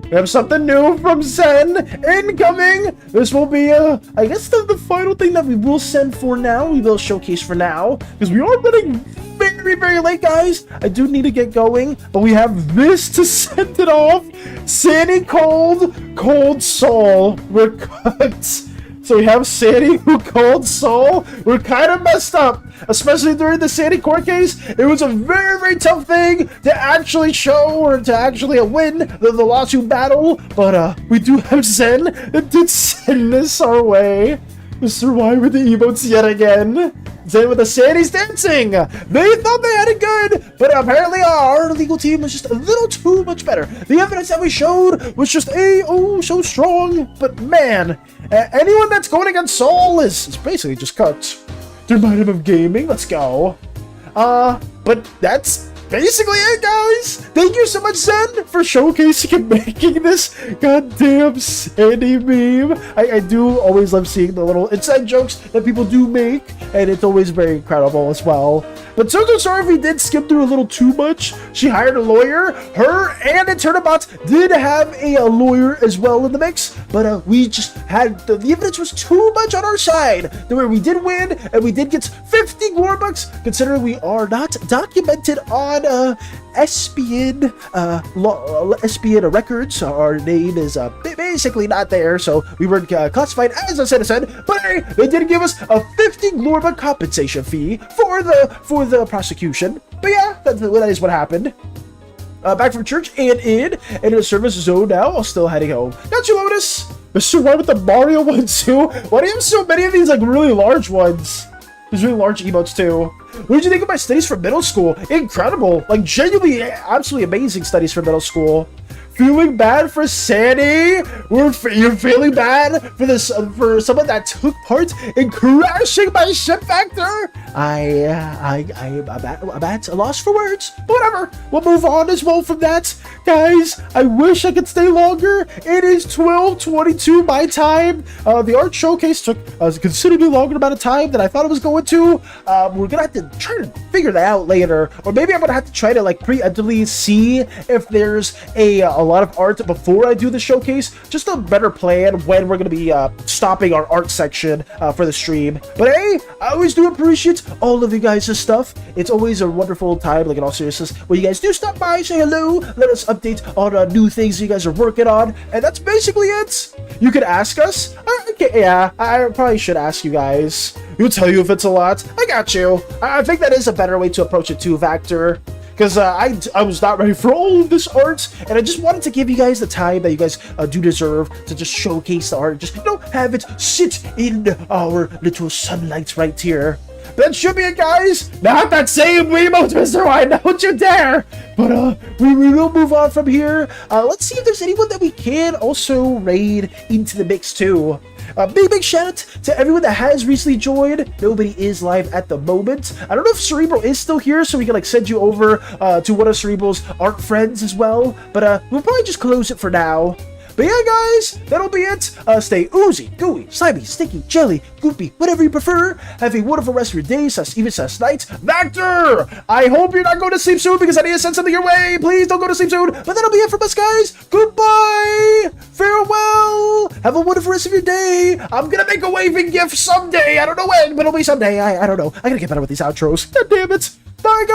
We have something new from Zen incoming. This will be, I guess the final thing that we will send for now. We will showcase for now, because we are running very late, guys. I do need to get going, but we have this to send it off. SANI Cold Soul. We're cooked. So we have SANI who called Soul. We're kind of messed up, especially during the SANI court case. It was a very tough thing to actually show or to actually win the lawsuit battle. But we do have Zen that did send this our way. Mr. Y with the emotes yet again. Zen with the SANI's dancing. They thought they had it good, but apparently our legal team was just a little too much better. The evidence that we showed was just so strong. But man, anyone that's going against Saul is basically just cooked. There might have been gaming. Let's go. But that's basically it, guys. Thank you so much, Zen, for showcasing and making this goddamn SANI meme. I do always love seeing the little inside jokes that people do make, and it's always very incredible as well. But so sorry if we did skip through a little too much. She hired a lawyer. Her and Eternabot did have a lawyer as well in the mix, but we just had the evidence was too much on our side. Where we did win, and we did get 50 glory bucks, considering we are not documented on SBN SBN records. Our name is basically not there, so we weren't classified as a citizen. But hey, they did give us a 50 glory buck compensation fee for the prosecution. But yeah, that is what happened. Back from church and in a service zone now. I'm still heading home. Got you, Lotus. Mr. Right with the Mario one too. Why do you have so many of these like really large ones? There's really large emotes too. What did you think of my studies for middle school? Incredible. Like genuinely, absolutely amazing studies for middle school. Feeling bad for SANI? You're feeling bad for this for someone that took part in crashing my ship, Factor? I'm at a loss for words. But whatever. We'll move on as well from that. Guys, I wish I could stay longer. It is 12:22 my time. The art showcase took a considerably longer amount of time than I thought it was going to. We're gonna have to try to figure that out later. Or maybe I'm gonna have to try to like preemptively see if there's a lot of art before I do the showcase. Just a better plan when we're gonna be stopping our art section for the stream. But hey, I always do appreciate all of you guys' stuff. It's always a wonderful time, like in all seriousness, when you guys do stop by, say hello, let us update on new things you guys are working on, and that's basically it. You could ask us. Okay, yeah, I probably should ask you guys. We'll tell you if it's a lot. I got you. I think that is a better way to approach it too, Vector. Because I was not ready for all of this art, and I just wanted to give you guys the time that you guys do deserve to just showcase the art. Just, have it sit in our little sunlight right here. That should be it, guys. Not that same Wiimote, Mr. White. Don't you dare. But we will move on from here. Let's see if there's anyone that we can also raid into the mix too. Big shout out to everyone that has recently joined. Nobody is live at the moment. I don't know if Cerebral is still here, so we can like send you over to one of Cerebral's art friends as well. But we'll probably just close it for now. But yeah, guys, that'll be it. Stay oozy, gooey, slimy, sticky, jelly, goopy, whatever you prefer. Have a wonderful rest of your day, even night. Vector, I hope you're not going to sleep soon because I need to send something your way. Please don't go to sleep soon. But that'll be it from us, guys. Goodbye. Farewell. Have a wonderful rest of your day. I'm going to make a waving gif someday. I don't know when, but it'll be someday. I don't know. I got to get better with these outros. God damn it. Bye, guys.